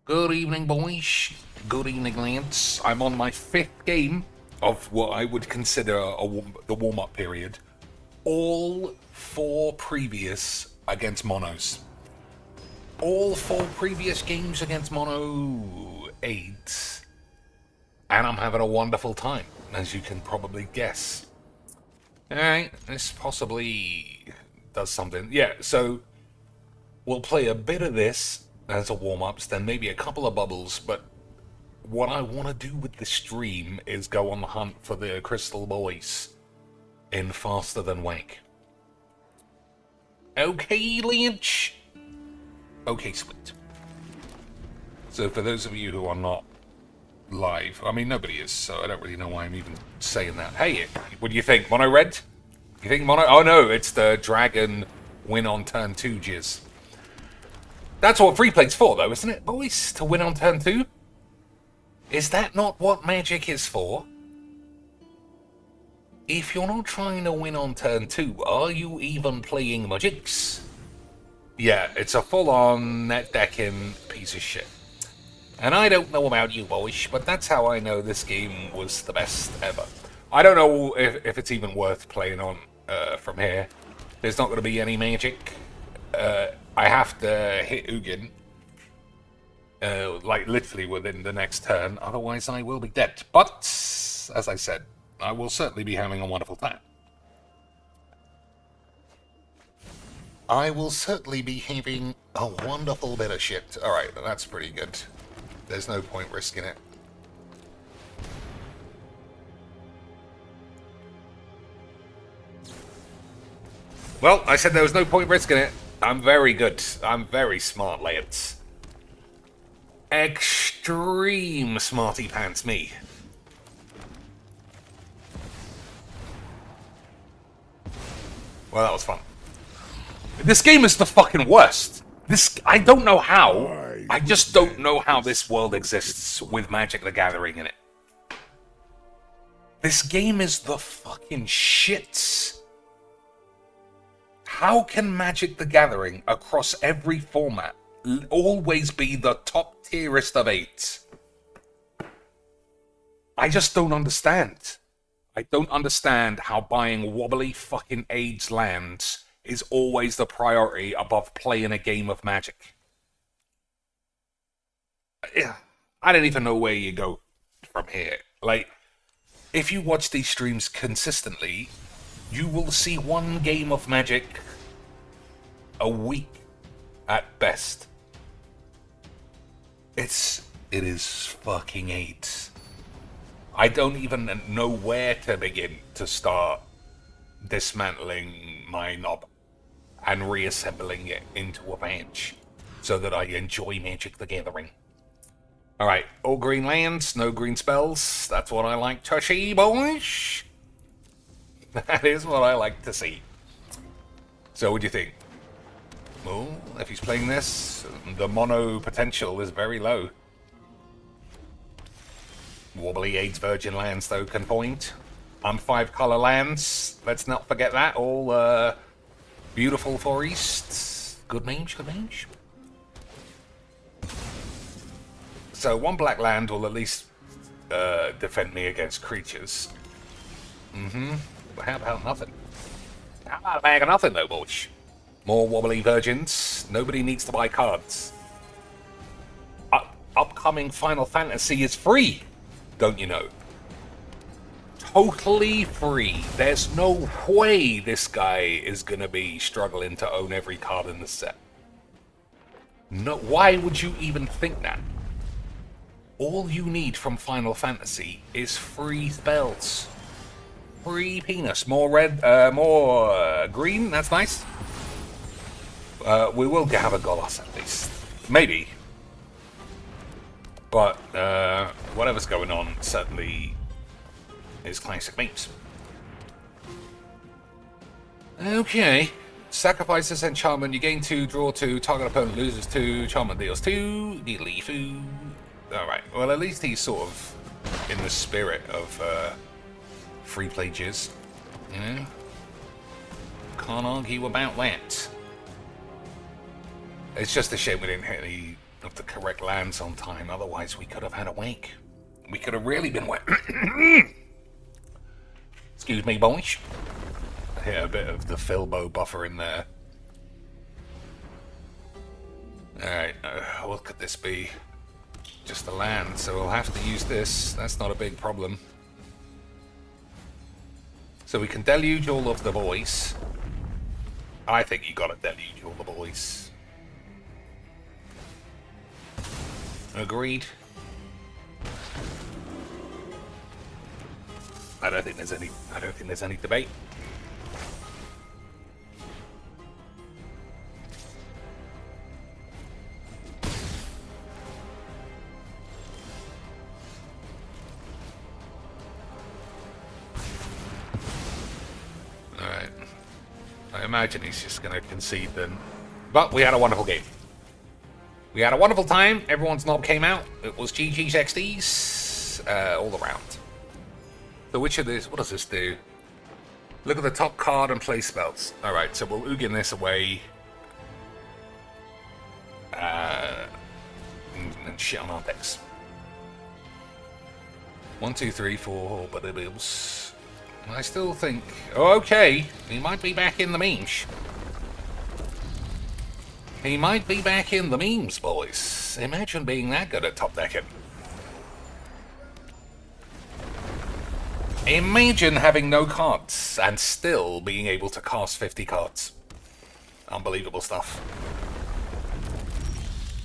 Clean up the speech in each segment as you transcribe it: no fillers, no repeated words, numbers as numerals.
Good evening, boys. Good evening, lads. I'm on my 5th game of what I would consider the warm-up period. All 4 previous against monos. All 4 previous games against mono 8. And I'm having a wonderful time, as you can probably guess. Alright, this possibly does something. Yeah, so we'll play a bit of this as a warm-ups, then maybe a couple of bubbles, but what I want to do with the stream is go on the hunt for the crystal boys in Faster Than Wake. Okay, Lynch? Okay, sweet. So for those of you who are not live, I mean, nobody is, so I don't really know why I'm even saying that. Hey, what do you think? Mono red? You think mono? Oh no, it's the dragon win on turn 2 jizz. That's what free play's for, though, isn't it, boys? To win on turn 2? Is that not what Magic is for? If you're not trying to win on turn 2, are you even playing Magics? Yeah, it's a full-on net decking piece of shit. And I don't know about you, boys, but that's how I know this game was the best ever. I don't know if it's even worth playing on from here. There's not going to be any Magic. I have to hit Ugin, like literally within the next turn, otherwise I will be dead. But, as I said, I will certainly be having a wonderful time. I will certainly be having a wonderful bit of shit. Alright, that's pretty good. There's no point risking it. Well, I said there was no point risking it. I'm very good. I'm very smart, lads. Extreme smarty pants me. Well, that was fun. This game is the fucking worst. I don't know how. I just don't know how this world exists with Magic the Gathering in it. This game is the fucking shits. How can Magic the Gathering, across every format, always be the top tierest of 8? I just don't understand. I don't understand how buying wobbly fucking AIDS lands is always the priority above playing a game of Magic. I don't even know where you go from here. Like, if you watch these streams consistently, you will see one game of Magic a week at best. It is fucking 8. I don't even know where to begin to start dismantling my knob and reassembling it into a bench so that I enjoy Magic the Gathering. Alright, all green lands, no green spells. That's what I like to see, boys. That is what I like to see. So what do you think? Well, if he's playing this, the mono potential is very low. Wobbly AIDS Virgin lands, though, can point. 5-color lands. Let's not forget that. All beautiful forests. Good mange, good mange. So 1 black land will at least defend me against creatures. But how about nothing? How about a bag of nothing, though, boys? More wobbly virgins. Nobody needs to buy cards. Upcoming Final Fantasy is free, don't you know? Totally free. There's no way this guy is going to be struggling to own every card in the set. No, why would you even think that? All you need from Final Fantasy is free spells. Free penis. More red, more green. That's nice. We will have a Golos at least. Maybe. But whatever's going on certainly is classic memes. Okay. Sacrifice this enchantment. You gain 2, draw 2, target opponent loses 2, enchantment deals 2, diddly foo. Alright, well at least he's sort of in the spirit of free play jizz. You know? Can't argue about that. It's just a shame we didn't hit any of the correct lands on time. Otherwise, we could have had a wake. We could have really been wet. Excuse me, boys. Hit a bit of the Filbo buffer in there. Alright, what could this be? Just a land, so we'll have to use this. That's not a big problem. So we can deluge all of the boys. I think you gotta deluge all the boys. Agreed. I don't think there's any debate. Alright. I imagine he's just gonna concede then. But we had a wonderful game. We had a wonderful time. Everyone's knob came out. It was GG's XD's all around. So which of this, what does this do? Look at the top card and play spells. Alright, so we'll Ugin this away. And shit on our decks. 1, 2, 3, 4, but it bills. I still think, oh, okay, he might be back in the memes. He might be back in the memes, boys. Imagine being that good at top decking. Imagine having no cards and still being able to cast 50 cards. Unbelievable stuff.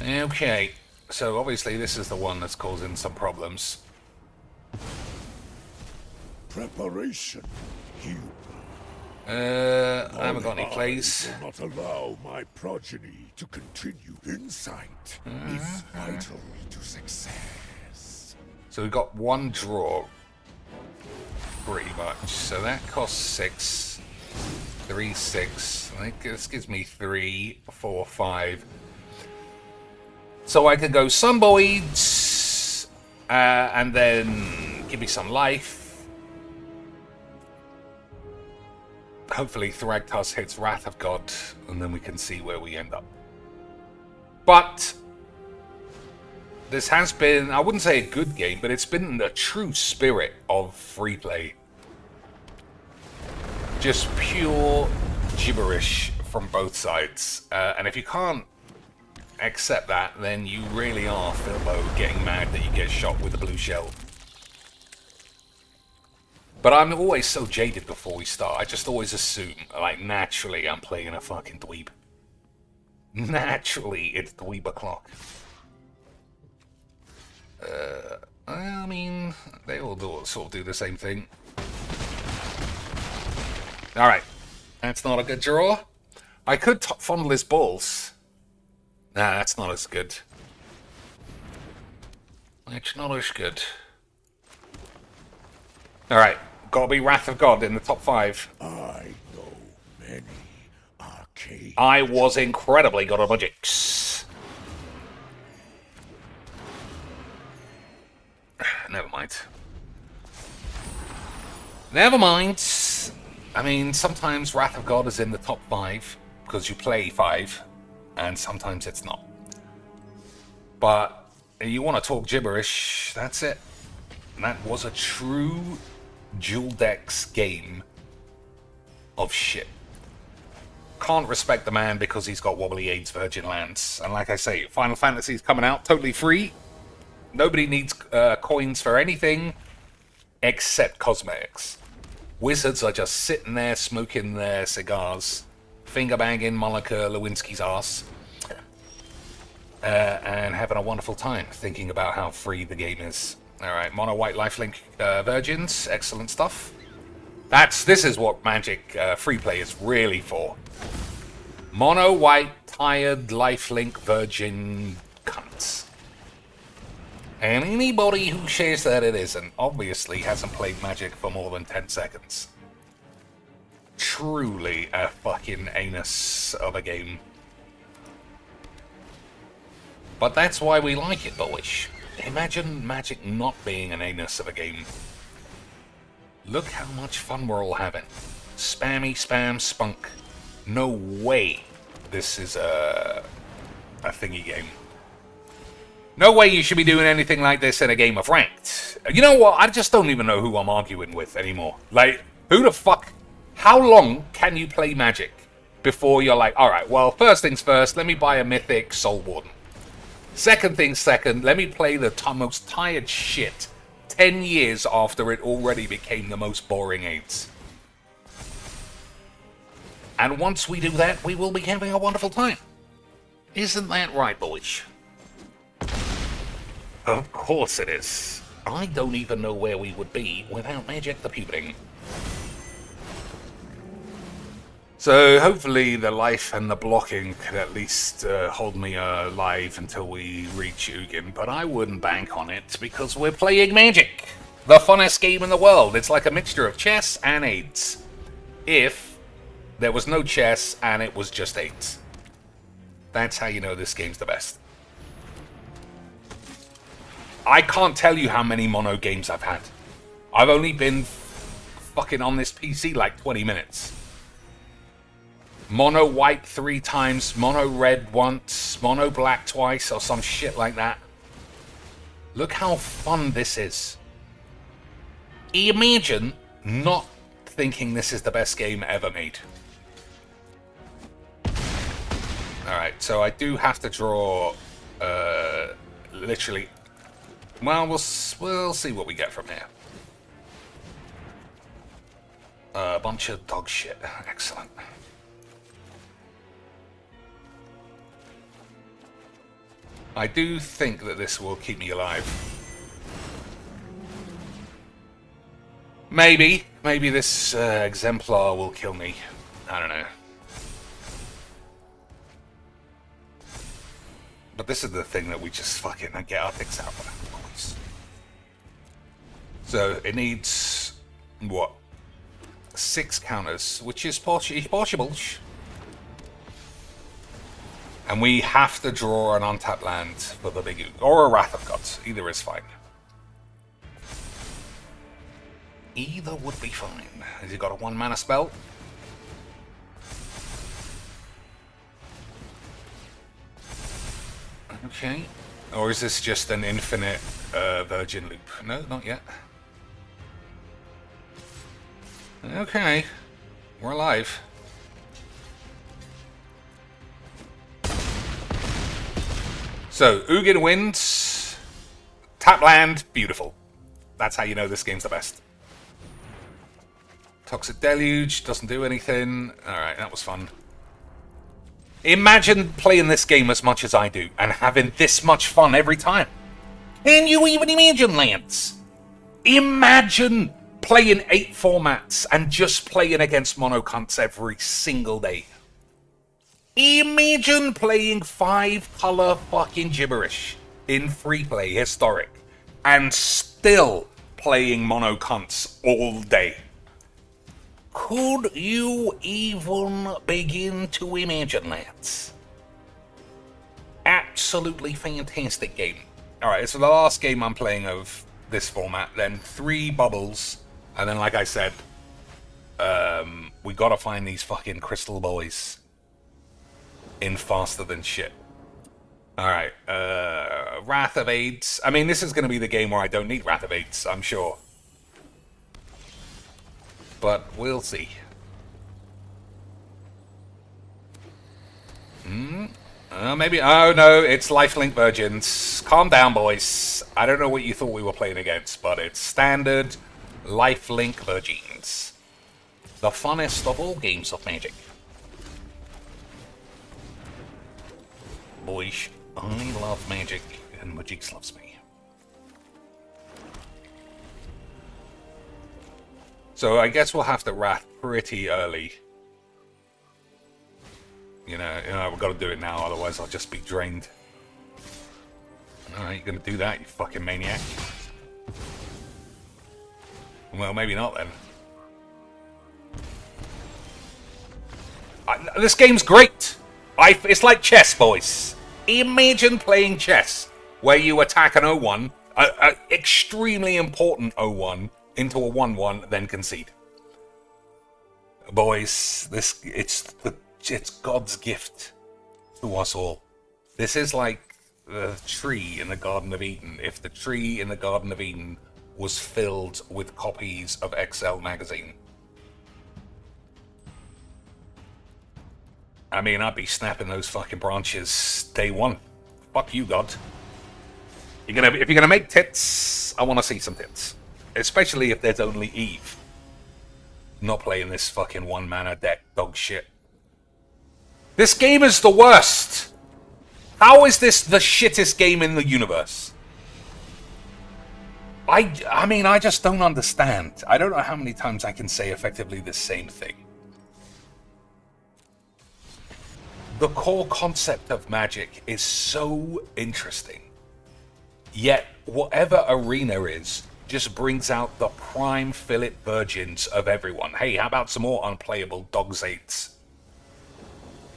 Okay, so obviously this is the one that's causing some problems. Preparation. I haven't got any plays. I will not allow my progeny to continue. Insight is vital to success. So we've got one draw. Pretty much. So that costs 6. 3, 6. I think this gives me 3, 4, 5. So I could go Sunboids, and then give me some life. Hopefully Thragtusk hits Wrath of God, and then we can see where we end up. But this has been, I wouldn't say a good game, but it's been the true spirit of free play. Just pure gibberish from both sides. And if you can't accept that, then you really are Filbo getting mad that you get shot with a blue shell. But I'm always so jaded before we start. I just always assume, like, naturally I'm playing a fucking dweeb. Naturally, it's dweeb o'clock. I mean, they all sort of do the same thing. Alright, that's not a good draw. I could fondle his balls. Nah, that's not as good. It's not as good. Alright, gotta be Wrath of God in the top 5. I know many arcane. I was incredibly good at magics. Never mind. Never mind. I mean, sometimes Wrath of God is in the top 5 because you play 5, and sometimes it's not. But you want to talk gibberish, that's it. That was a true dual decks game of shit. Can't respect the man because he's got wobbly AIDS Virgin Lands. And like I say, Final Fantasy's coming out totally free. Nobody needs coins for anything except cosmetics. Wizards are just sitting there smoking their cigars, finger banging Monica Lewinsky's ass, and having a wonderful time thinking about how free the game is. Alright, mono white lifelink virgins, excellent stuff. This is what Magic free play is really for. Mono white, tired, lifelink virgin cunts. And anybody who says that it isn't, obviously hasn't played Magic for more than 10 seconds. Truly a fucking anus of a game. But that's why we like it, boys. Imagine Magic not being an anus of a game. Look how much fun we're all having. Spammy spam spunk. No way this is a thingy game. No way you should be doing anything like this in a game of ranked. You know what? I just don't even know who I'm arguing with anymore. Like, who the fuck... How long can you play Magic before you're like, alright, well, first things first, let me buy a Mythic Soul Warden. Second things second, let me play the most tired shit 10 years after it already became the most boring AIDS. And once we do that, we will be having a wonderful time. Isn't that right, boys? Of course it is. I don't even know where we would be without Magic the Pudding. So hopefully the life and the blocking could at least hold me alive until we reach Ugin, but I wouldn't bank on it because we're playing Magic. The funnest game in the world. It's like a mixture of chess and AIDS. If there was no chess and it was just AIDS. That's how you know this game's the best. I can't tell you how many mono games I've had. I've only been fucking on this PC like 20 minutes. Mono white 3 times, mono red once, mono black twice, or some shit like that. Look how fun this is. Imagine not thinking this is the best game ever made. Alright, so I do have to draw, literally... Well, we'll see what we get from here. A bunch of dog shit. Excellent. I do think that this will keep me alive. Maybe this exemplar will kill me. I don't know. But this is the thing that we just fucking get our dicks out of, boys. So it needs what? 6 counters, which is possible. And we have to draw an untapped land for the big or a Wrath of Gods. Either is fine. Either would be fine. Has he got a 1-mana spell? Okay. Or is this just an infinite virgin loop? No, not yet. Okay. We're alive. So, Ugin wins. Tap land, beautiful. That's how you know this game's the best. Toxic Deluge, doesn't do anything. Alright, that was fun. Imagine playing this game as much as I do, and having this much fun every time. Can you even imagine, Lance? Imagine playing 8 formats and just playing against monocunts every single day. Imagine playing 5-color fucking gibberish in free play historic and still playing monocunts all day. Could you even begin to imagine that? Absolutely fantastic game. Alright, so the last game I'm playing of this format, then 3 bubbles, and then like I said, we gotta find these fucking crystal boys in faster than shit. Alright, Wrath of AIDS. I mean, this is gonna be the game where I don't need Wrath of AIDS, I'm sure. But we'll see. Maybe... Oh, no, it's Lifelink Virgins. Calm down, boys. I don't know what you thought we were playing against, but it's standard Lifelink Virgins. The funnest of all games of Magic. Boys, I love Magic, and Magix loves me. So I guess we'll have to Wrath pretty early. You know, we've got to do it now, otherwise I'll just be drained. Alright, you're gonna do that, you fucking maniac. Well, maybe not then. This game's great! It's like chess, boys. Imagine playing chess, where you attack an 0-1, an extremely important 0-1, into a 1-1, then concede. Boys, it's God's gift to us all. This is like the tree in the Garden of Eden if the tree in the Garden of Eden was filled with copies of XL magazine. I mean, I'd be snapping those fucking branches day one. Fuck you, God. If you're gonna make tits, I want to see some tits, especially if there's only Eve. Not playing this fucking one mana deck dog shit. This game is the worst. How is this the shittest game in the universe? I mean, I just don't understand. I don't know how many times I can say effectively the same thing. The core concept of Magic is so interesting. Yet, whatever arena is, just brings out the prime fillet virgins of everyone. Hey, how about some more unplayable Dogs 8s?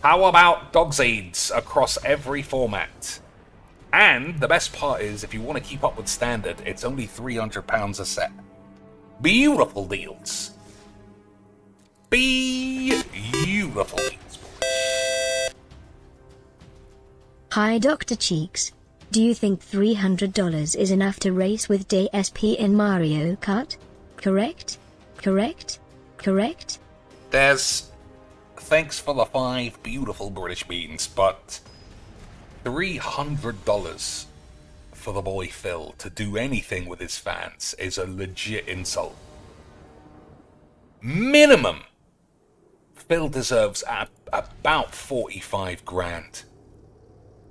How about Dogs 8s across every format? And the best part is, if you want to keep up with Standard, it's only £300 a set. Beautiful deals. Beautiful deals. Hi Dr. Cheeks. Do you think $300 is enough to race with DSP in Mario Kart? Correct? Correct? Correct? There's... Thanks for the 5 beautiful British beans, but $300 for the boy Phil to do anything with his fans is a legit insult. Minimum, Phil deserves about 45 grand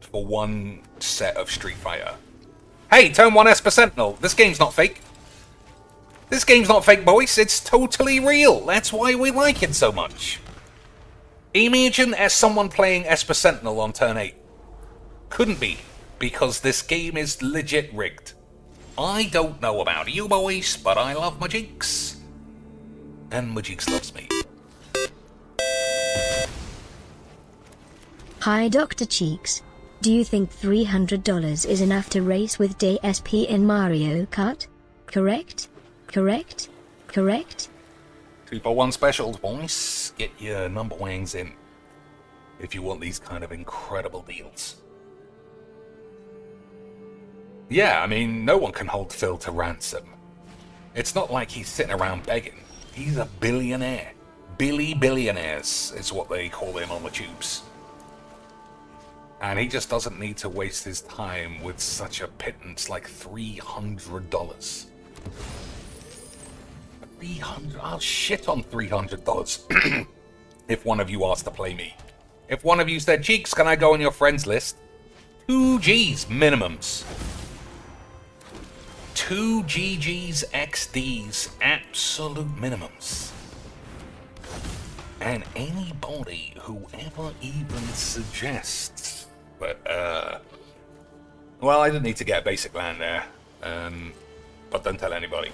for one set of Street Fighter. Hey, Turn 1 Esper Sentinel, this game's not fake. This game's not fake, boys. It's totally real. That's why we like it so much. Imagine as someone playing Esper Sentinel on turn 8. Couldn't be, because this game is legit rigged. I don't know about you boys, but I love my Jinx. And my Jinx loves me. Hi Dr. Cheeks. Do you think $300 is enough to race with DSP in Mario Kart? Correct? Correct? Correct? 2-for-1 specials, boys. Get your number wangs in if you want these kind of incredible deals. Yeah, I mean, no one can hold Phil to ransom. It's not like he's sitting around begging. He's a billionaire. Billionaires is what they call him on the tubes. And he just doesn't need to waste his time with such a pittance like $300. I'll shit on $300 if one of you asked to play me. If one of you said, Cheeks, can I go on your friends list? 2 G's minimums. 2 GG's XD's absolute minimums. And anybody who ever even suggests that, well, I didn't need to get a basic land there, but don't tell anybody.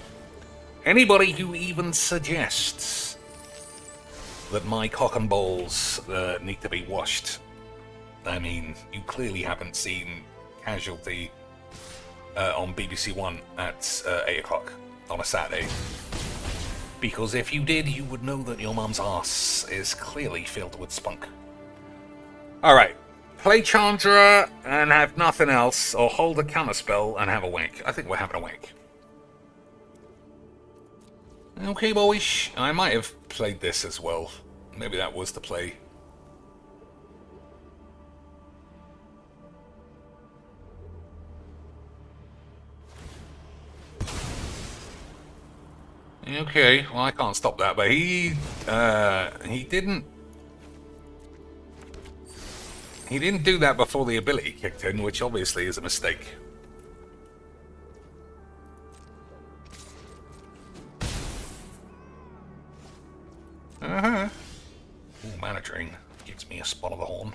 Anybody who even suggests that my cock and balls need to be washed, I mean, you clearly haven't seen Casualty on BBC One at 8 o'clock on a Saturday. Because if you did, you would know that your mum's arse is clearly filled with spunk. Alright, play Chandra and have nothing else, or hold a counterspell and have a wank. I think we're having a wank. Okay, boys, I might have played this as well. Maybe that was the play. Okay, well, I can't stop that, but he didn't do that before the ability kicked in, which obviously is a mistake. Ooh, mana drain gives me a spot of the horn.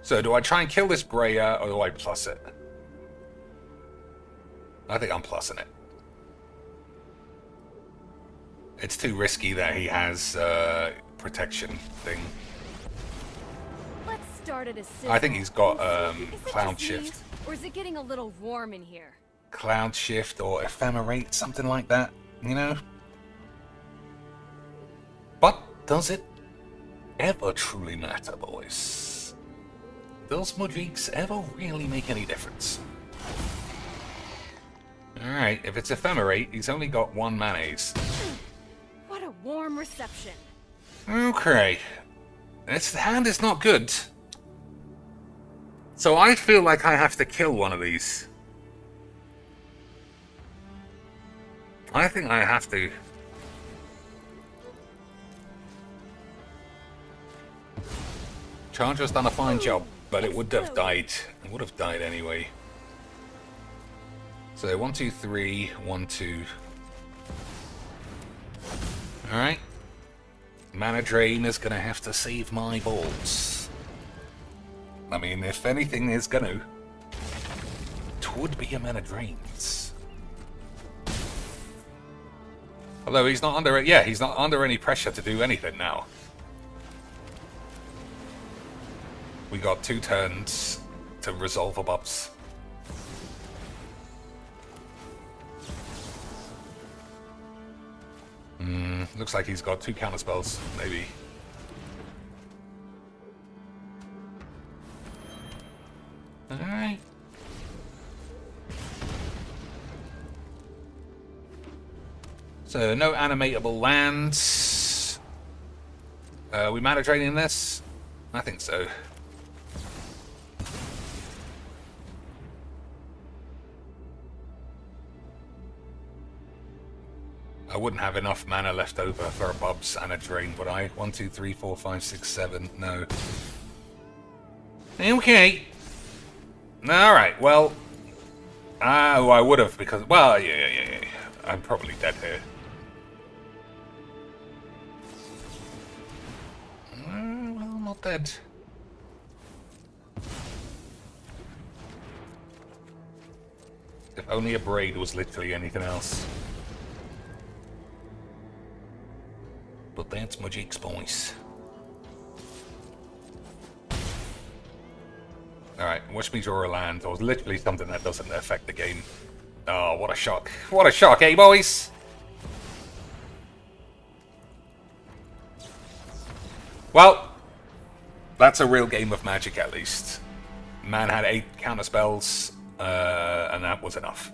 So, do I try and kill this Breya, or do I plus it? I think I'm plussing it. It's too risky that he has protection thing. Let's start at a I think he's got Cloud Is it Shift. just me, or is it getting a little warm in here? Cloud Shift or Ephemerate, something like that, you know? But does it ever truly matter, boys? Does Mudgeeks ever really make any difference? Alright, if it's Ephemerate, he's only got 1 mayonnaise. What a warm reception. Okay. The hand is not good. So I feel like I have to kill one of these. I think I have to. Charger's done a fine job, but it would have died. It would have died anyway. So 1, 2, 3, 1, 2. Alright. Mana Drain is gonna have to save my balls. I mean, if anything is gonna, it would be a Mana Drains. Although he's not under it, yeah, he's not under any pressure to do anything now. We got 2 turns to resolve a buffs. Looks like he's got 2 counter spells, maybe. Alright. So, no animatable lands. We mana draining this? I think so. I wouldn't have enough mana left over for a Bubs and a Drain, would I? 1, 2, 3, 4, 5, 6, 7. No. Okay. Alright, well. Oh, I would have because. Well, yeah. I'm probably dead here. Well, not dead. If only a braid was literally anything else. But that's Mudgeek's voice. Alright, watch me draw a land, or literally something that doesn't affect the game. Oh, what a shock. What a shock, eh, boys? Well, that's a real game of Magic, at least. Man had 8 counter spells, and that was enough.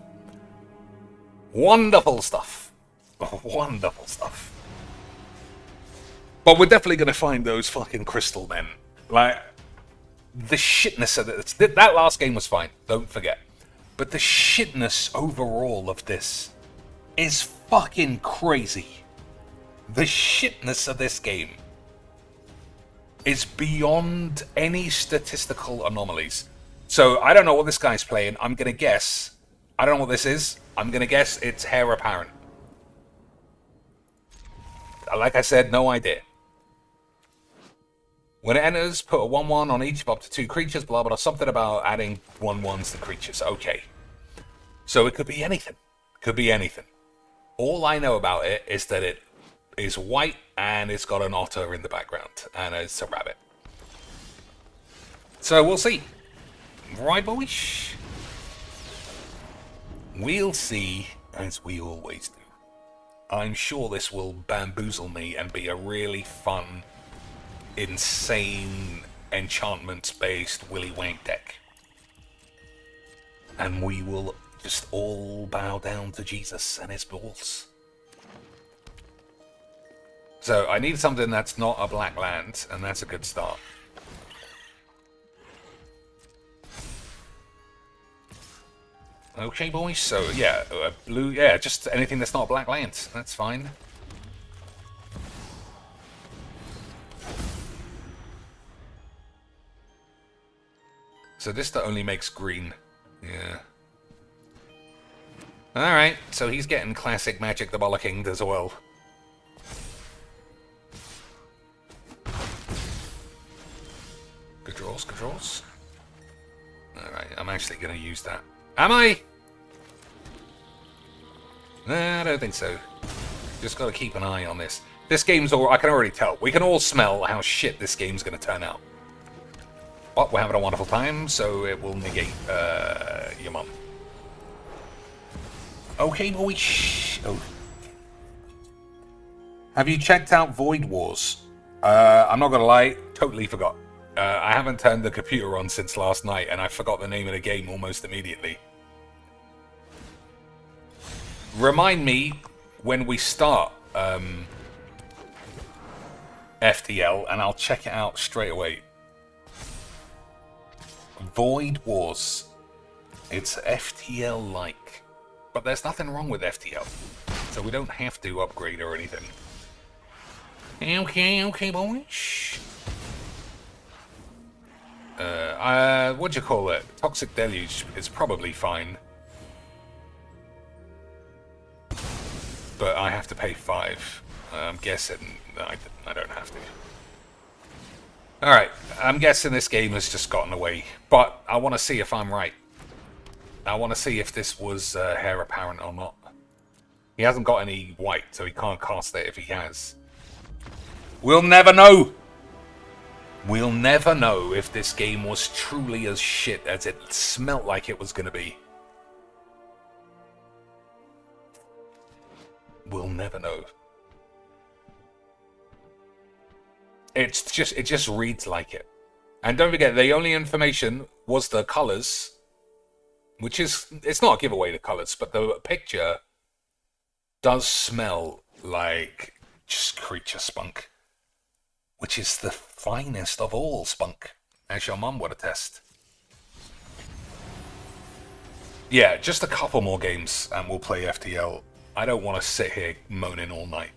Wonderful stuff. Wonderful stuff. But we're definitely going to find those fucking crystal men. Like, the shitness of this. That last game was fine, don't forget. But the shitness overall of this is fucking crazy. The shitness of this game is beyond any statistical anomalies. So, I don't know what this guy's playing. I'm going to guess. I don't know what this is. I'm going to guess it's Heir Apparent. Like I said, no idea. When it enters, put a 1/1 on each of up to 2 creatures, blah, blah, something about adding 1/1s to creatures. Okay. So it could be anything. Could be anything. All I know about it is that it is white and it's got an otter in the background. And it's a rabbit. So we'll see. Right, boys? We'll see, as we always do. I'm sure this will bamboozle me and be a really fun, insane, enchantments-based Willy Wank deck. And we will just all bow down to Jesus and his balls. So I need something that's not a black land, and that's a good start. Okay, boys, so yeah, blue, yeah, just anything that's not a black land, that's fine. So this that only makes green. Yeah. Alright, so he's getting classic Magic the Bollocking as well. Good draws, good draws. Alright, I'm actually going to use that. Am I? Nah, I don't think so. Just got to keep an eye on this. This game's all... I can already tell. We can all smell how shit this game's going to turn out. But we're having a wonderful time, so it will negate your mum. Okay, boys. Oh. Have you checked out Void Wars? I'm not going to lie, totally forgot. I haven't turned the computer on since last night, and I forgot the name of the game almost immediately. Remind me when we start FTL, and I'll check it out straight away. Void Wars. It's FTL-like. But there's nothing wrong with FTL. So we don't have to upgrade or anything. Okay, boys. What do you call it? Toxic Deluge is probably fine. But I have to pay 5. I'm guessing I don't have to. Alright, I'm guessing this game has just gotten away. But I want to see if I'm right. I want to see if this was heir apparent or not. He hasn't got any white, so he can't cast it if he has. We'll never know! We'll never know if this game was truly as shit as it smelt like it was going to be. We'll never know. It just reads like it. And don't forget, the only information was the colours, which is, it's not a giveaway, the colours, but the picture does smell like just creature spunk, which is the finest of all spunk, as your mum would attest. Yeah, just a couple more games and we'll play FTL. I don't want to sit here moaning all night.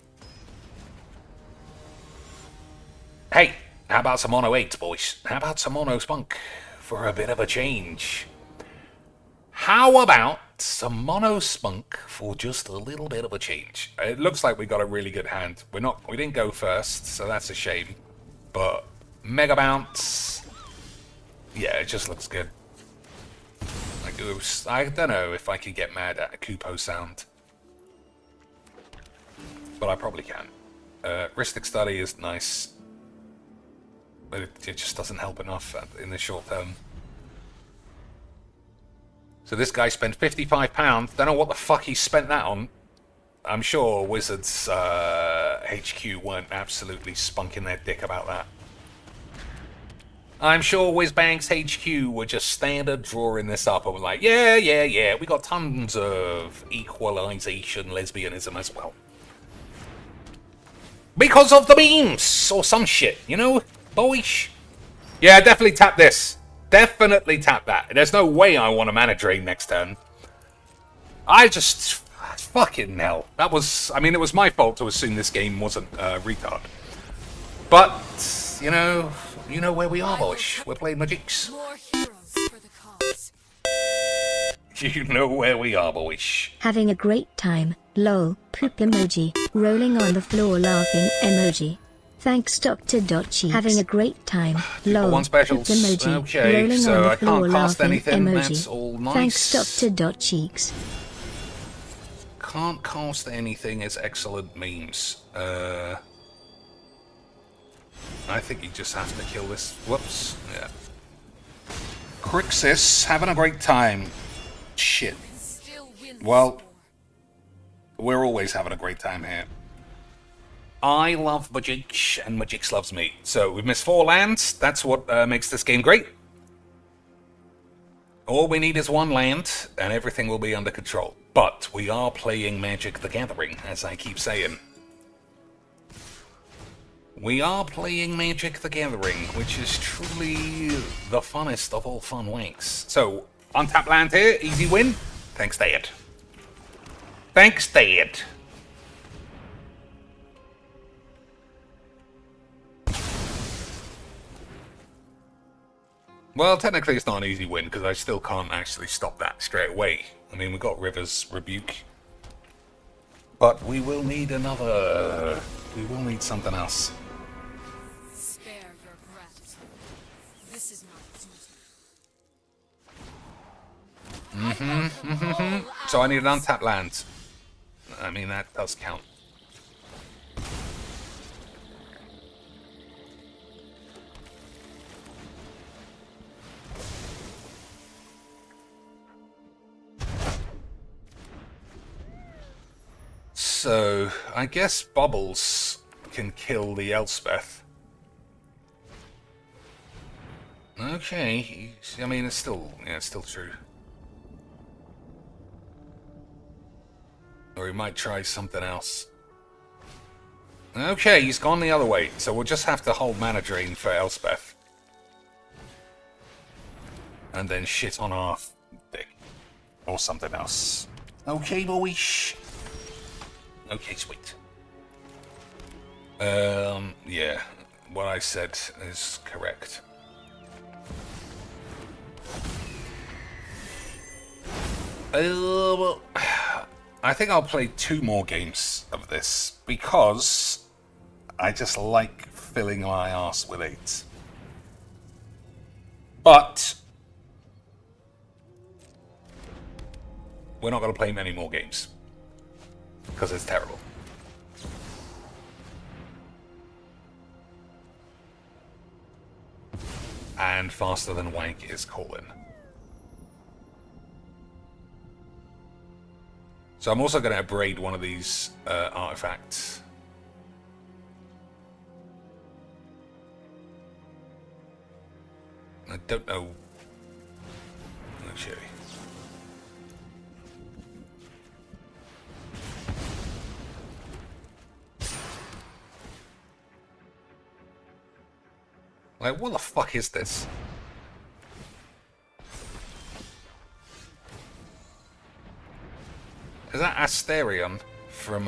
Hey, how about some Mono 8, boys? How about some Mono Spunk for a bit of a change? How about some Mono Spunk for just a little bit of a change? It looks like we got a really good hand. We didn't go first, so that's a shame. But Mega Bounce, yeah, it just looks good. Like, oops, I don't know if I can get mad at a Kupo sound, but I probably can. Ristic Study is nice, but it just doesn't help enough in the short term. So this guy spent £55. Don't know what the fuck he spent that on. I'm sure Wizards HQ weren't absolutely spunking their dick about that. I'm sure WizBank's HQ were just standard drawing this up and were like, yeah, we got tons of equalization lesbianism as well. Because of the memes or some shit, you know, boys? Yeah, definitely tap this. Definitely tap that. There's no way I want a mana drain next turn. Fucking hell. That was, I mean, it was my fault to assume this game wasn't retard. But, you know where we are, boys. We're playing Magics. More heroes for the cause. You know where we are, boys. Having a great time. Lol. Poop emoji. Rolling on the floor laughing emoji. Thanks Dr. Cheeks. Having a great time. Lol. One specials. Poop emoji. Okay, Rolling so on the I floor can't cast laughing anything. emoji. That's all nice. Thanks Dr. Cheeks. Can't cast anything as excellent memes. I think you just have to kill this. Whoops. Yeah. Crixus, having a great time. Shit. Well, we're always having a great time here. I love Magix, and Magix loves me. So we've missed 4 lands. That's what makes this game great. All we need is 1 land, and everything will be under control. But we are playing Magic the Gathering, as I keep saying. We are playing Magic the Gathering, which is truly the funnest of all fun wanks. So, untap land here, easy win. Thanks, Dad. Thanks, Dad. Well, technically it's not an easy win, because I still can't actually stop that straight away. I mean, we got River's Rebuke. But we will need another... We will need something else. Spare your breath. This is not duty. So I need an untapped land. I mean, that does count. So, I guess Bubbles can kill the Elspeth. Okay, I mean, it's still true. Or he might try something else. Okay, he's gone the other way, so we'll just have to hold mana drain for Elspeth. And then shit on our thing. Or something else. Okay, boys. Okay, sweet. Yeah, what I said is correct. Well, I think I'll play 2 more games of this because I just like filling my ass with 8. But we're not going to play many more games because it's terrible. And faster than wank is calling. So I'm also going to braid one of these artifacts. I don't know. Actually. Like, what the fuck is this? Is that Asterion from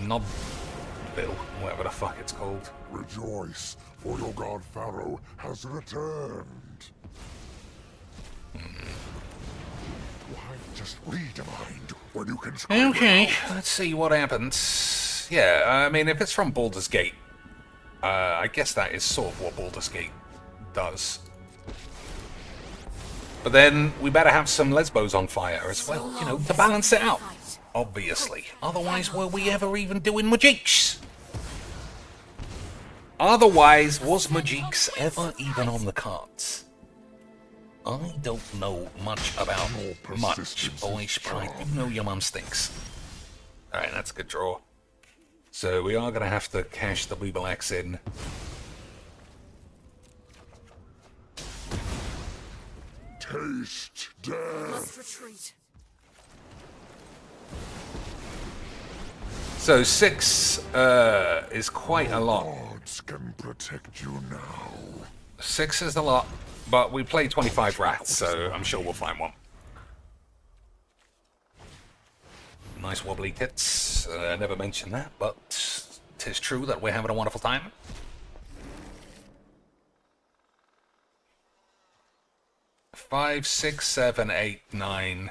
Nobville, whatever the fuck it's called? Rejoice, for your god Pharaoh has returned. Why just read a mind when you can scream Okay, it out? let's see what happens. Yeah, I mean, if it's from Baldur's Gate, I guess that is sort of what Baldur's Gate does. But then we better have some Lesbos on fire as well, you know, to balance it out. Obviously. Otherwise, were we ever even doing Magiques? Otherwise, was Magiques ever even on the cards? I don't know much about much, boys, but I do know your mum stinks. Alright, that's a good draw. So we are going to have to cash the Blue X in. Taste death. Must retreat. So 6 is quite a lot. Gods can protect you now. 6 is a lot, but we play 25 rats, so I'm sure we'll find one. Nice wobbly tits. Never mentioned that, but 'tis true that we're having a wonderful time. Five, 6, 7, 8, 9.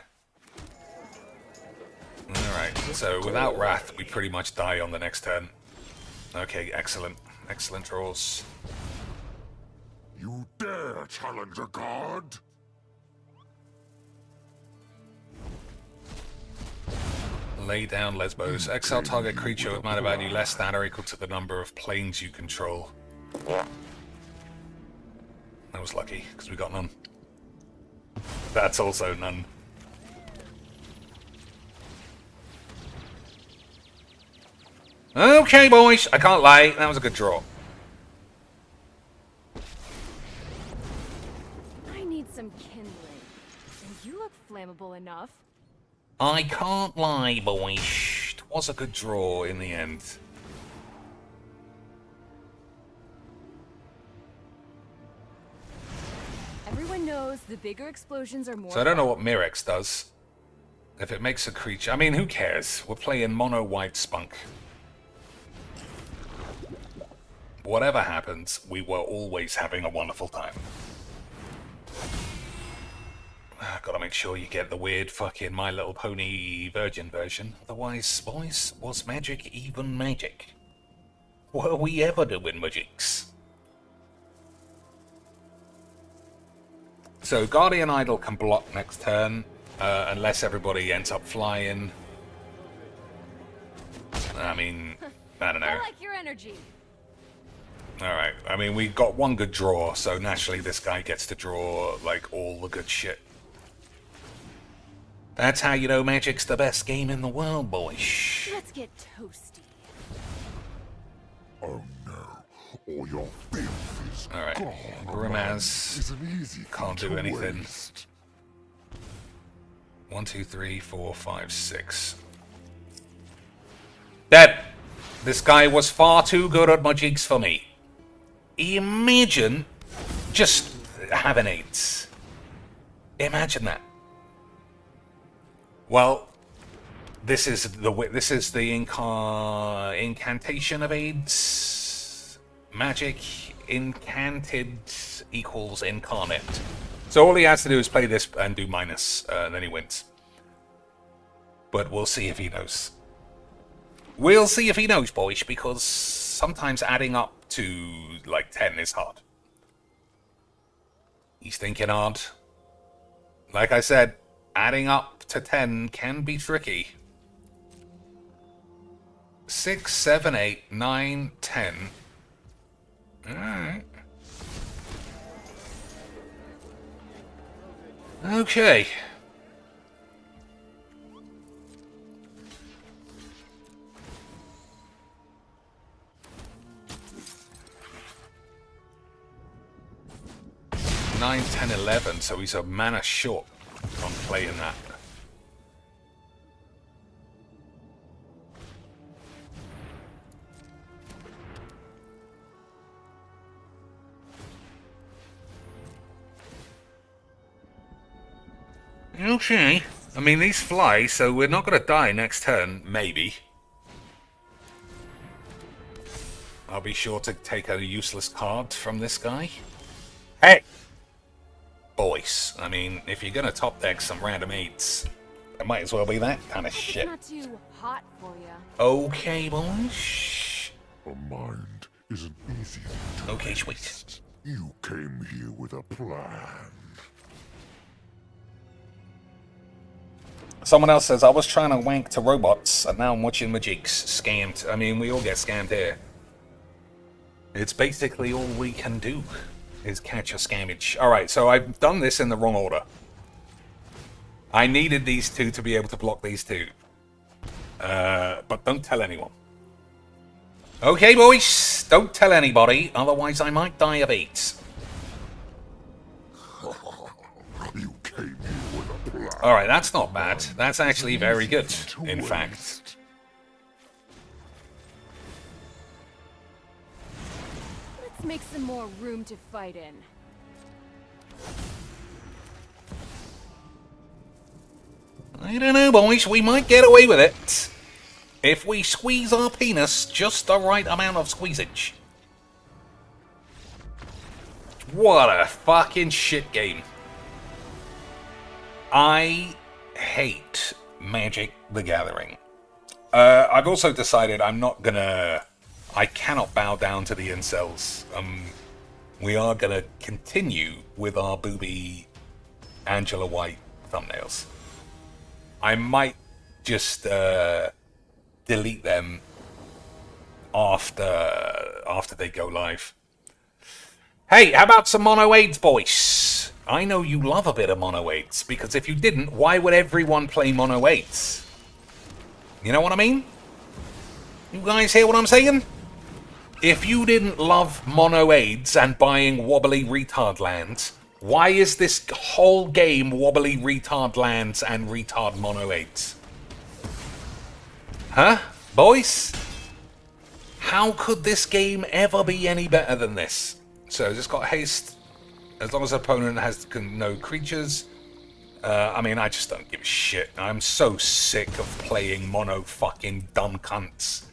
Alright, so without Wrath, we pretty much die on the next turn. Okay, excellent. Excellent draws. You dare challenge a god? Lay down Lesbos. Exile target creature with mana value less than or equal to the number of planes you control. That was lucky, because we got none. That's also none. Okay, boys. I can't lie. That was a good draw. I need some kindling. And you look flammable enough. I can't lie, boys. It was a good draw in the end. Everyone knows the bigger explosions are more. So I don't know what Mirex does. If it makes a creature... I mean, who cares? We're playing mono-white spunk. Whatever happens, we were always having a wonderful time. Gotta make sure you get the weird fucking My Little Pony Virgin version. Otherwise, boys, was magic even magic? Were we ever doing magics? So Guardian Idol can block next turn, unless everybody ends up flying. I mean, I don't know. I like your energy. Alright, I mean, we got one good draw, so naturally this guy gets to draw, like, all the good shit. That's how you know Magic's the best game in the world, boys. Let's get toasty. Oh no, or your filth Alright. gone. Brewmeister Is an easy can't thing do to anything. waste. 1, 2, 3, 4, 5, 6. Dead! This guy was far too good at my jigs for me. Imagine just having 8s. Imagine that. Well, this is the incantation of AIDS. Magic incanted equals incarnate. So all he has to do is play this and do minus, and then he wins. But we'll see if he knows. We'll see if he knows, boys, because sometimes adding up to like 10 is hard. He's thinking hard. Like I said, adding up to 10 can be tricky. 6, 7, 8, 9, 10. Alright. Okay. Nine, 10, 11, so he's a mana short on playing that. Okay. I mean, these fly, so we're not going to die next turn, maybe. I'll be sure to take a useless card from this guy. Hey! Boys, I mean, if you're going to top deck some random 8s, it might as well be that kind of shit. It's not too hot for you. Okay, boys. A mind is an easy thing to Okay, sweet. waste. You came here with a plan. Someone else says, I was trying to wank to robots, and now I'm watching my jigs. Scammed. I mean, we all get scammed here. It's basically all we can do, is catch a scammage. Alright, so I've done this in the wrong order. I needed these two to be able to block these two. But don't tell anyone. Okay, boys, don't tell anybody, otherwise I might die of AIDS. You came here with a plan. Alright, that's not bad. That's actually very good, To in fact. waste. Let's make some more room to fight in. I don't know, boys. We might get away with it. If we squeeze our penis just the right amount of squeezage. What a fucking shit game. I hate Magic the Gathering. I've also decided I'm not gonna... I cannot bow down to the incels. We are gonna continue with our booby Angela White thumbnails. I might just delete them after they go live. Hey, how about some mono AIDS, boys? I know you love a bit of mono AIDS, because if you didn't, why would everyone play mono AIDS? You know what I mean? You guys hear what I'm saying? If you didn't love mono AIDS and buying wobbly retard lands, why is this whole game wobbly retard lands and retard mono AIDS? Huh? Boys? How could this game ever be any better than this? So, just got haste. As long as the opponent has no creatures. I mean, I just don't give a shit. I'm so sick of playing mono fucking dumb cunts.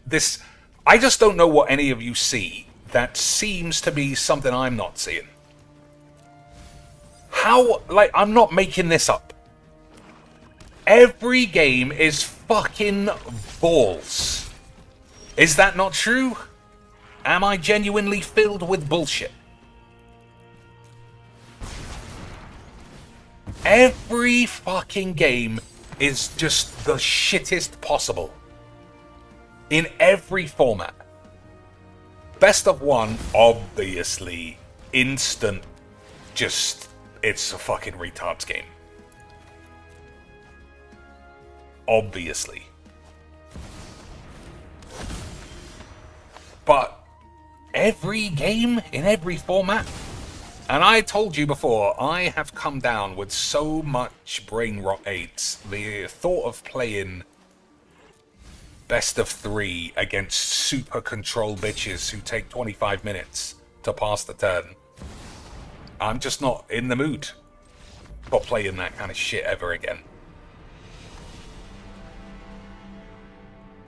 This... I just don't know what any of you see that seems to be something I'm not seeing. How... like, I'm not making this up. Every game is fucking balls. Is that not true? Am I genuinely filled with bullshit? Every fucking game is just the shittest possible. In every format. Best of one, obviously. Instant. Just, it's a fucking retards game. Obviously. But every game in every format. And I told you before, I have come down with so much brain rot AIDS. The thought of playing best of 3 against super control bitches who take 25 minutes to pass the turn. I'm just not in the mood for playing that kind of shit ever again.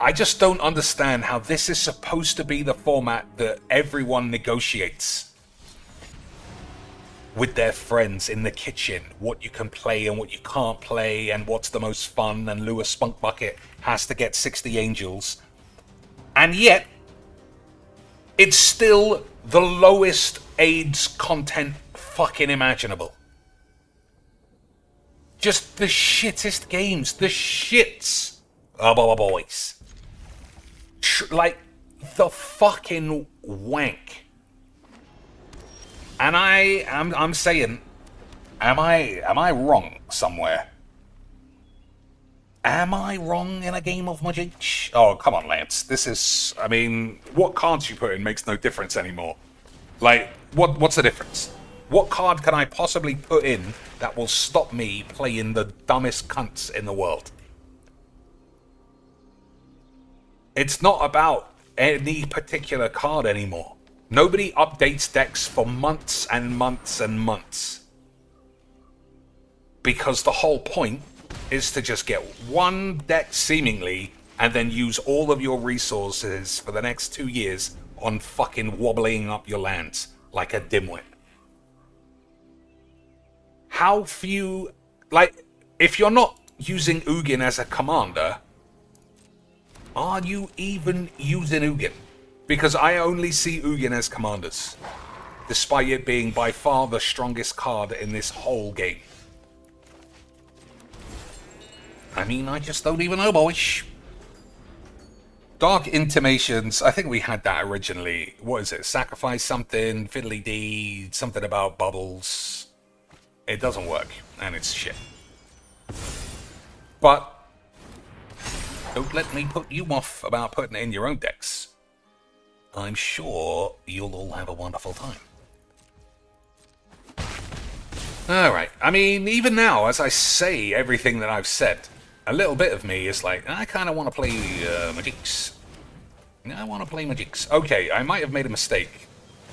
I just don't understand how this is supposed to be the format that everyone negotiates with their friends in the kitchen, what you can play and what you can't play, and what's the most fun, and Lewis Spunk Bucket has to get 60 angels. And yet, it's still the lowest AIDS content fucking imaginable. Just the shittest games, the shits. Oh, boys. Like, the fucking wank. And I'm saying, am I wrong somewhere? Am I wrong in a game of Magic? Oh, come on, Lance. This is, I mean, what cards you put in makes no difference anymore. Like, what's the difference? What card can I possibly put in that will stop me playing the dumbest cunts in the world? It's not about any particular card anymore. Nobody updates decks for months and months and months. Because the whole point is to just get one deck seemingly and then use all of your resources for the next 2 years on fucking wobbling up your lands like a dimwit. How few... Like, if you're not using Ugin as a commander, are you even using Ugin? Because I only see Ugin as commanders, despite it being by far the strongest card in this whole game. I mean, I just don't even know, boys. Dark Intimations, I think we had that originally. What is it? Sacrifice something, fiddly dee, something about bubbles. It doesn't work, and it's shit. But don't let me put you off about putting it in your own decks. I'm sure you'll all have a wonderful time. Alright, I mean, even now, as I say everything that I've said, a little bit of me is like, I kind of want to play Magics. I want to play Magics. Okay, I might have made a mistake.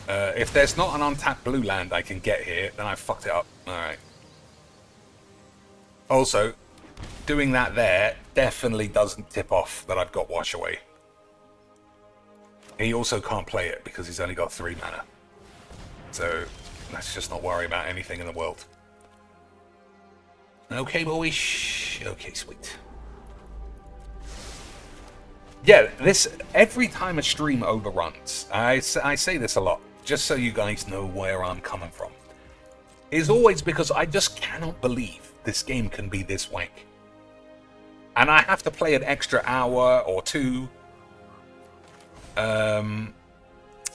If there's not an untapped blue land I can get here, then I fucked it up. Alright. Also, doing that there definitely doesn't tip off that I've got Wash Away. He also can't play it because he's only got 3 mana. So, let's just not worry about anything in the world. Okay, boys. Okay, sweet. Yeah, this... Every time a stream overruns, I say this a lot, just so you guys know where I'm coming from, is always because I just cannot believe this game can be this wank. And I have to play an extra hour or 2.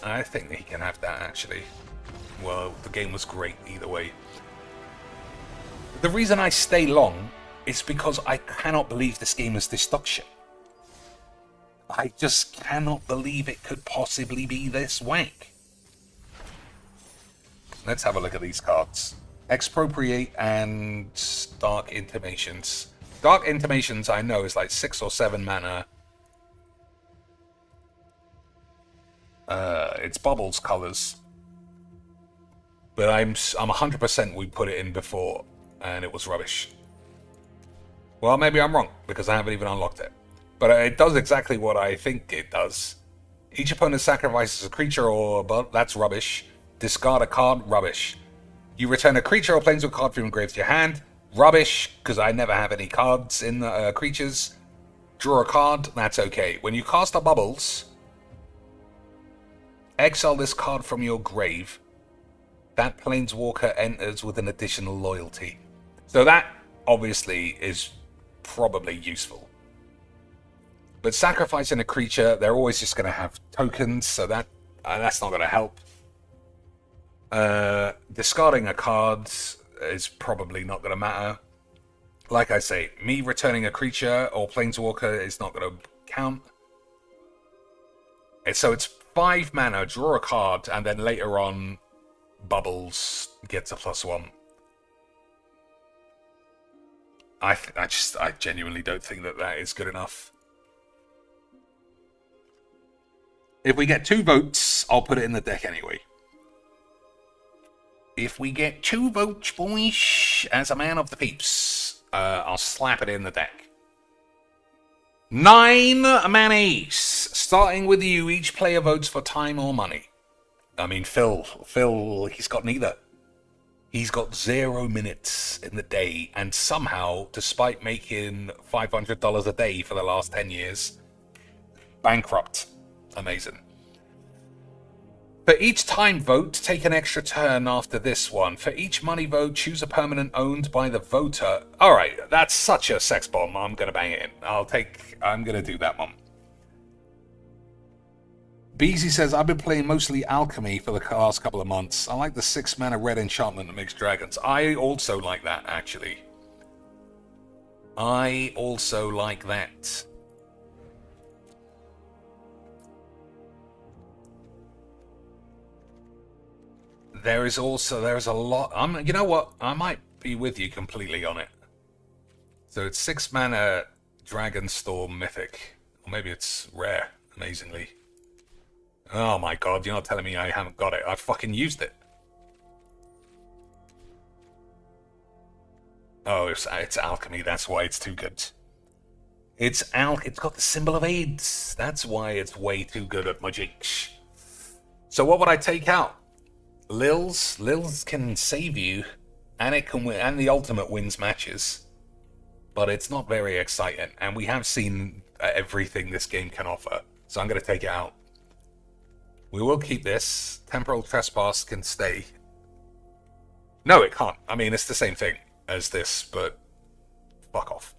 I think he can have that, actually. Well, the game was great either way. The reason I stay long is because I cannot believe this game is this dog shit. I just cannot believe it could possibly be this wank. Let's have a look at these cards. Expropriate and Dark Intimations. Dark Intimations, I know, is like 6 or 7 mana. It's Bubbles colors. But I'm 100% we put it in before, and it was rubbish. Well, maybe I'm wrong, because I haven't even unlocked it. But it does exactly what I think it does. Each opponent sacrifices a creature or above, that's rubbish. Discard a card, rubbish. You return a creature or planeswalker card from your grave to your hand, rubbish, because I never have any cards in the creatures. Draw a card, that's okay. When you cast a Bubbles, exile this card from your grave. That planeswalker enters with an additional loyalty. So that, obviously, is probably useful. But sacrificing a creature, they're always just going to have tokens, so that's not going to help. Discarding a card is probably not going to matter. Like I say, me returning a creature or planeswalker is not going to count. So it's 5 mana, draw a card, and then later on, Bubbles gets a +1. I genuinely don't think that is good enough. If we get 2 votes, I'll put it in the deck anyway. If we get 2 votes, boys, as a man of the peeps, I'll slap it in the deck. 9 manis. Starting with you, each player votes for time or money. I mean, Phil, he's got neither. He's got 0 minutes in the day, and somehow, despite making $500 a day for the last 10 years, bankrupt. Amazing. For each time vote, take an extra turn after this one. For each money vote, choose a permanent owned by the voter. Alright, that's such a sex bomb. I'm going to bang it in. I'm going to do that one. Beezy says, I've been playing mostly alchemy for the past couple of months. I like the 6 mana red enchantment that makes dragons. I also like that, actually. I also like that. There's a lot. You know what? I might be with you completely on it. So it's 6 mana Dragon Storm Mythic. Or maybe it's rare, amazingly. Oh my god, you're not telling me I haven't got it. I fucking used it. Oh, it's alchemy. That's why it's too good. It's got the symbol of AIDS. That's why it's way too good at my cheeks. So what would I take out? Lils can save you, and it can win, and the ultimate wins matches. But it's not very exciting, and we have seen everything this game can offer. So I'm going to take it out. We will keep this. Temporal Trespass can stay. No, it can't. I mean, it's the same thing as this, but fuck off.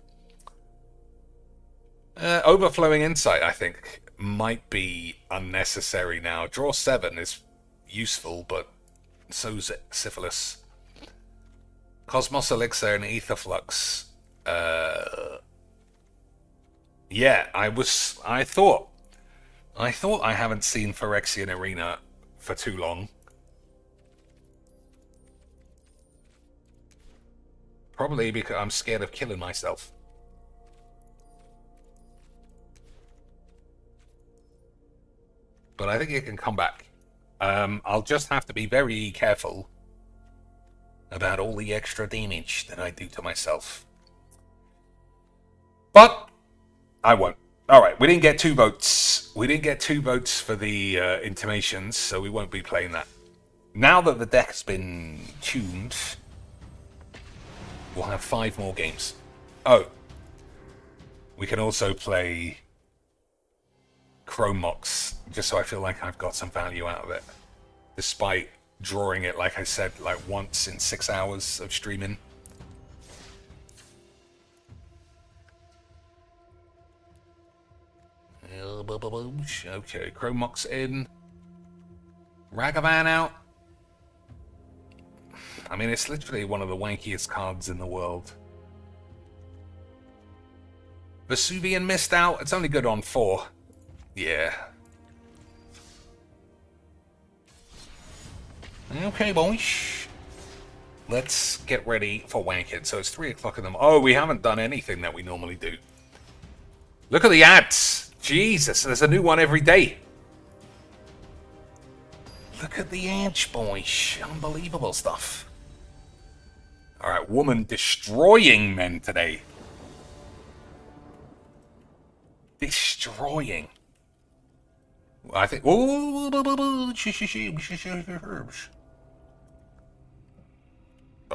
Overflowing Insight, I think, might be unnecessary now. Draw 7 is useful, but so's Syphilis. Cosmos Elixir and Aetherflux. Yeah, I thought I haven't seen Phyrexian Arena for too long. Probably because I'm scared of killing myself. But I think it can come back. I'll just have to be very careful about all the extra damage that I do to myself. But I won't. Alright, we didn't get 2 votes. We didn't get 2 votes for the intimations, so we won't be playing that. Now that the deck's been tuned, we'll have 5 more games. Oh. We can also play Chrome Mox, just so I feel like I've got some value out of it. Despite drawing it, like I said, like once in 6 hours of streaming. Okay, Chrome Mox in. Ragavan out. I mean, it's literally one of the wankiest cards in the world. Vesuvian missed out. It's only good on 4. Yeah. Okay, boys. Let's get ready for Whanking. So it's 3 o'clock in the morning. Oh, we haven't done anything that we normally do. Look at the ads. Jesus, there's a new one every day. Look at the ads, boys. Unbelievable stuff. Alright, woman destroying men today. Destroying. I think. Oh,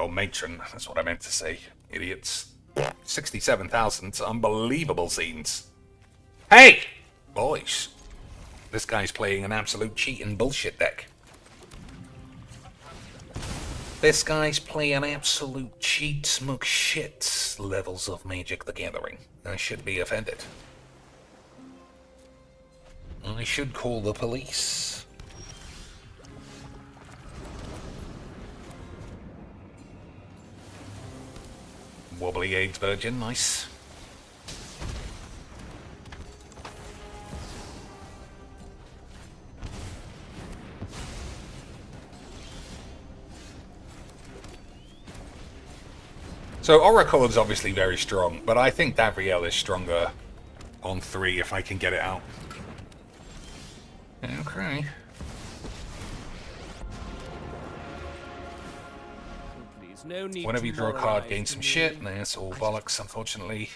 matron. That's what I meant to say. Idiots. 67,000. Unbelievable scenes. Hey! Boys. This guy's playing an absolute cheating bullshit deck. This guy's playing absolute cheat, smug shit levels of Magic the Gathering. I should be offended. I should call the police. Wobbly AIDS Virgin, nice. So Oracle is obviously very strong, but I think Davriel is stronger on 3 if I can get it out. Okay. Please, no need Whenever to you draw a card, moralize gain to some me. shit. Nah, it's all bollocks, unfortunately.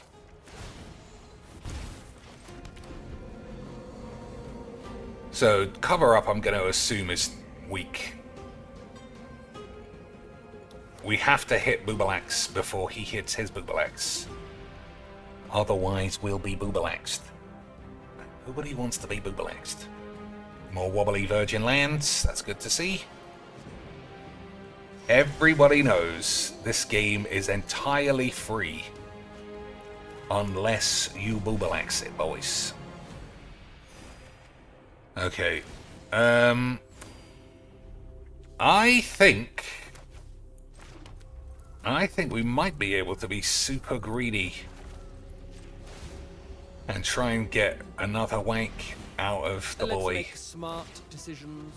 So, cover up, I'm going to assume, is weak. We have to hit Boobalax before he hits his Boobalax. Otherwise, we'll be Boobalaxed. Nobody wants to be Boobalaxed. More wobbly virgin lands, that's good to see. Everybody knows this game is entirely free. Unless you Boobalax it, boys. Okay. I think we might be able to be super greedy and try and get another wank out of the Let's boy. make smart decisions,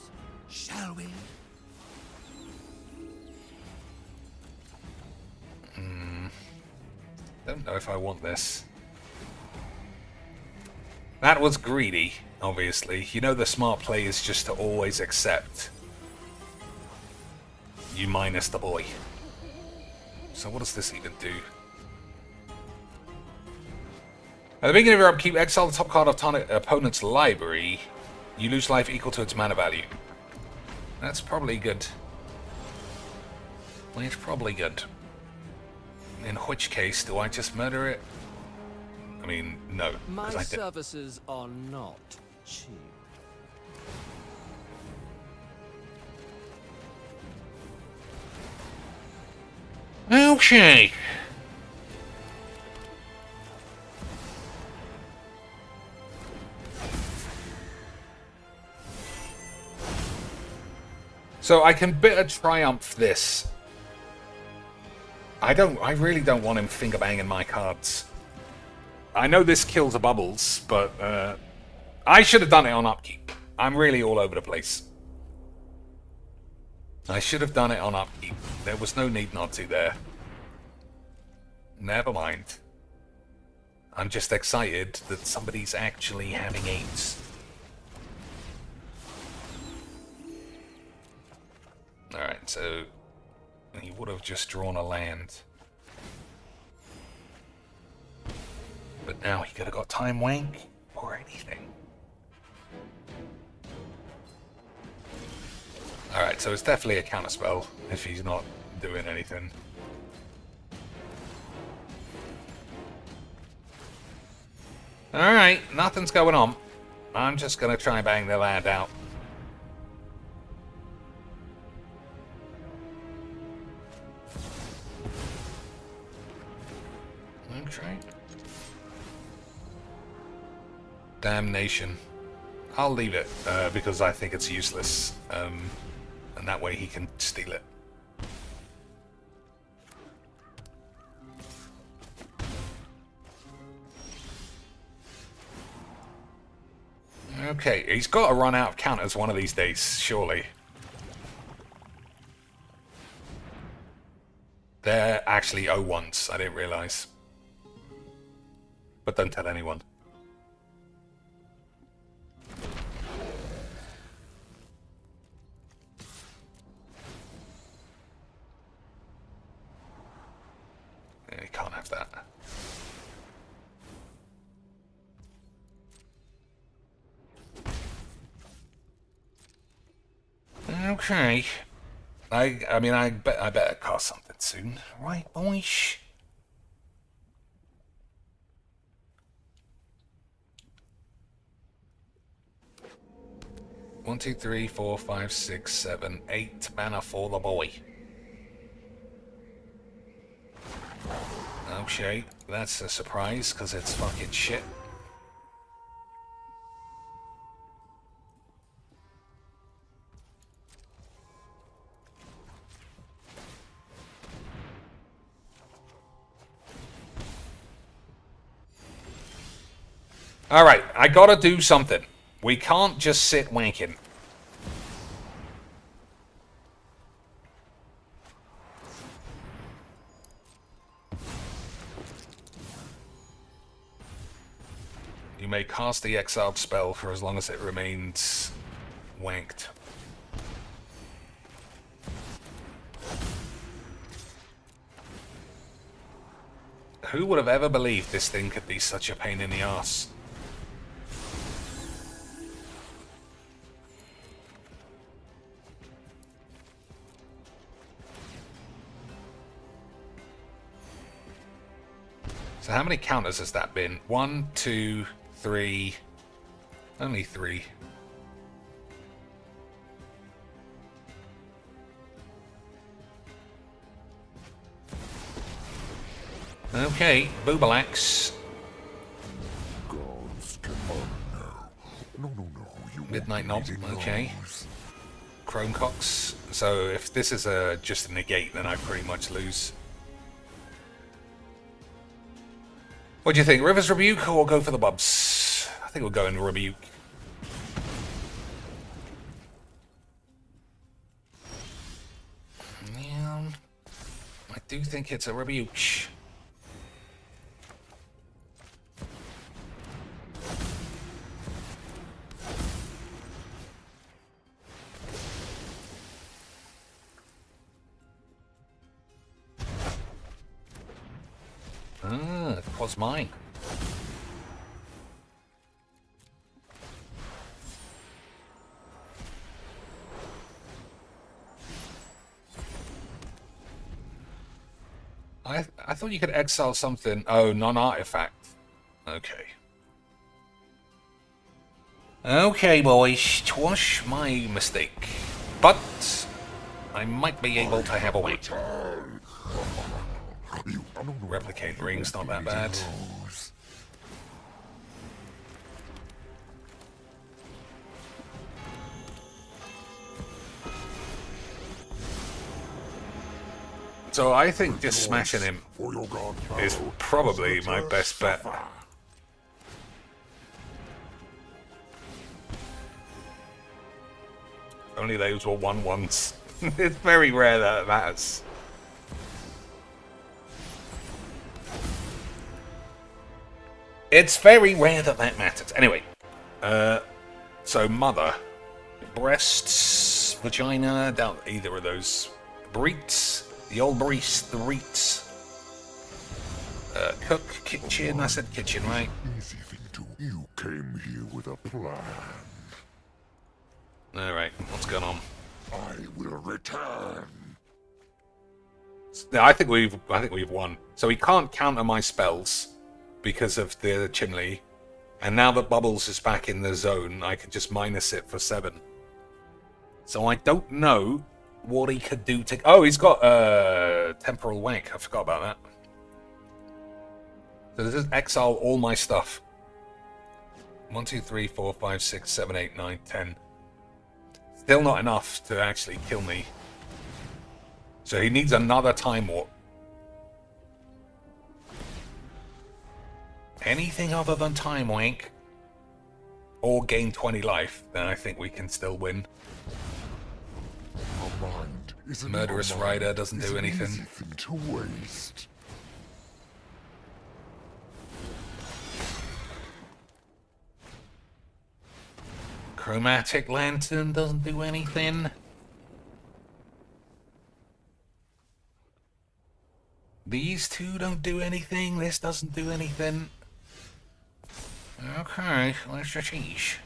shall we? Don't know if I want this. That was greedy, obviously. You know the smart play is just to always accept you minus the boy. So what does this even do? At the beginning of your upkeep, exile the top card of opponent's library. You lose life equal to its mana value. That's probably good. It's probably good. In which case, do I just murder it? I mean, no. My 'cause I did. services are not cheap. Okay. So I can bitter triumph this. I really don't want him finger banging my cards. I know this kills the bubbles, but I should have done it on upkeep. I'm really all over the place. I should have done it on upkeep. There was no need not to there. Never mind. I'm just excited that somebody's actually having AIDS. Alright, so he would have just drawn a land. But now he could have got time wank or anything. Alright, so it's definitely a counterspell if he's not doing anything. Alright, nothing's going on. I'm just gonna try and bang the land out. Okay. Damnation. I'll leave it because I think it's useless, and that way he can steal it. Okay, he's got to run out of counters one of these days, surely. They're actually 0-1s, I didn't realise. But don't tell anyone. Yeah, you can't have that. Okay. I mean, I better cast something soon, right, boys? One, two, three, 4, 5, 6, 7, 8 mana for the boy. Okay, that's a surprise because it's fucking shit. Alright, I gotta do something. We can't just sit wanking. You may cast the exiled spell for as long as it remains wanked. Who would have ever believed this thing could be such a pain in the ass? So how many counters has that been? 1, 2, 3. Only 3. Okay, Boobalax. Gods can no. You Midnight won't Knob, be reading okay. those. Chromecox. So if this is just a negate, then I pretty much lose. What do you think? River's Rebuke or go for the Bubs? I think we'll go in Rebuke. Yeah, I do think it's a Rebuke. It was mine. I thought you could exile something. Oh, non-artifact. Okay. Okay, boys. 'Twas my mistake. But I might be able to have a wait. Replicate ring's not that bad. So I think just smashing him is probably my best bet. Only those were 1/1s. It's very rare that it matters. It's very rare that that matters. Anyway, so mother, breasts, vagina, doubt either of those. Breets, the old breest, the reets. Cook, kitchen. I said kitchen, right? Easy thing to. You came here with a plan. All right, what's going on? I will return. No, I think we've won. So he can't counter my spells because of the chimney, and now that Bubbles is back in the zone, I can just minus it for 7. So I don't know what he could do to. Oh, he's got temporal wank. I forgot about that. So this is exile all my stuff. 1, 2, 3, 4, 5, 6, 7, 8, 9, 10. Still not enough to actually kill me. So he needs another time warp. Anything other than time wank or gain 20 life, then I think we can still win. A mind is an Murderous mind Rider doesn't is do an anything. easy thing to waste. Chromatic Lantern doesn't do anything. These two don't do anything. This doesn't do anything. Okay, let's just eat.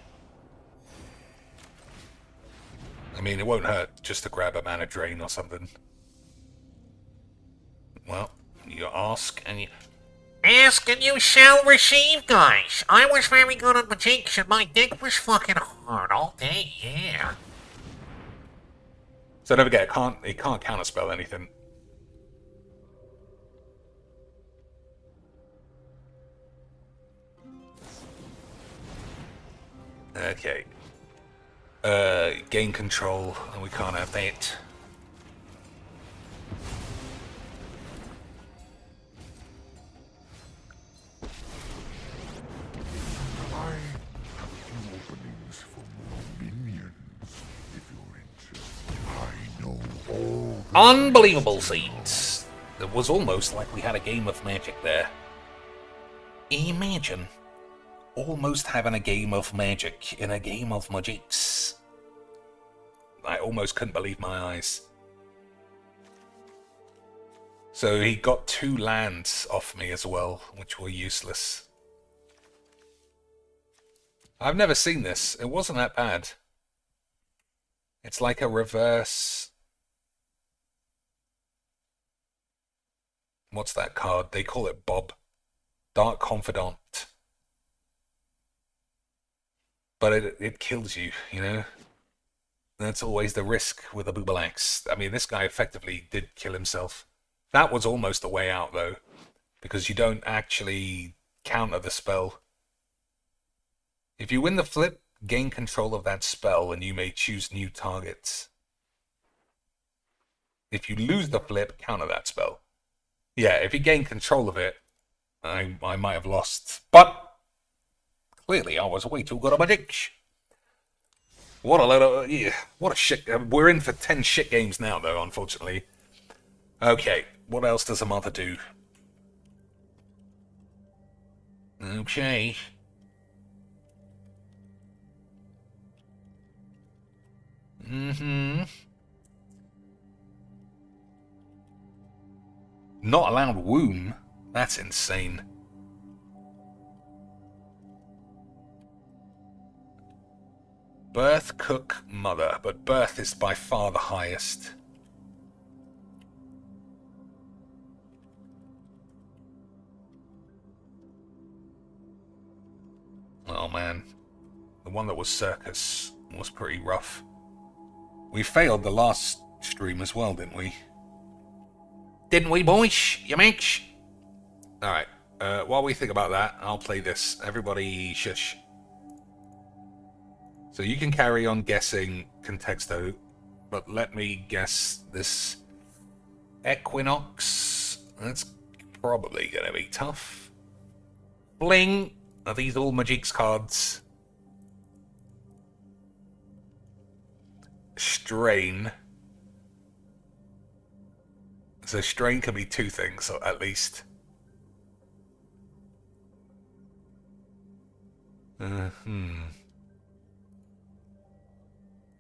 I mean, it won't hurt just to grab a mana drain or something. Well, you ask and you... Ask and you shall receive, guys. I was very good on the jinx and my dick was fucking hard all day, yeah. So don't forget, it can't counterspell anything. Okay. Gain control, and we can't have that. I have a few openings for more minions, if you're interested. I know all the Unbelievable seeds. It was almost like we had a game of Magic there. Imagine. almost having a game of magic in a game of magics. I almost couldn't believe my eyes. So he got 2 lands off me as well, which were useless. I've never seen this. It wasn't that bad. It's like a reverse... What's that card? They call it Bob. Dark Confidant. But it kills you, you know? That's always the risk with a Boobalax. I mean, this guy effectively did kill himself. That was almost the way out, though. Because you don't actually counter the spell. If you win the flip, gain control of that spell and you may choose new targets. If you lose the flip, counter that spell. Yeah, if you gain control of it, I might have lost. But clearly I was way too good at magic. What a load of... Yeah, what a shit... We're in for 10 shit games now, though, unfortunately. Okay, what else does a mother do? Okay. Not allowed whun? That's insane. Birth, cook, mother. But birth is by far the highest. Oh man. The one that was circus was pretty rough. We failed the last stream as well, didn't we? Didn't we, boys? You makes? Alright. While we think about that, I'll play this. Everybody shush. So you can carry on guessing Contexto, but let me guess this Equinox. That's probably going to be tough. Bling! Are these all Magic's cards? Strain. So strain can be 2 things, at least.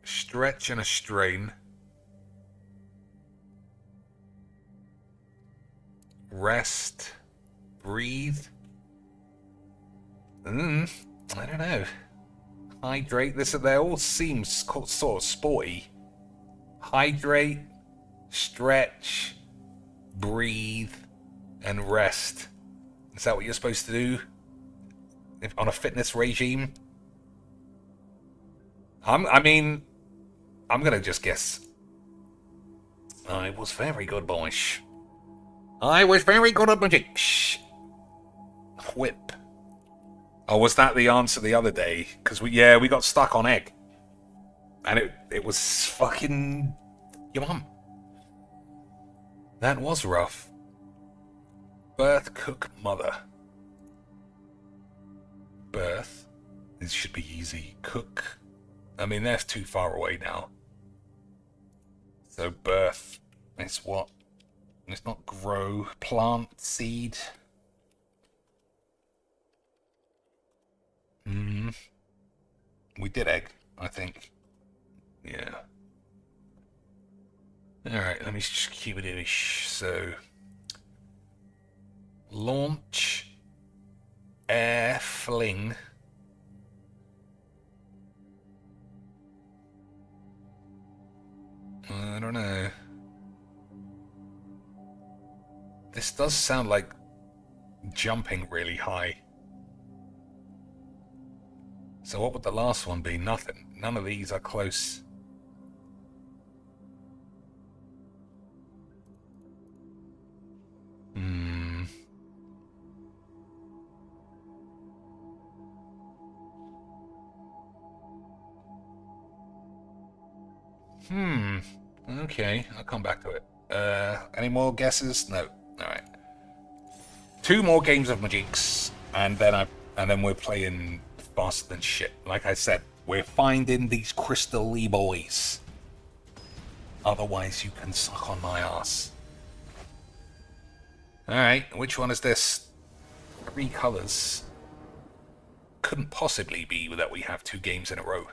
Stretch and a strain. Rest. Breathe. I don't know. Hydrate. They all seem sort of sporty. Hydrate, stretch, breathe, and rest. Is that what you're supposed to do? On a fitness regime? I'm gonna just guess. I was very good, boys. I was very good at magic. Whip. Oh, was that the answer the other day? Because we got stuck on egg. And it was fucking... Your mum. That was rough. Birth, cook, mother. Birth. This should be easy. Cook. I mean, that's too far away now. So birth. It's what? It's not grow. Plant, seed. We did egg, I think. Yeah. Alright, let me just keep it ish. So, launch, air, fling. I don't know. This does sound like jumping really high. So what would the last one be? Nothing. None of these are close. Okay, I'll come back to it. Any more guesses? No. Alright. 2 more games of Magic's, and then we're playing faster than shit. Like I said, we're finding these crystal-y boys. Otherwise, you can suck on my ass. Alright, which one is this? 3 colors. couldn't possibly be that we have 2 games in a row.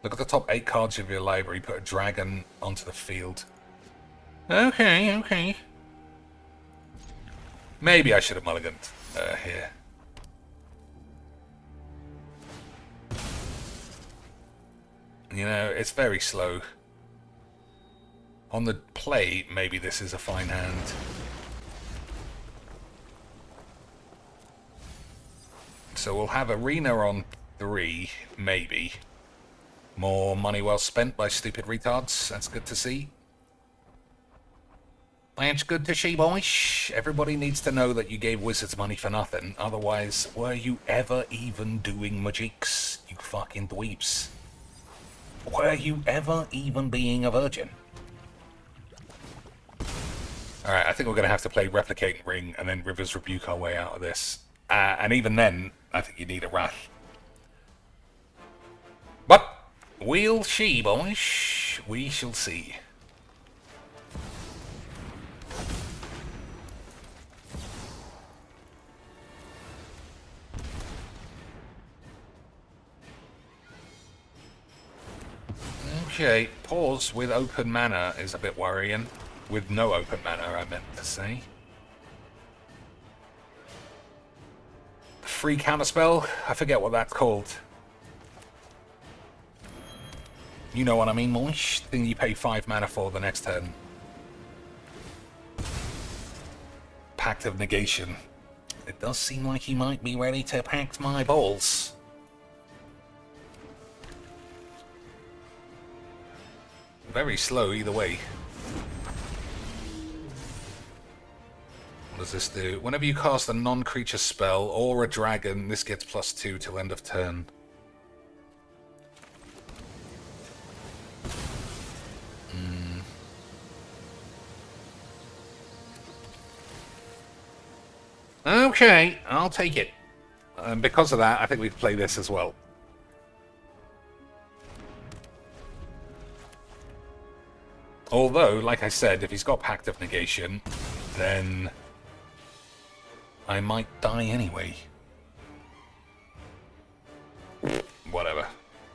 Look at the top 8 cards of your library. Put a dragon onto the field. Okay, okay. Maybe I should have mulliganed here. You know, it's very slow. On the play, maybe this is a fine hand. So we'll have Arena on 3, maybe. More money well spent by stupid retards. That's good to see. That's good to see, boys. Everybody needs to know that you gave Wizards money for nothing. Otherwise, were you ever even doing magics, you fucking dweebs? Were you ever even being a virgin? Alright, I think we're going to have to play Replicating Ring and then River's Rebuke our way out of this. And even then, I think you need a Wrath. But we'll see, boys. We shall see. Okay, pause with open mana is a bit worrying. With no open mana, I meant to say. Free counterspell? I forget what that's called. You know what I mean, Moish? Thing you pay 5 mana for the next turn. Pact of Negation. It does seem like he might be ready to pact my balls. Very slow either way. What does this do? Whenever you cast a non-creature spell or a dragon, this gets +2 till end of turn. Okay, I'll take it. And because of that, I think we can play this as well. Although, like I said, if he's got Pact of Negation, then I might die anyway. Whatever.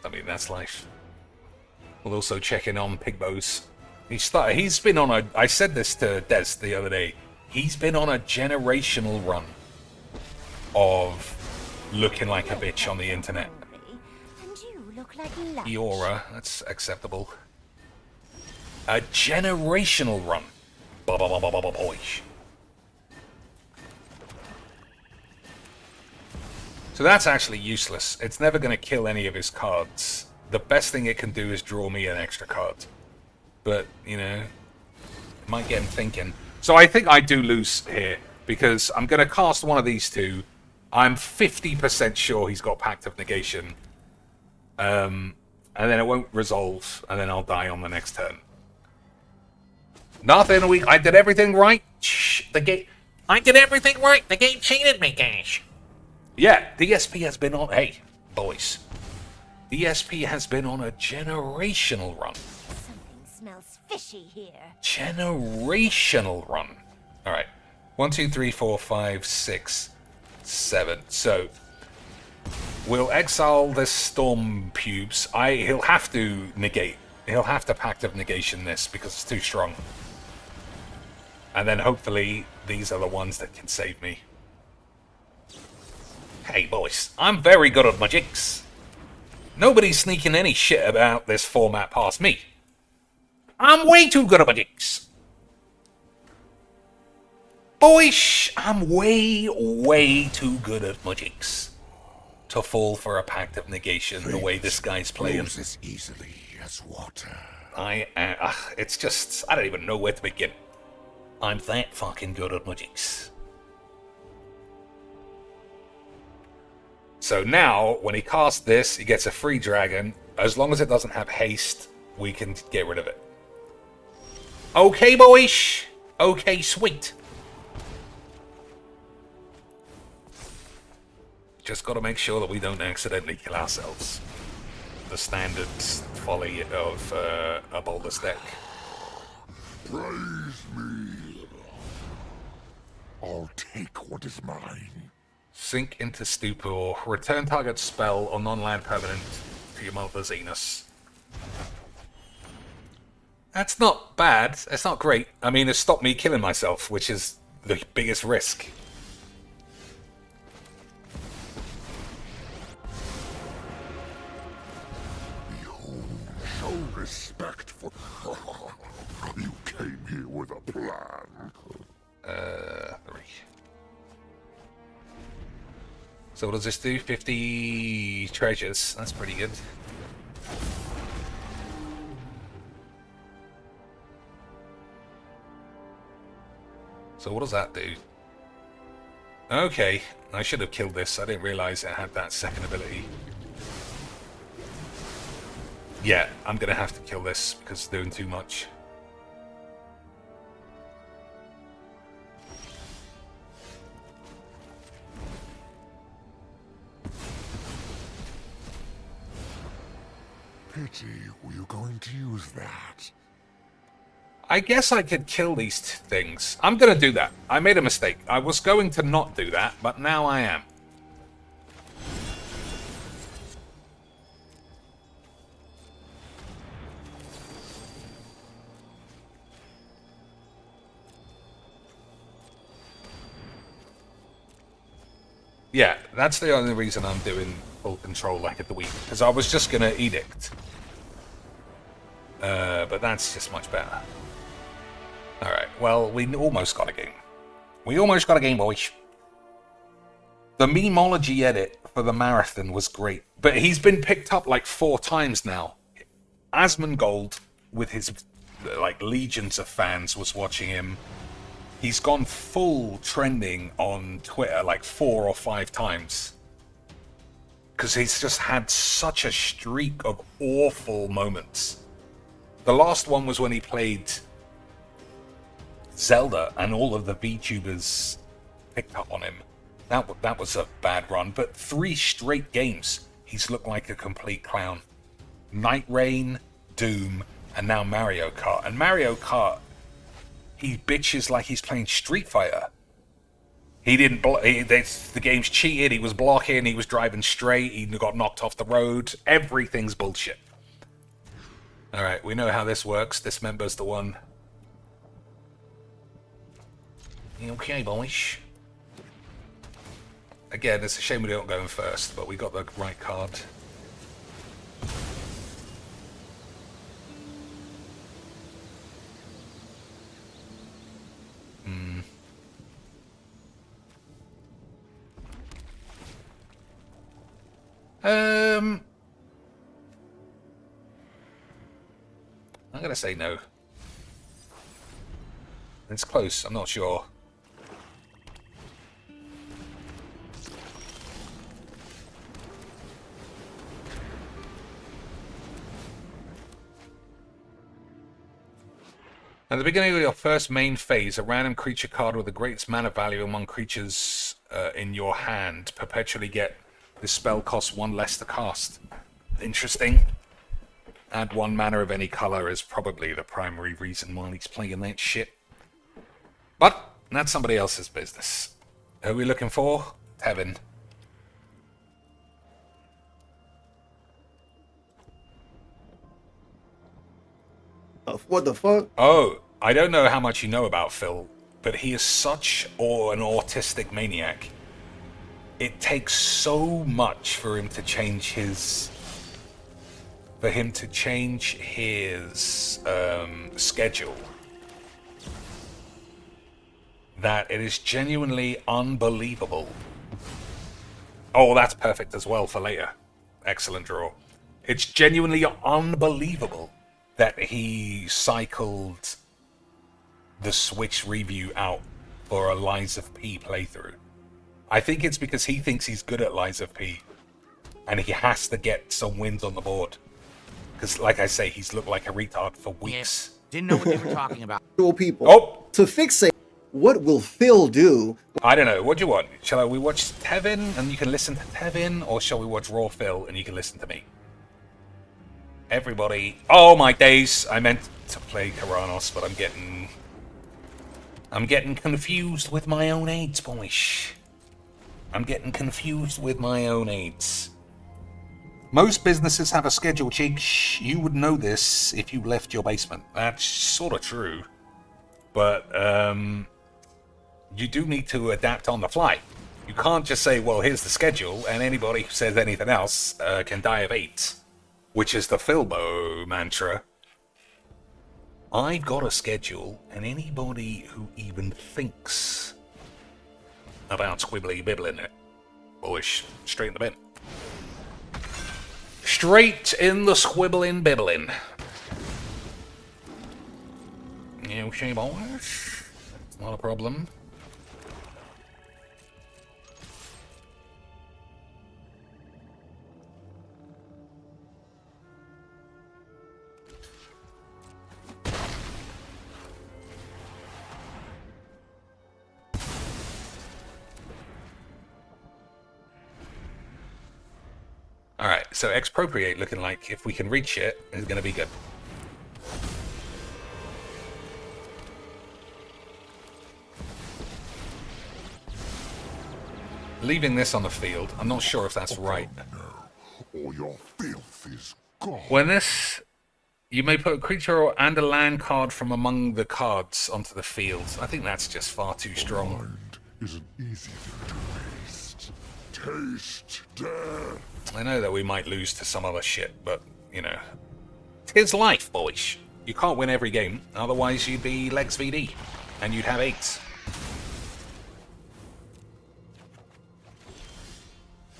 I mean, that's life. We'll also check in on Pigbows. He's been on a... I said this to Des the other day. He's been on a generational run of looking like a bitch on the internet. And you look like lunch. Eora, that's acceptable. A generational run. Boy. So that's actually useless. It's never going to kill any of his cards. The best thing it can do is draw me an extra card. But, you know, it might get him thinking. So I think I do lose here, because I'm going to cast one of these two. I'm 50% sure he's got Pact of Negation. And then it won't resolve, and then I'll die on the next turn. Nothing, I did everything right. I did everything right. The game cheated me, guys. Yeah, DSP has been on... Hey, boys. DSP has been on a generational run. Something smells fishy here. Generational run. Alright. 1, 2, 3, 4, 5, 6, 7. So, we'll exile this Storm Pubes. He'll have to negate. He'll have to Pact of Negation this, because it's too strong. And then hopefully these are the ones that can save me. Hey boys, I'm very good at magics. Nobody's sneaking any shit about this format past me. I'm way too good at magics. Boys, I'm way too good at magics to fall for a Pact of Negation the way this guy's playing. Flows as easily as water. It's just, I don't even know where to begin. I'm that fucking good at magics. So now, when he casts this, he gets a free dragon. As long as it doesn't have haste, we can get rid of it. Okay, boys. Okay, sweet. Just got to make sure that we don't accidentally kill ourselves. The standard folly of a Bongler deck. Praise me. I'll take what is mine. Sink into stupor. Return target spell or non-land permanent to your mother's anus. That's not bad. It's not great. I mean, it stopped me killing myself, which is the biggest risk. Behold, show respect for. You came here with a plan. 3. So what does this do? 50 treasures. That's pretty good. So what does that do? Okay, I should have killed this. I didn't realize it had that second ability. Yeah, I'm gonna have to kill this because it's doing too much. Pity, were you going to use that? I guess I could kill these things. I'm gonna do that. I made a mistake. I was going to not do that, but now I am. Yeah, that's the only reason I'm doing full control like at the week, because I was just gonna edict. But that's just much better. Alright, well, we almost got a game. We almost got a game, boys. The memology edit for the marathon was great, but he's been picked up like 4 times now. Asmongold, with his like legions of fans, was watching him. He's gone full trending on Twitter like 4 or 5 times. Because he's just had such a streak of awful moments. The last one was when he played Zelda and all of the VTubers picked up on him. That was a bad run, but 3 straight games he's looked like a complete clown. Night Rain, Doom, and now Mario Kart. And Mario Kart, he bitches like he's playing Street Fighter. He didn't. The game's cheated. He was blocking. He was driving straight. He got knocked off the road. Everything's bullshit. All right, we know how this works. Dismember's the one. Okay, boys. Again, it's a shame we don't go in first, but we got the right card. I'm gonna say no. It's close, I'm not sure. At the beginning of your first main phase, a random creature card with the greatest mana value among creatures in your hand perpetually get this spell costs 1 less to cast. Interesting. Add 1 mana of any color is probably the primary reason why he's playing that shit. But that's somebody else's business. Who are we looking for? Tevin. What the fuck? Oh, I don't know how much you know about Phil, but he is such an autistic maniac. It takes so much for him to change his... schedule. That it is genuinely unbelievable. Oh, that's perfect as well for later. Excellent draw. It's genuinely unbelievable that he cycled the Switch review out for a Lies of P playthrough. I think it's because he thinks he's good at Lies of P, and he has to get some wins on the board. Because, like I say, he's looked like a retard for weeks. Didn't know what they were talking about. People. Oh! To fixate, what will Phil do? I don't know. What do you want? Shall we watch Tevin and you can listen to Tevin, or shall we watch Raw Phil and you can listen to me? Everybody. Oh my days! I meant to play Karanos, but I'm getting confused with my own aids, boys. I'm getting confused with my own aids. Most businesses have a schedule, Cheeks. You would know this if you left your basement. That's sort of true. But, you do need to adapt on the fly. You can't just say, well, here's the schedule, and anybody who says anything else can die of AIDS, which is the Filbo mantra. I've got a schedule, and anybody who even thinks about squibbly-bibbling it, bullish, straight in the bin. Straight in the squibbling bibbling. Okay, boys. It's not a problem. Alright, so expropriate looking like if we can reach it is going to be good. Leaving this on the field, I'm not sure if that's right. All your filth is gone. When this, you may put a creature and a land card from among the cards onto the field. I think that's just far too strong. Mind is an easy thing to waste. Taste death. I know that we might lose to some other shit, but, you know, 'tis life, boys. You can't win every game, otherwise you'd be Legs VD, and you'd have 8s.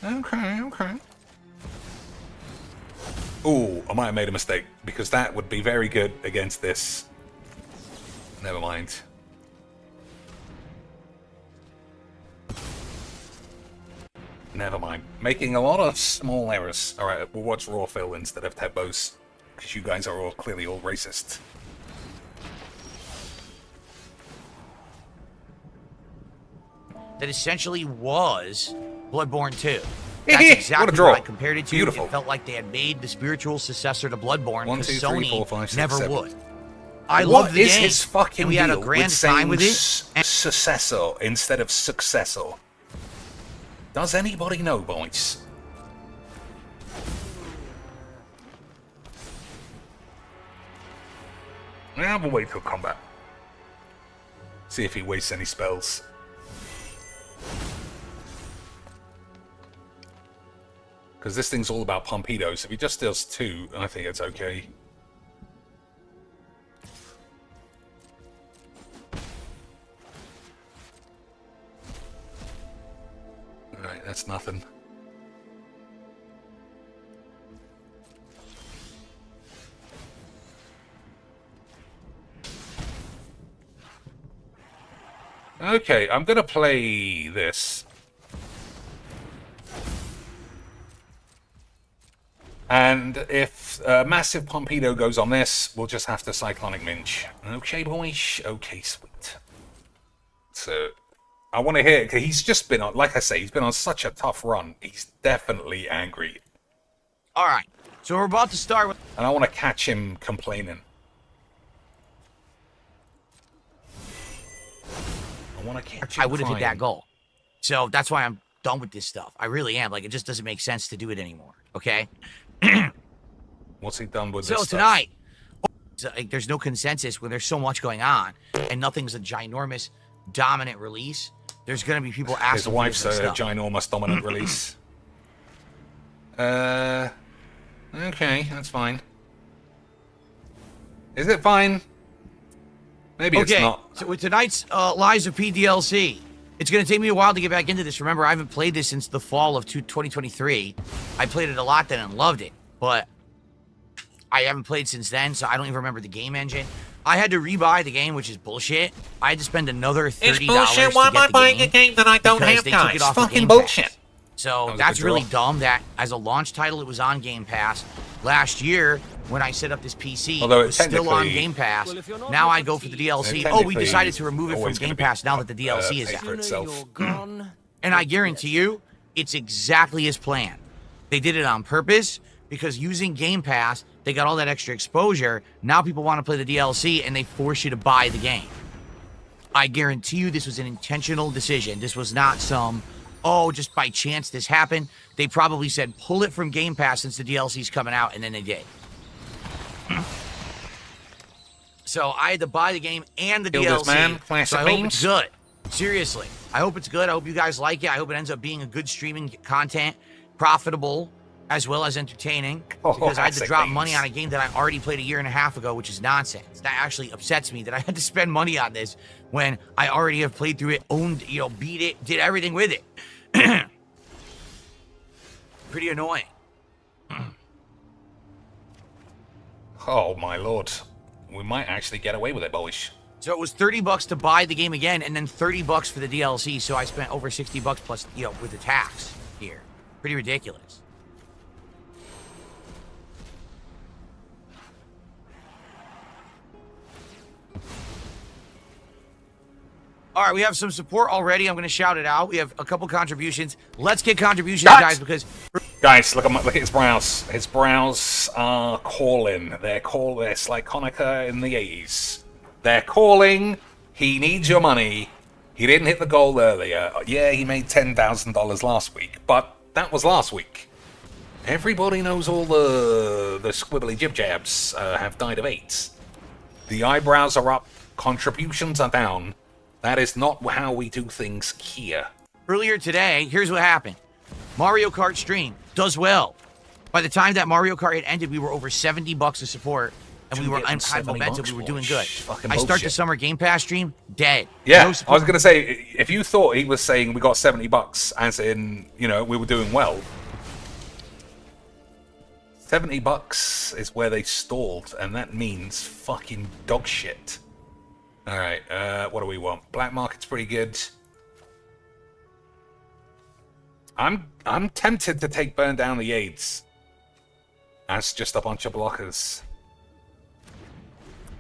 Okay. Ooh, I might have made a mistake, because that would be very good against this. Never mind. Never mind. Making a lot of small errors. Alright, we'll watch Raw Phil instead of Ted Bose, because you guys are all clearly all racist. That essentially was Bloodborne 2. What That's a exactly draw. what I compared it to. Beautiful. It felt like they had made the spiritual successor to Bloodborne 1, because 2, 3, Sony 4, 5, 6, never 7. would. I What love the is game. his fucking and we had a deal grand with time saying with it. successor instead of successor? Does anybody know, boys? Yeah, we'll wait till combat. See if he wastes any spells. Because this thing's all about Pompidos. If he just deals 2, I think it's okay. Alright, that's nothing. Okay, I'm gonna play this. And if Massive Pompido goes on this, we'll just have to Cyclonic Minge. Okay, boys? Okay, sweet. So, I want to hear, because he's just been on, like I say, he's been on such a tough run. He's definitely angry. All right, so we're about to start with... And I want to catch him complaining. I want to catch him I would have hit crying. that goal. So that's why I'm done with this stuff. I really am. Like, it just doesn't make sense to do it anymore, okay? What's he done with So this stuff? tonight, like, there's no consensus when there's so much going on and nothing's a ginormous dominant release. There's gonna be people asking His for wife's a different stuff. ginormous dominant release. Okay, that's fine. Is it fine? Maybe it's not. So with tonight's Lies of P DLC, it's gonna take me a while to get back into this. Remember, I haven't played this since the fall of 2023. I played it a lot then and loved it, but I haven't played since then, so I don't even remember the game engine. I had to rebuy the game, which is bullshit. I had to spend another $30 It's bullshit. Why am I buying a game that I don't because have, they took guys? it off of Fucking Game bullshit. Pass. So was a that's good really draw. dumb that as a launch title, it was on Game Pass. Last year, when I set up this PC, Although it was still on technically- Game Pass. Well, if you're not Now I with go the for the team- DLC. And Oh, we technically, decided to remove it from always Game gonna be, Pass now that the DLC is pay out. for itself. You're gone. And I guarantee you, it's exactly as planned. They did it on purpose because using Game Pass, they got all that extra exposure. Now people want to play the DLC and they force you to buy the game. I guarantee you this was an intentional decision. This was not some oh, just by chance this happened. They probably said, pull it from Game Pass since the DLC's coming out, and then they did. So I had to buy the game and the Builders, DLC. man. Classic So I hope memes. it's good. Seriously. I hope it's good. I hope you guys like it. I hope it ends up being a good streaming content, profitable, as well as entertaining. Oh, Because I had to classic drop memes. money on a game that I already played a year and a half ago, which is nonsense. That actually upsets me that I had to spend money on this when I already have played through it, owned, beat it, did everything with it. Pretty annoying. Oh my lord. We might actually get away with it, boys. So it was $30 to buy the game again, and then $30 for the DLC. So I spent over $60 plus, with the tax here. Pretty ridiculous. All right, we have some support already. I'm going to shout it out. We have a couple contributions. Let's get contributions, guys, because Guys, look at his brows. His brows are calling. It's like Hanukkah in the 80s. They're calling. He needs your money. He didn't hit the goal earlier. Yeah, he made $10,000 last week, but that was last week. Everybody knows all the squibbly jib jabs have died of AIDS. The eyebrows are up. Contributions are down. That is not how we do things here. earlier today, here's what happened. Mario Kart stream does well. By the time that Mario Kart had ended, we were over $70 of support, and we were on high momentum. We were doing good. I start the summer Game Pass stream, dead. Yeah, No I was support. going to say, if you thought he was saying we got $70, as in, we were doing well, $70 is where they stalled, and that means fucking dog shit. Alright, what do we want? Black market's pretty good. I'm tempted to take Burn Down the AIDS as just a bunch of blockers.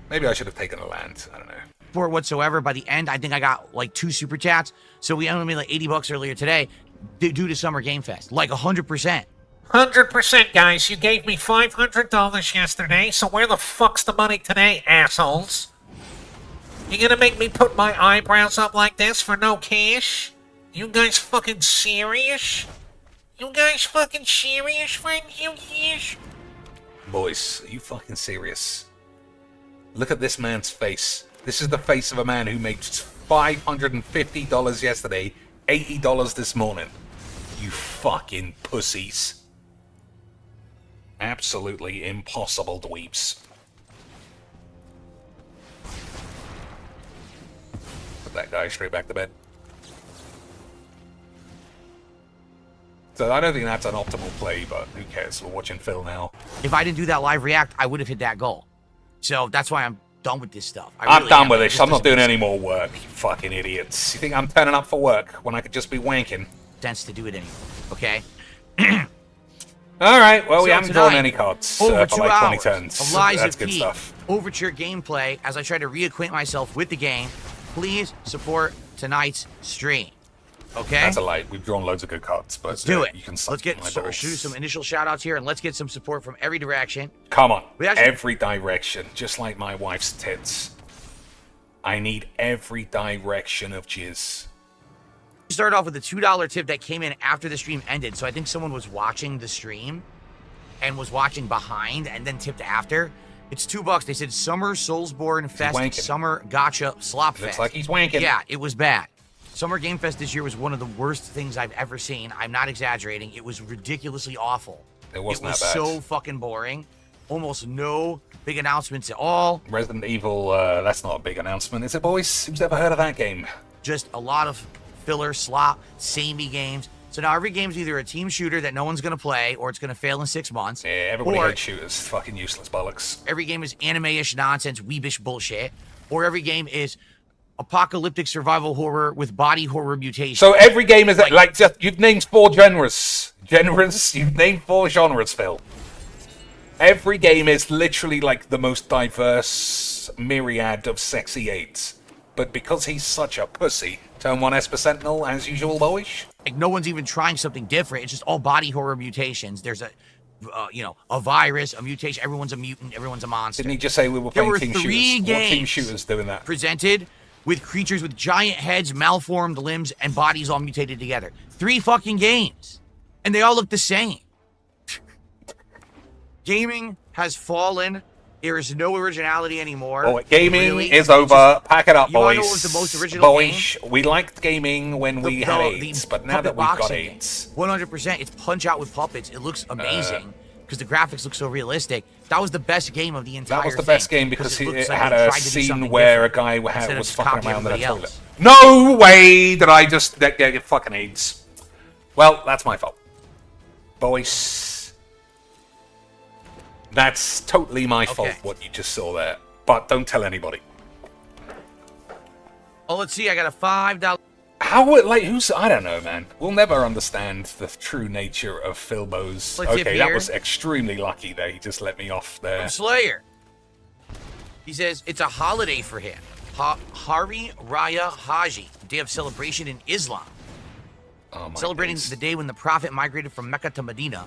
Maybe I should have taken a land. I don't know. Support whatsoever. By the end, I think I got like 2 super chats. So we only made like $80 earlier today due to Summer Game Fest. Like 100%. 100%, guys. You gave me $500 yesterday, so where the fuck's the money today, assholes? You gonna make me put my eyebrows up like this for no cash? You guys fucking serious? You guys fucking serious, friends? You serious? Boys, are you fucking serious? Look at this man's face. This is the face of a man who made $550 yesterday, $80 this morning. You fucking pussies. Absolutely impossible dweebs. Put that guy straight back to bed. So I don't think that's an optimal play, but who cares? We're watching Phil now. If I didn't do that live react, I would have hit that goal. So that's why I'm done with this stuff. I'm really done am. with It this. just I'm not doesn't doing make any more work, you fucking idiots. You think I'm turning up for work when I could just be wanking? sense to do it anymore. Okay? Alright, well, we So haven't drawn tonight, any cards over for 2 like 20 hours turns. of Lies That's of good P, stuff. Overture gameplay as I try to reacquaint myself with the game. Please support tonight's stream. Okay? That's a lie. We've drawn loads of good cards, but Let's do it. you can suck Let's get my balls. do some initial shout outs here and let's get some support from every direction. Come on. We actually- Every direction, just like my wife's tits. I need every direction of jizz. Start off with a $2 tip that came in after the stream ended. So I think someone was watching the stream and was watching behind and then tipped after. It's $2. They said Summer Soulsborne Fest, wanking. Summer Gotcha Slop Looks Fest. like he's wanking. Yeah, it was bad. Summer Game Fest this year was one of the worst things I've ever seen. I'm not exaggerating. It was ridiculously awful. It wasn't was that bad. so fucking boring. Almost no big announcements at all. Resident Evil, that's not a big announcement, is it, boys? Who's ever heard of that game? Just a lot of filler, slop, samey games. So now every game's either a team shooter that no one's going to play or it's going to fail in 6 months. Yeah, everybody or hates shooters. Fucking useless bollocks. every game is anime-ish nonsense, weebish bullshit. Or every game is apocalyptic survival horror with body horror mutation. So every game is like just you've named 4 genres. You've named 4 genres, Phil. Every game is literally like the most diverse myriad of sexy aids. But because he's such a pussy, turn 1 Esper Sentinel as usual, boyish. Like no one's even trying something different. It's just all body horror mutations. There's a virus, a mutation. Everyone's a mutant. Everyone's a monster. Didn't he just say we were There playing were team 3 shooters? What team games shooters doing that? presented with creatures with giant heads, malformed limbs, and bodies all mutated together. 3 fucking games. And they all look the same. Gaming has fallen. There is no originality anymore. Oh, gaming Really. is over. Pack it up, You wanna boys. know what was the most original boys, we liked gaming when we had AIDS, but now that puppet we've got boxing AIDS. game. 100%. It's Punch Out with puppets. It looks amazing because the graphics look so realistic. That was the best game of the entire That was the thing, best game because it looks like had they a tried to do scene something where a different guy instead of was just fucking copy around in a everybody toilet. else. No way did I just get fucking AIDS. Well, that's my fault. Boys. That's totally my fault, what you just saw there. But don't tell anybody. Oh, let's see. I got a $5. How, like, who's... I don't know, man. We'll never understand the true nature of Philbo's... Let's see Okay, if that here- was extremely lucky that he just let me off there. From Slayer. He says it's a holiday for him. Hari Raya Haji, day of celebration in Islam. Oh my Celebrating days. the day when the Prophet migrated from Mecca to Medina.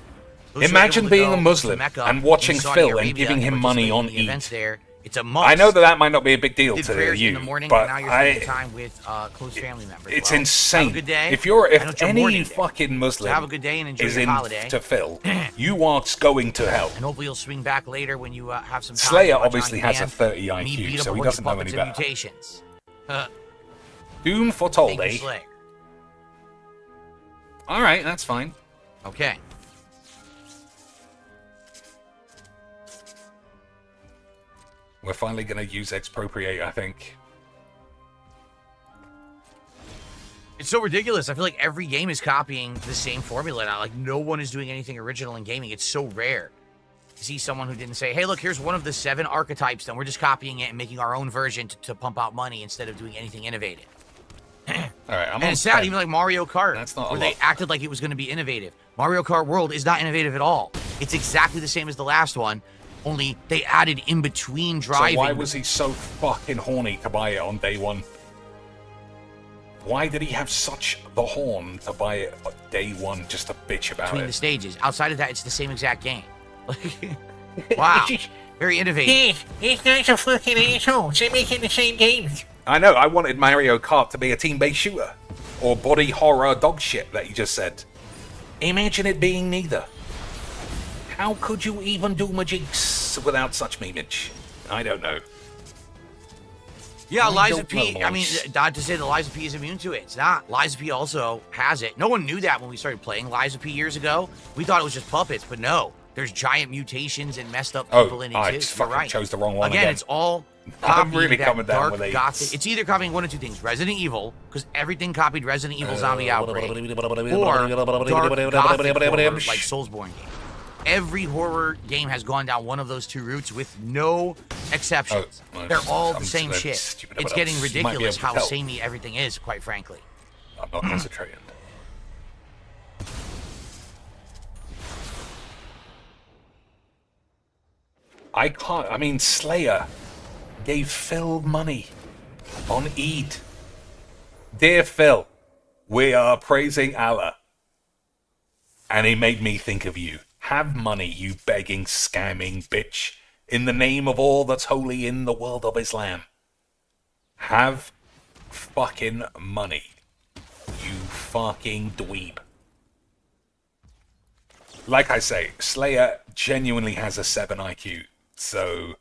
Those who are Imagine able to being go a to Muslim Mecca and in watching Saudi Phil and Arabia giving him and money on participating in the events Eid. there. It's a must. I know that might not be a big deal Did to prayers you, in the morning, but and now you're spending time with close family members. it's Well, insane. Have a good day. If I know it's your any morning day. fucking Muslim So have a good day and enjoy is your in holiday. to Phil, you are going to hell. And hopefully you'll swing back later when you have some time. Slayer to watch obviously on has a demand 30 me IQ, beat up so a he bunch doesn't of know any puppets and better. mutations. Doom foretold, Thank you, eh? Slayer. All right, that's fine. Okay. We're finally going to use expropriate, I think. It's so ridiculous. I feel like every game is copying the same formula now. Like, no one is doing anything original in gaming. It's so rare to see someone who didn't say, hey, look, here's one of the 7 archetypes, and we're just copying it and making our own version to pump out money instead of doing anything innovative. All right, I'm And on it's sad, 10. even like Mario Kart, That's not a where they lot. acted like it was going to be innovative. Mario Kart World is not innovative at all. It's exactly the same as the last one, only they added in between driving. So why was he so fucking horny to buy it on day one? Why did he have such the horn to buy it on day one just to bitch about between the it? stages? Outside of that, it's the same exact game. Wow. Very innovative. Hey, these guys are fucking assholes. They're making the same games. I know, I wanted Mario Kart to be a team-based shooter. Or body horror dog shit that you just said. Imagine it being neither. How could you even do Majix without such memeage? I don't know. Yeah, I Liza don't P. know, I mean, boys. not to say that Liza P is immune to it. It's not. Liza P also has it. No one knew that when we started playing Liza P years ago. We thought it was just puppets, but no. There's giant mutations and messed up people in it I too. just You're fucking right. chose the wrong one Again, again. it's all I'm copying really that coming down dark with AIDS. gothic. It's either copying one of two things: Resident Evil, because everything copied Resident Evil Zombie Outbreak, or dark gothic horror like Soulsborne game. Every horror game has gone down one of those two routes with no exceptions. Oh, They're all the I'm same just shit. stupid It's about getting that. You might be ridiculous able to how tell. samey everything is, quite frankly. I'm not concentrating. I can't. I mean, Slayer gave Phil money on Eid. Dear Phil, we are praising Allah. And he made me think of you. Have money, you begging, scamming bitch, in the name of all that's holy in the world of Islam. Have fucking money, you fucking dweeb. Like I say, Slayer genuinely has a 7 IQ, so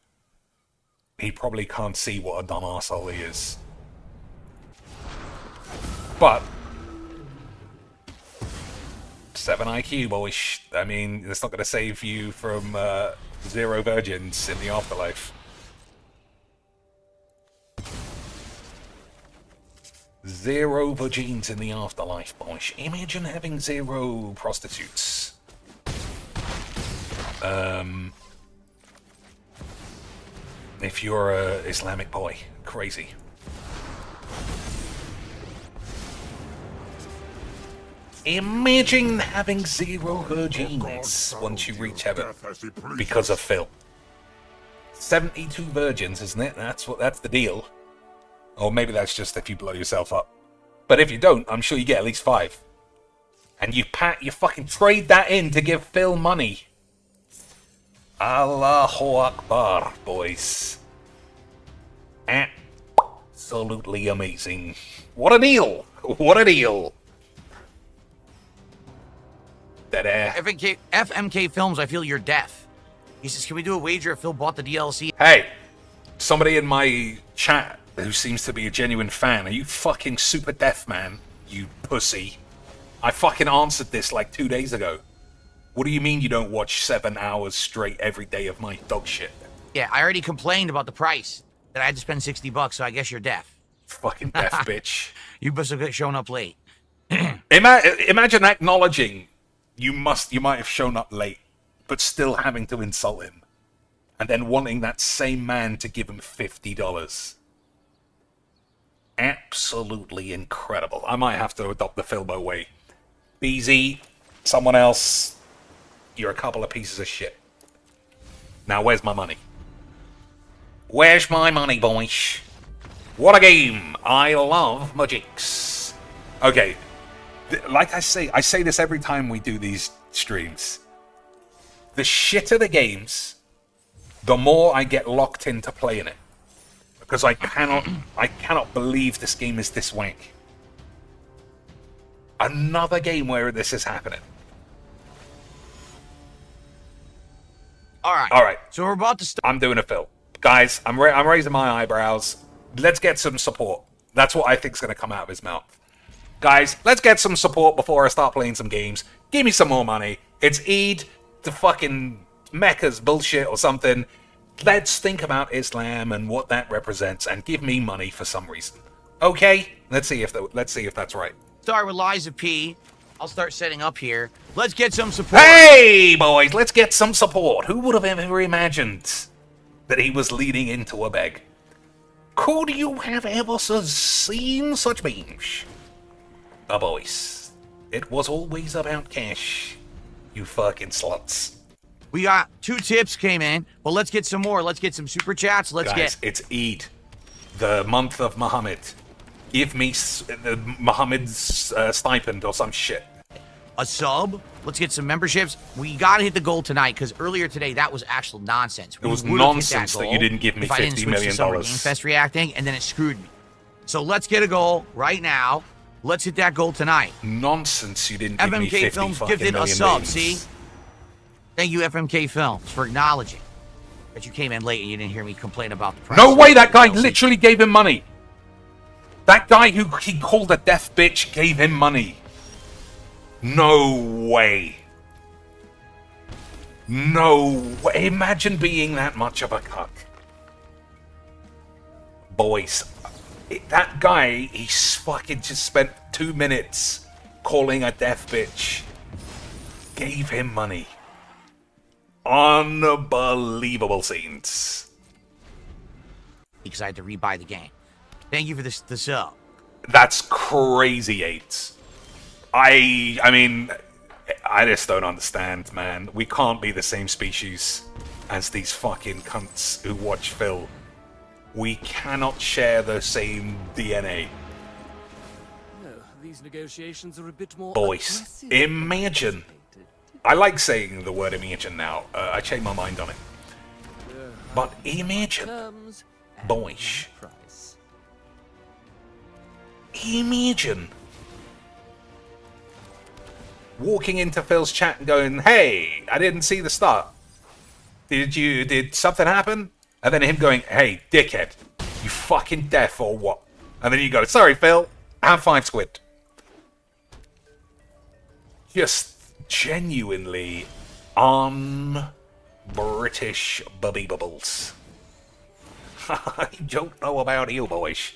he probably can't see what a dumb arsehole he is. But 7 IQ, boys. I mean, it's not going to save you from 0 virgins in the afterlife. 0 virgins in the afterlife, boys. Imagine having 0 prostitutes. If you're a Islamic boy, crazy. Imagine having 0 virgins once you reach heaven because of Phil. 72 virgins, isn't it? That's the deal. Or maybe that's just if you blow yourself up. But if you don't, I'm sure you get at least 5. And you fucking trade that in to give Phil money. Allahu Akbar, boys. absolutely amazing. What a deal! What a deal! Dead air. FMK Films, I feel you're deaf. He says, can we do a wager if Phil bought the DLC? Hey, somebody in my chat who seems to be a genuine fan, are you fucking super deaf, man? You pussy. I fucking answered this like 2 days ago. What do you mean you don't watch 7 hours straight every day of my dog shit? Yeah, I already complained about the price. That I had to spend $60, so I guess you're deaf. Fucking deaf bitch. You must have shown up late. Imagine acknowledging you might have shown up late, but still having to insult him. And then wanting that same man to give him $50. Absolutely incredible. I might have to adopt the Filbo way. BZ, someone else, you're a couple of pieces of shit. Now where's my money? Where's my money, boys? What a game! I love Magix. Okay, like I say this every time we do these streams. The shitter the games, the more I get locked into playing it. Because I cannot believe this game is this wank. Another game where this is happening. All right. All right. So we're about to start. I'm doing a Phil. Guys, I'm raising my eyebrows. Let's get some support. That's what I think is going to come out of his mouth. Guys, let's get some support before I start playing some games. Give me some more money. It's Eid, the fucking Mecca's bullshit or something. Let's think about Islam and what that represents and give me money for some reason. Okay? Let's see if that's right. Start with Liza P. I'll start setting up here. Let's get some support. Hey, boys, let's get some support. Who would have ever imagined that he was leading into a beg? Could you have ever seen such beams? Boys, it was always about cash. You fucking sluts. We got 2 tips came in, but let's get some more. Let's get some super chats. Guys, it's Eid, the month of Muhammad. Give me Muhammad's stipend or some shit. A sub. Let's get some memberships. We gotta hit the goal tonight because earlier today that was actual nonsense. It was nonsense that you didn't give me $50 million. Game Fest reacting, and then it screwed me. So let's get a goal right now. Let's hit that goal tonight. Nonsense you didn't give me FMK 50 Films fucking gifted million a sub. names. See? Thank you, FMK Films, for acknowledging that you came in late and you didn't hear me complain about the price. No way, that guy literally gave him money. That guy who he called a deaf bitch gave him money. No way. No way. Imagine being that much of a cuck. Boys, that guy, he fucking just spent 2 minutes calling a deaf bitch. Gave him money. Unbelievable scenes. Because I had to rebuy the game. Thank you for the sub. That's crazy, 8. I mean, I just don't understand, man. We can't be the same species as these fucking cunts who watch Phil. We cannot share the same DNA. No, these negotiations are a bit more Boys, aggressive. imagine. I like saying the word imagine now. I changed my mind on it. But imagine, Terms and boys, price. imagine walking into Phil's chat and going, "Hey, I didn't see the start. Did something happen?" And then him going, "Hey, dickhead, you fucking deaf or what?" And then you go, "Sorry, Phil, have 5 squid." Just genuinely un-British bubby bubbles. I don't know about you, boys.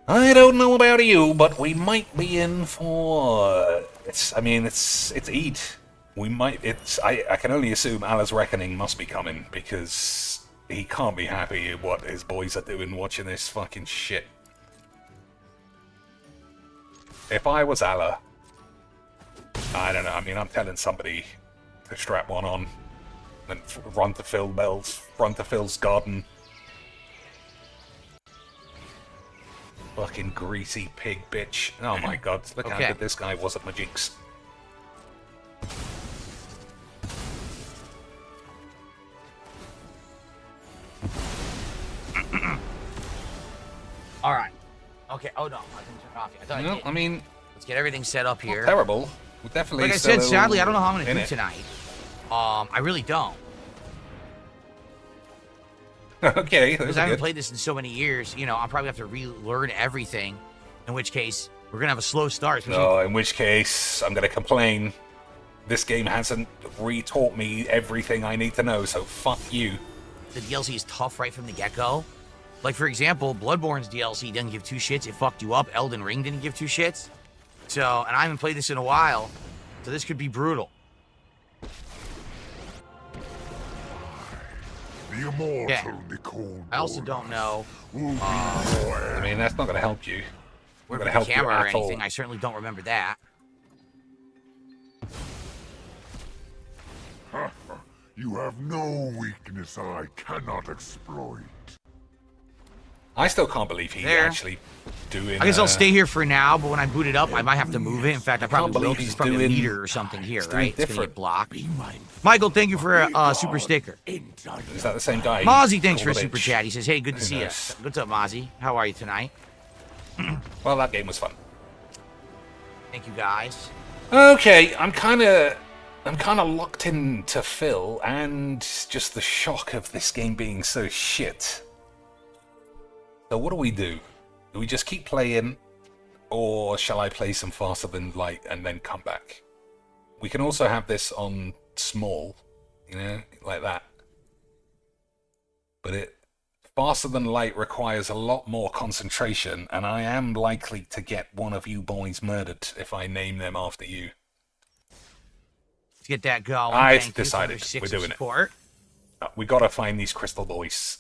I don't know about you, but we might be in for... it's Eid. We might... I can only assume Allah's reckoning must be coming, because he can't be happy at what his boys are doing watching this fucking shit. If I was Allah, I don't know, I mean, I'm telling somebody to strap one on and run to Phil's garden. Fucking greasy pig bitch. Oh my god, look how good this guy was at Magix. All right. Okay. Oh no, I didn't turn it off yet. I thought I No, did. I mean, Let's get everything set up not here. terrible. We're definitely. Like I still said, sadly, I don't know how I'm gonna in do it. tonight. I really don't. Okay, Because that's I haven't good. played this in so many years, you know, I'll probably have to relearn everything. In which case, we're gonna have a slow start. especially- No, in which case, I'm gonna complain. This game hasn't re-taught me everything I need to know, so fuck you. The DLC is tough right from the get-go. Like, for example, Bloodborne's DLC didn't give two shits. It fucked you up. Elden Ring didn't give two shits. So, and I haven't played this in a while, so this could be brutal. The immortal Yeah. Nicole. I also don't know I mean, that's not gonna help you. where Not gonna the help you camera or at all. anything. I certainly don't remember that. You have no weakness I cannot exploit. I still can't believe he's There. actually doing. I guess I'll stay here for now, but when I boot it up, I might have to move it. In fact, I probably will, believe because he's it's probably a doing- meter or something here, he's doing right? It's gonna different. get blocked. Michael, thank you for a super sticker. Is that the same guy? Mozzie, thanks for a Called super bitch. chat. He says, hey, good to Who see you. knows? What's up, Mozzie? How are you tonight? Well, that game was fun. Thank you, guys. Okay, I'm kind of locked into Phil and just the shock of this game being so shit. So what do? Do we just keep playing, or shall I play some Faster Than Light and then come back? We can also have this on small, you know, like that. But Faster Than Light requires a lot more concentration, and I am likely to get one of you boys murdered if I name them after you. Let's get that going. I've Thank you for decided your 6 we're of doing it. support. We gotta find these crystal boys.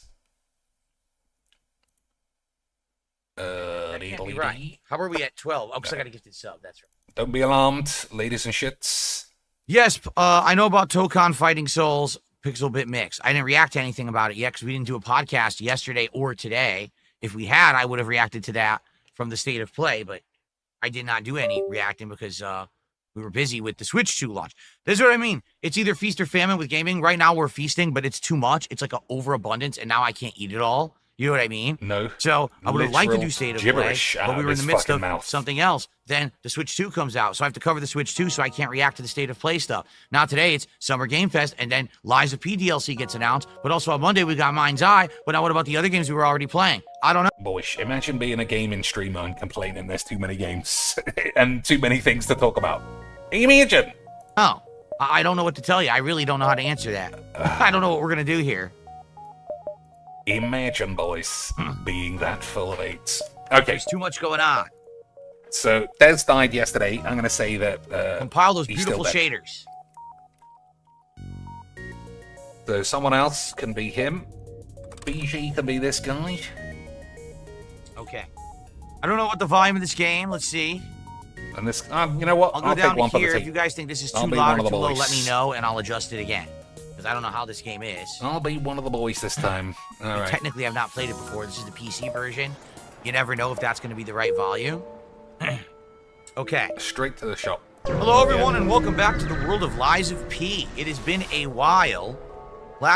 That can't be right. How are we at 12? Oh, because I got a gifted sub. That's right. Don't be alarmed, ladies and shits. Yes, I know about Tokon Fighting Souls Pixel Bit Mix. I didn't react to anything about it yet because we didn't do a podcast yesterday or today. If we had, I would have reacted to that from the state of play, but I did not do any reacting because we were busy with the Switch 2 launch. This is what I mean. It's either feast or famine with gaming. Right now we're feasting, but it's too much. It's like an overabundance, and now I can't eat it all. You know what I mean? No. So I would have liked to Literal do state of gibberish play, out but we of were in his the midst fucking of mouth. something else. Then the Switch 2 comes out, so I have to cover the Switch 2, so I can't react to the state of play stuff. Now today it's Summer Game Fest, and then Lies of P DLC gets announced, but also on Monday we got Mind's Eye. But now what about the other games we were already playing? I don't know. Boyish. Imagine being a gaming streamer and complaining there's too many games and too many things to talk about. Imagine. Oh, I don't know what to tell you. I really don't know how to answer that. I don't know what we're gonna do here. Imagine, boys, being that full of AIDS. Okay, There's too much going on. so Des died yesterday. I'm going to say that Compile those he's still beautiful dead. shaders. So someone else can be him. BG can be this guy. Okay. I don't know what the volume of this game. Let's see. And this, you know what? I'll go take down one to for the here. If team. you guys think this is I'll too be loud one or of too the low, boys. let me know, and I'll adjust it again. Because I don't know how this game is. I'll be one of the boys this time. All right. Technically, I've not played it before. This is the PC version. You never know if that's going to be the right volume. Okay. Straight to the shop. Hello, everyone, and welcome back to the world of Lies of P. It has been a while.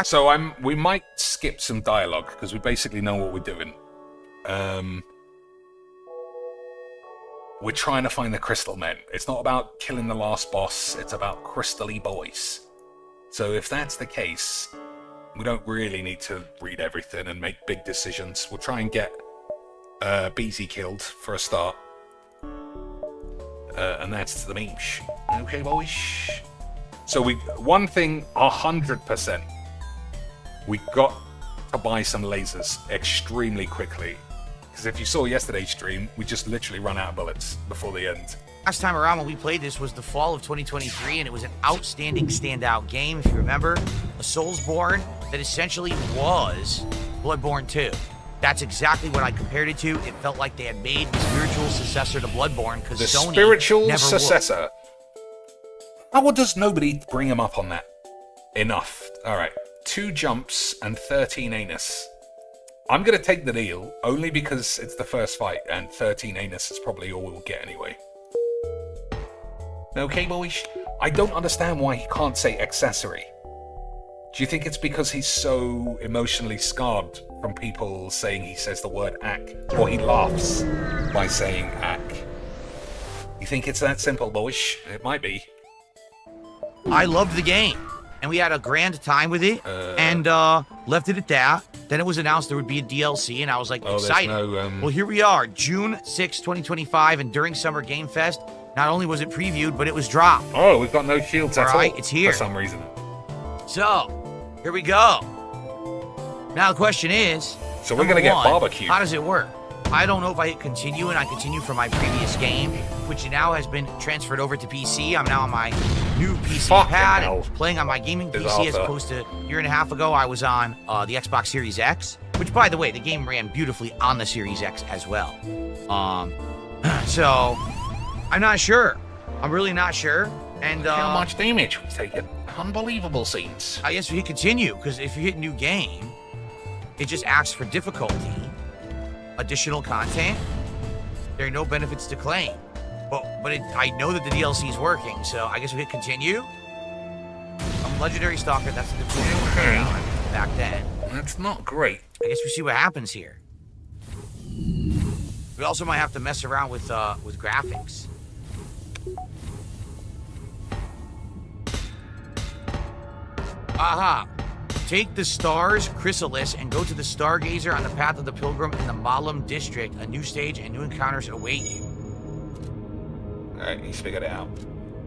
So we might skip some dialogue because we basically know what we're doing. We're trying to find the Crystal Men. It's not about killing the last boss. It's about crystally boys. So if that's the case, we don't really need to read everything and make big decisions. We'll try and get BZ killed for a start. And that's the memes. Okay, boys? So one thing, 100%, we got to buy some lasers extremely quickly. Because if you saw yesterday's stream, we just literally ran out of bullets before the end. Last time around when we played this was the fall of 2023, and it was an outstanding standout game, if you remember. A Soulsborne that essentially was Bloodborne 2. That's exactly what I compared it to. It felt like they had made the spiritual successor to Bloodborne because The Sony spiritual never successor. How does nobody bring him up on that? Enough. All right. 2 jumps and 13 anus. I'm going to take the deal only because it's the first fight, and 13 anus is probably all we'll get anyway. Okay, boys? I don't understand why he can't say accessory. Do you think it's because he's so emotionally scarred from people saying he says the word ack, or he laughs by saying ack? You think it's that simple, boys? It might be. I loved the game, and we had a grand time with it, and left it at that. Then it was announced there would be a DLC, and I was like excited. Well, here we are, June 6, 2025, and during Summer Game Fest, not only was it previewed, but it was dropped. Oh, we've got no shields at all. Right, it's here. For some reason. So, here we go. Now the question is, So we're going to get number one, barbecued. how does it work? I don't know if I hit continue and I continue from my previous game, which now has been transferred over to PC. I'm now on my new PC Fucking pad hell. and playing on my gaming PC as Disaster. opposed to a year and a half ago I was on the Xbox Series X, which by the way, the game ran beautifully on the Series X as well. So I'm not sure. I'm really not sure. And How much damage we've taken. Unbelievable scenes. I guess we hit continue, because if you hit new game, it just asks for difficulty, additional content. There are no benefits to claim. But I know that the DLC is working, so I guess we hit continue. I'm Legendary Stalker, that's the difficulty back then. That's not great. I guess we see what happens here. We also might have to mess around with graphics. Aha! Take the Stars Chrysalis and go to the Stargazer on the Path of the Pilgrim in the Malam District. A new stage and new encounters await you. Alright, he's figured it out.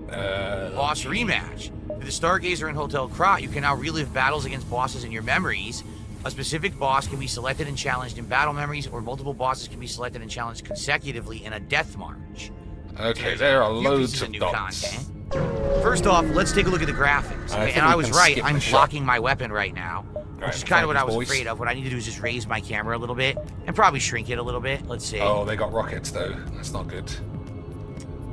Boss rematch. With the Stargazer in Hotel Krat, you can now relive battles against bosses in your memories. A specific boss can be selected and challenged in battle memories, or multiple bosses can be selected and challenged consecutively in a death march. Okay, there are Few loads pieces of new dots. content. First off, let's take a look at the graphics. I Okay, think and we I was can right. skip I'm the shot. blocking my weapon right now, which is kind of what I was boys. afraid of. What I need to do is just raise my camera a little bit and probably shrink it a little bit. Let's see. Oh, they got rockets though. That's not good.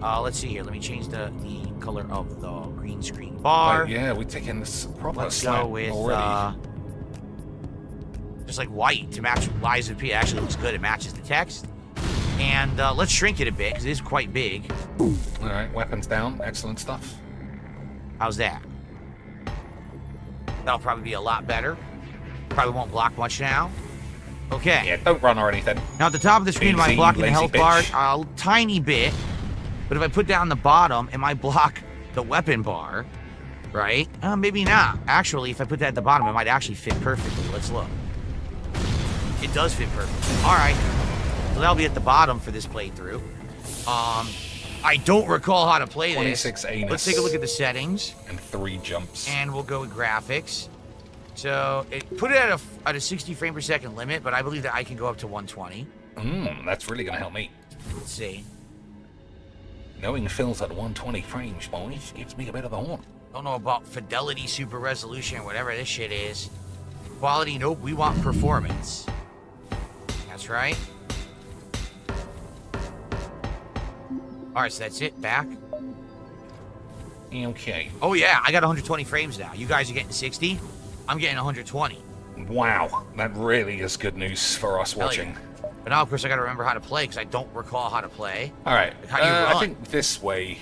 Let's see here. Let me change the color of the green screen bar. Oh, yeah, we're taking this proper Let's slap go with already. just like white to match Liza P. It actually looks good. It matches the text. And let's shrink it a bit because it is quite big. Alright, weapons down. Excellent stuff. How's that? That'll probably be a lot better. Probably won't block much now. Okay. Yeah, don't run or anything. Now at the top of the screen, am I Easy, blocking the lazy health bar? bitch. A tiny bit. But if I put down the bottom, am I block the weapon bar? Right? Maybe not. Actually, if I put that at the bottom, it might actually fit perfectly. Let's look. It does fit perfectly. All right. So that'll be at the bottom for this playthrough. I don't recall how to play this. 26 anus. Let's take a look at the settings, And 3 jumps. and we'll go with graphics. So put it at a 60 frame per second limit, but I believe that I can go up to 120. That's really going to help me. Let's see. Knowing Phil's at 120 frames, boys, gives me a bit of the horn. Don't know about fidelity, super resolution, or whatever this shit is. Quality, nope. We want performance. That's right. All right, so that's it. Back. Okay. Oh yeah, I got 120 frames now. You guys are getting 60. I'm getting 120. Wow, that really is good news for us Hell watching. yeah. But now, of course, I got to remember how to play because I don't recall how to play. All right. How do you run? I think this way.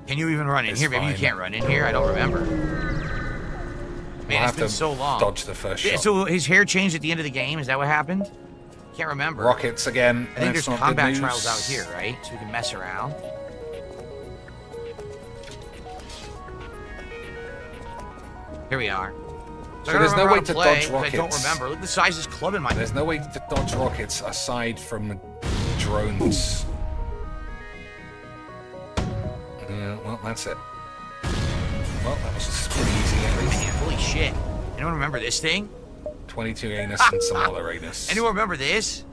Can you even run in It's here? Maybe you fine. can't run in here. I don't remember. We'll Man, it's have been to so long. dodge the first Yeah, shot. so his hair changed at the end of the game. Is that what happened? Can't remember. Rockets again. I think That's there's not good combat news. trials out here, right? So we can mess around. Here we are. So I gotta there's no remember way how to play, dodge 'cause I don't rockets. remember. Look at the size of this club in my There's no way to dodge rockets aside from drones. Well, that's it. Well, that was pretty easy at least. Man, holy shit. Anyone remember this thing? 22 anus and some other anus. Anyone remember this?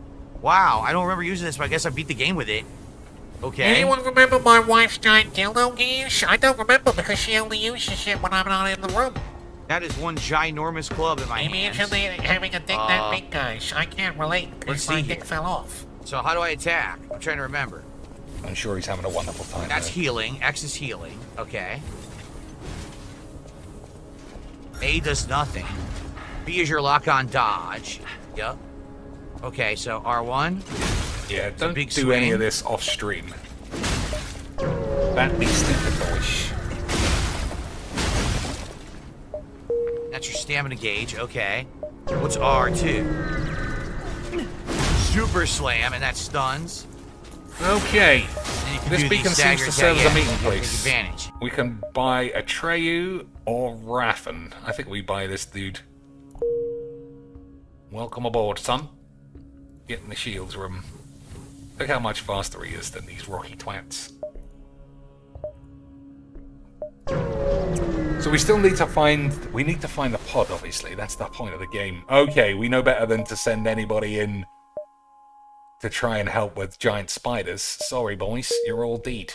Wow, I don't remember using this, but I guess I beat the game with it. Okay. Anyone remember my wife's giant dildo gears? I don't remember because she only uses it when I'm not in the room. That is one ginormous club in my Maybe hands. it's really having a dick that big, guys. I can't relate Let's because see my here. dick fell off. So how do I attack? I'm trying to remember. I'm sure he's having a wonderful time. That's there. healing. X is healing. Okay. A does nothing. B is your lock-on dodge. Yep. Okay, so R1. Yeah, don't big do any swing. of this off stream. That be stupid, boys. That That's your stamina gauge. Okay. What's R2? Super slam, and that stuns. Okay. And you can This do beacon these seems stagger to serve as a attacks. meeting Take place. advantage. We can buy Atreyu or Raffen. I think we buy this dude. Welcome aboard, son. Get in the shields room. Look how much faster he is than these rocky twats. So we still need to find... We need to find a pod, obviously. That's the point of the game. Okay, we know better than to send anybody in to try and help with giant spiders. Sorry, boys. You're all dead.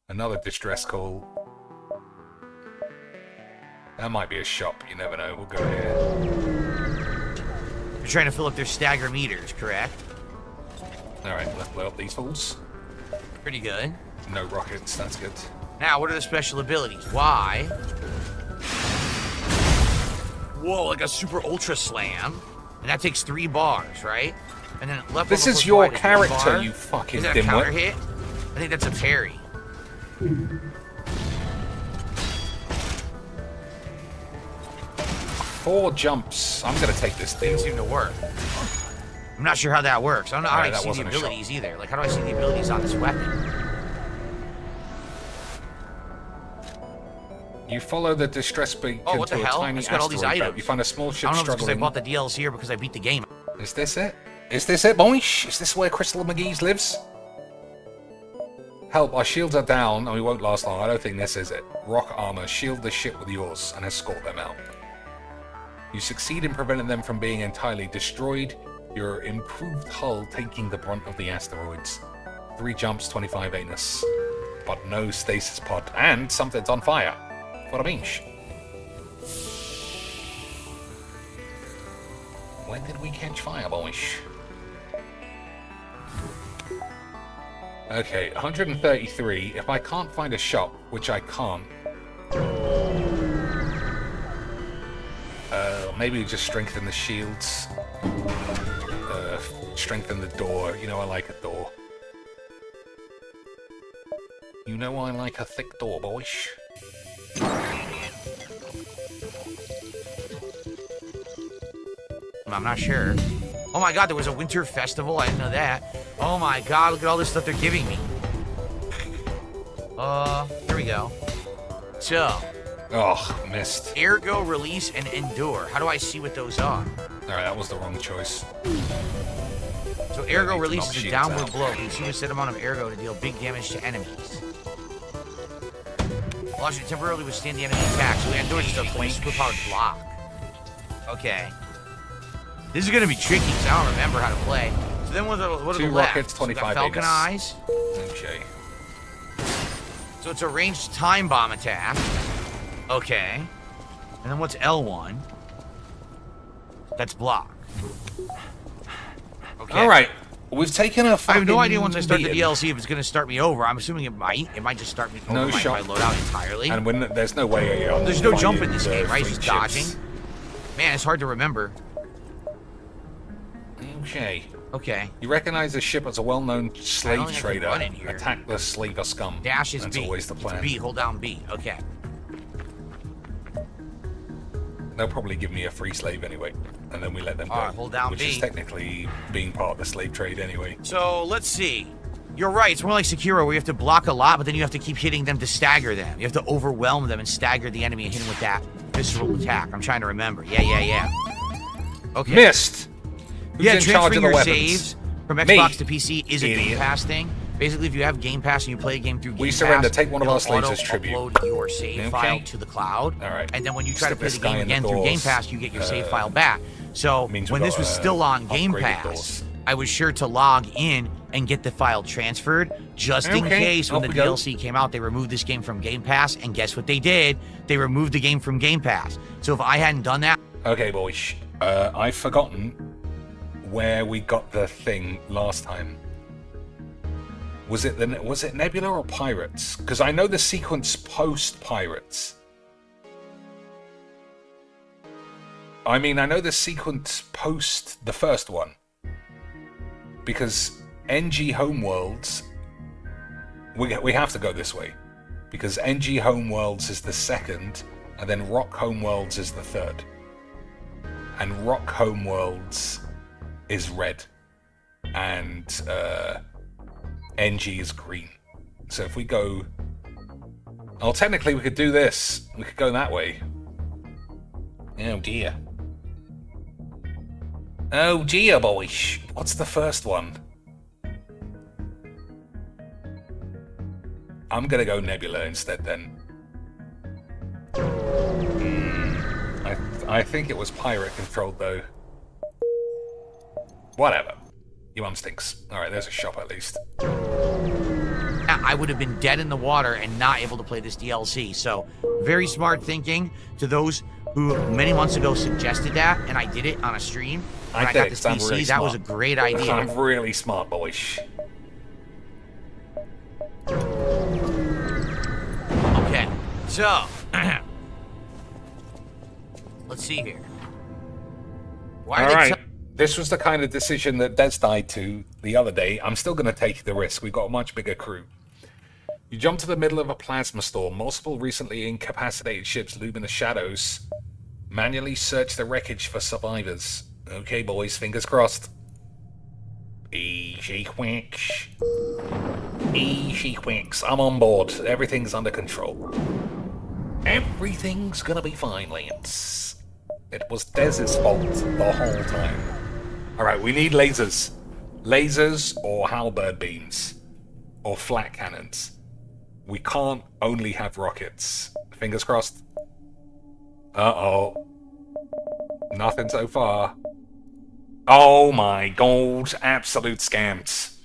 Another distress call. That might be a shop. You never know. We'll go here. You're trying to fill up their stagger meters, correct? Alright, let's blow up these fools. Pretty good. No rockets. That's good. Now, what are the special abilities? Why? Whoa, like a super ultra slam. And that takes 3 bars, right? And then left This over is plus your wide is 1 character, bar. you fucking Is that a counter dimwit. hit? I think that's a parry. Four jumps. I'm gonna take this Didn't deal. seem to work. I'm not sure how that works. I don't know how Alright, I that see the wasn't a shot. abilities either. Like, how do I see the abilities on this weapon? You follow the distress beacon Oh, what the to a hell? tiny It's got all these asteroid belt. items. You find a small I ship don't know if it's because I struggling. bought the DLC or because I beat the game. Is this it? Is this it, boys? Is this where Crystal McGee's lives? Help, our shields are down and we won't last long. I don't think this is it. Rock armor, shield the ship with yours and escort them out. You succeed in preventing them from being entirely destroyed. Your improved hull taking the brunt of the asteroids. 3 jumps, 25 anus. But no stasis pod. And something's on fire. What a beach. When did we catch fire, boys? Okay, 133. If I can't find a shop, which I can't, maybe we just strengthen the shields. Strengthen the door. You know I like a door. You know I like a thick door, boys. I'm not sure. Oh my god, there was a winter festival. I didn't know that. Oh my god, look at all this stuff they're giving me. Here we go. So, Oh, missed. ergo, release, and endure. How do I see what those are? Alright, that was the wrong choice. So, need ergo to release knock is a shields downward out. blow. Consume a set amount of ergo to deal big damage to enemies. Allows you to temporarily withstand the enemy attack. So, the endure stuff like a superpowered block. Okay. This is gonna be tricky because I don't remember how to play. So then what are the 2 left? rockets, So we got 25 Falcon anus. Eyes. Okay. So it's a ranged time bomb attack. Okay. And then what's L1? That's block. Okay. Alright, we've taken a I fucking have no idea once I start the beating. DLC if it's going to start me over. I'm assuming it might. It might just start me over No my shot. loadout entirely. And when there's no way There's no finding jump in this the game, right? free Just chips. dodging. Man, it's hard to remember. Okay. Okay. You recognize the ship as a well-known slave think I can trader. run in here. Attack the slaver scum. Dash is That's B. always the plan. B. Hold down B. Okay. They'll probably give me a free slave anyway, and then we let them go. Alright, hold down which B. is technically being part of the slave trade anyway. So let's see. You're right. It's more like Sekiro, where you have to block a lot, but then you have to keep hitting them to stagger them. You have to overwhelm them and stagger the enemy and hit him with that visceral attack. I'm trying to remember. Yeah. Okay. Missed. Who's Yeah, in charge transferring of the your weapons? saves from Me. Xbox to PC is a Game Idiot. Pass thing. Basically, if you have Game Pass and you play a game through Game We Pass, surrender. Take one of our it'll slaves as tribute. auto-upload your save Okay. file to the cloud. All right. And then when you try to Stick play this the guy game in the again through Game doors. Pass, you get your save file back. So means when we this got, was still on Game upgraded Pass, doors. I was sure to log in and get the file transferred just in Okay, case when off the we go. DLC came out, they removed this game from Game Pass. And guess what they did? They removed the game from Game Pass. So if I hadn't done that, Okay, boys. I've forgotten where we got the thing last time. Was it Nebula or Pirates? Because I know the sequence post Pirates. I mean, I know the sequence post the first one. Because NG Homeworlds, we have to go this way. Because NG Homeworlds is the second, and then Rock Homeworlds is the third. And Rock Homeworlds is red, and NG is green. So if we go... Oh, technically we could do this. We could go that way. Oh dear. Oh dear, boy. What's the first one? I'm gonna go Nebula instead then. I think it was pirate controlled though. Whatever. Your mum stinks. Alright, there's a shop at least. I would have been dead in the water and not able to play this DLC. So, very smart thinking to those who many months ago suggested that, and I did it on a stream. When I got this PC, really that was a great idea. I'm really smart, boy. Okay, so let's see here. Why are they Alright. This was the kind of decision that Des died to the other day. I'm still going to take the risk. We've got a much bigger crew. You jump to the middle of a plasma storm. Multiple recently incapacitated ships loom in the shadows. Manually search the wreckage for survivors. Okay, boys, fingers crossed. Easy quicks. Easy quicks. I'm on board. Everything's under control. Everything's gonna be fine, Lance. It was Dez's fault the whole time. Alright, we need lasers. Lasers or halberd beams. Or flat cannons. We can't only have rockets. Fingers crossed. Uh-oh. Nothing so far. Oh my god. Absolute scams.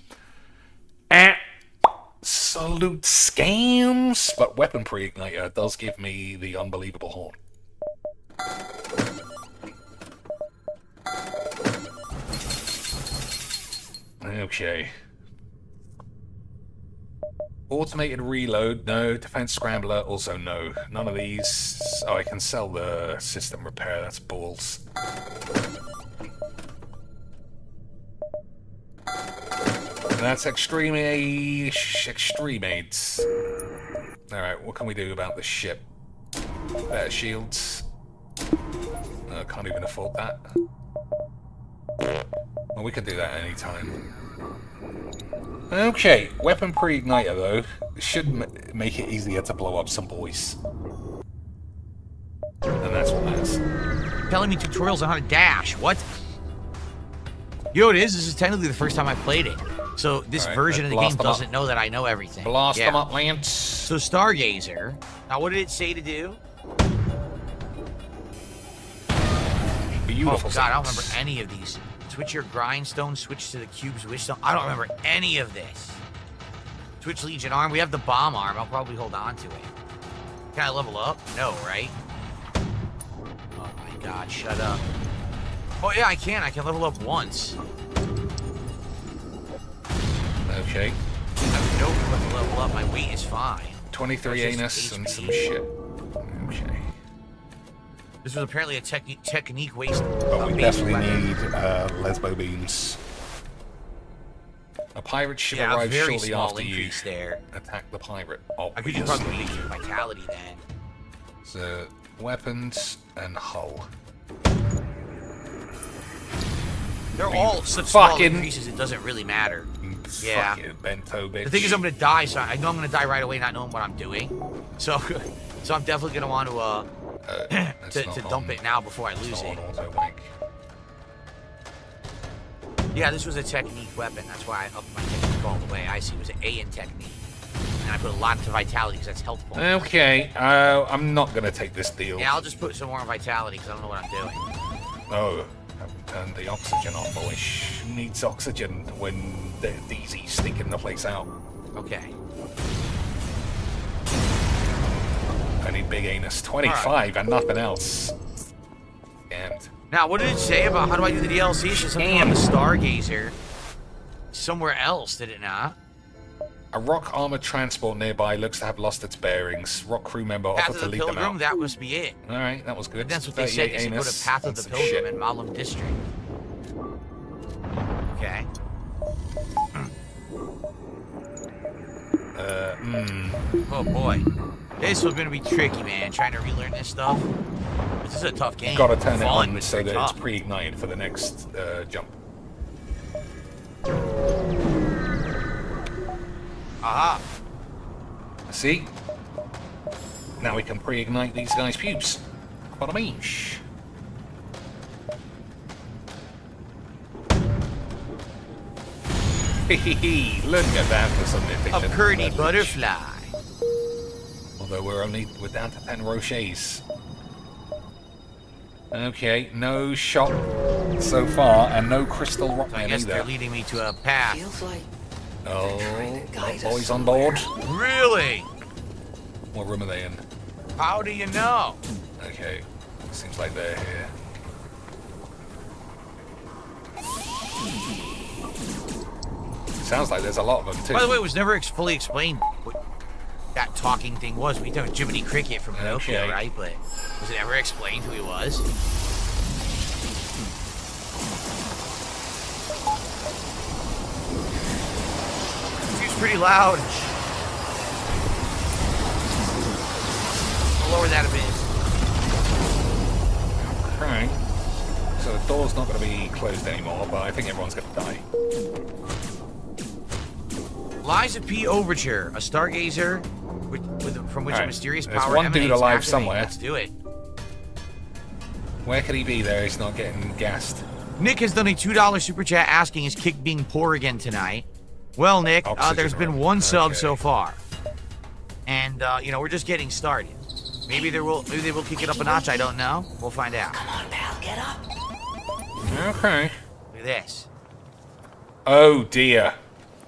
Absolute scams. But weapon pre-igniter does give me the unbelievable horn. Okay. Automated reload, no. Defense scrambler, also no. None of these. Oh, I can sell the system repair, that's balls. That's extreme aids. Alright, what can we do about the ship? Better shields. Can't even afford that. Well, we can do that anytime. Okay, weapon pre-igniter though should make it easier to blow up some boys. And that's what matters. telling me tutorials on how to dash? What? You know what it is? This is technically the first time I played it. So this version of the game doesn't know that I know everything. Blast them up, Lance. So Stargazer. Now what did it say to do? Beautiful. Oh god, I don't remember any of these. Switch your grindstone, switch to the cube's wishstone. I don't remember any of this. Switch Legion arm. We have the bomb arm. I'll probably hold on to it. Can I level up? No, right? Oh my god, shut up. Oh yeah, I can. I can level up once. Okay. I don't have to level up. My weight is fine. 23 anus and some shit. Okay. This was apparently a technique waste. But we definitely need lesbo beams. A pirate ship arrives shortly after you attack the pirate. I could probably make your vitality then. So, weapons and hull. They're all such small increases, it doesn't really matter. Yeah. Fucking bento bitch. The thing is, I'm gonna die, so I know I'm gonna die right away, not knowing what I'm doing. So I'm definitely gonna want to to dump it now before I lose it. Yeah, this was a technique weapon. That's why I upped my technique all the way. I see. It was an A in technique. And I put a lot into vitality because that's health points. Okay, I'm not gonna take this deal. Yeah, I'll just put some more in vitality because I don't know what I'm doing. Oh, I haven't turned the oxygen off. Boyish needs oxygen when the DZ's stinking the place out. Okay. I need big anus. 25 and nothing else. And now, what did it say about how do I do the DLC? It's just something on the Stargazer. Somewhere else, did it not? A rock armored transport nearby looks to have lost its bearings. Rock crew member offered to lead them out. That must be it. All right, that was good. And that's what they said. They said go to Path of the Pilgrim in Malum District. Okay. Oh boy. This was gonna be tricky, man. Trying to relearn this stuff. This is a tough game. Gotta turn it Falling on was so that tough. it's pre-ignited for the next jump. Aha. See? Now we can pre-ignite these guys' pubes. What I mean? Shh. Look at that for some A efficient pretty leverage. butterfly. Although we're down to 10 rochers. Okay, no shot so far, and no crystal rock I guess they're either. leading me to a path. Feels like Oh, guide us boys on board. Really? What room are they in? How do you know? Okay, seems like they're here. Sounds like there's a lot of them too. By the way, it was never fully explained what that talking thing was. We know Jiminy Cricket from Pinocchio, Okay. right? But was it ever explained who he was? Seems pretty loud. I'll lower that a bit. Right. So the door's not going to be closed anymore, but I think everyone's going to die. Liza P. Overture, a stargazer from which a Alright, mysterious there's power one dude emanates. alive Activate. somewhere. Let's do it. Where could he be there? He's not getting gassed. Nick has done a $2 super chat asking, is Kick being poor again tonight? Well, Nick, Oxygen there's been room. one sub Okay. so far. And, we're just getting started. Maybe they will kick it up a notch, I don't know. We'll find out. come on, pal, get up. Okay. Look at this. Oh dear.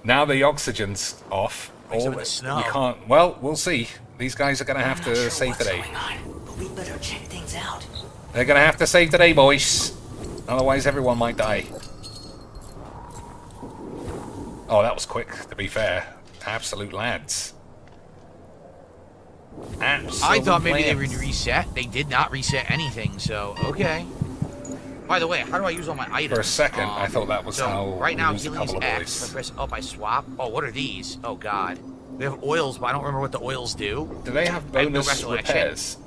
Now the oxygen's off. Like some of the snow. We can't. Well, we'll see. These guys are going to have I'm to not sure save what's today. going on, but we better check things out. They're going to have to save today, boys. Otherwise, everyone might die. Oh, that was quick, to be fair. Absolute lads. Absolute I thought maybe they lads. would reset. They did not reset anything, so okay. By the way, how do I use all my items? For a second, I thought that was so how right we now, lose a healing is couple of X. boys. If I press up, I swap. Oh, what are these? Oh, God. We have oils, but I don't remember what the oils do. Do they have I have no bonus recollection. repairs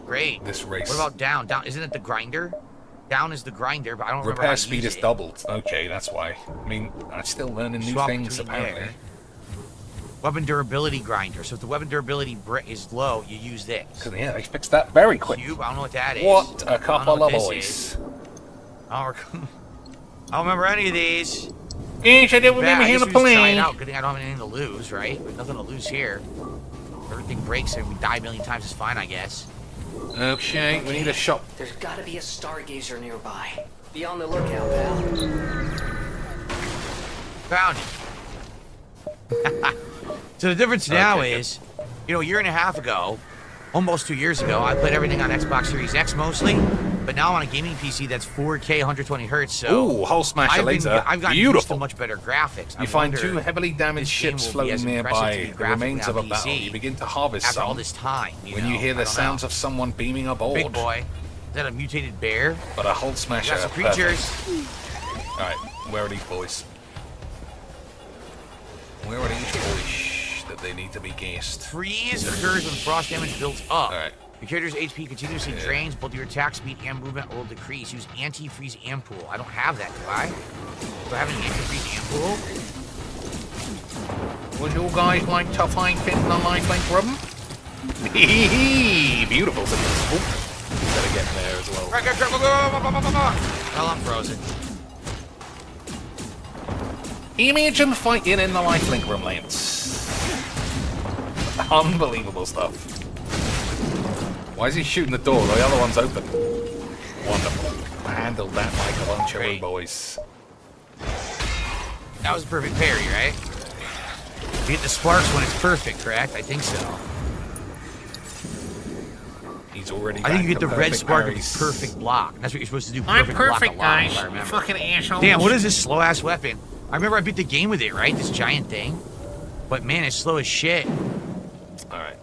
Great. this race? What about down? Down, isn't it the grinder? Down is the grinder, but I don't remember how Repair to speed use is it. doubled. Okay, that's why. I mean, I'm still learning new Swap things, between apparently. there. Weapon durability grinder. So if the weapon durability is low, you use this. Because, yeah, they fixed that very quick. Cube, I don't know what that is. What a I don't know couple what of this boys. is. I don't remember any of these. Yes, I don't Bad, I remember how guess to we just try it play. out. Good thing I don't have anything to lose, right? There's nothing to lose here. Everything breaks and we die a million times is fine, I guess. Okay, we need a shop. There's gotta be a stargazer nearby. Be on the lookout, pal. Found it. So the difference now Okay, good. is, a year and a half ago, almost 2 years ago, I played everything on Xbox Series X mostly, but now I'm on a gaming PC that's 4K 120 hertz. So Ooh, hull smasher laser. I've gotten used to Beautiful. much better graphics. You find two heavily damaged this game ships will be floating as impressive to nearby, be the graphically remains of on a battle. PC You begin to harvest after all some this time. when you hear the sounds of someone beaming aboard. Big boy. Is that a mutated bear? But a hull We smasher. got some creatures. Alright, where are these boys? Where are these boys that they need to be gassed? Freeze occurs when frost damage builds up. Alright. Your character's HP continuously drains, both your attack speed and movement will decrease. Use anti-freeze ampoule. I don't have that, do I? Do I have an anti-freeze ampoule? Would you guys like to find things in the lifelink room? Beautiful. Oh, better get in there as well. Well, I'm frozen. Imagine fighting in the lifelink room, Lance. Unbelievable stuff. Why is he shooting the door? The other one's open. Wonderful. Handled that like a bunch of Great. boys. That was a perfect parry, right? You get the sparks when it's perfect, correct? I think so. He's already. I think you back get to the red perfect spark parries. with perfect block. That's what you're supposed to do. I'm Perfect block perfect, a lot, if guys. I You remember. fucking assholes. Damn, what is this slow ass weapon? I remember I beat the game with it, right? This giant thing. But man, it's slow as shit. Alright.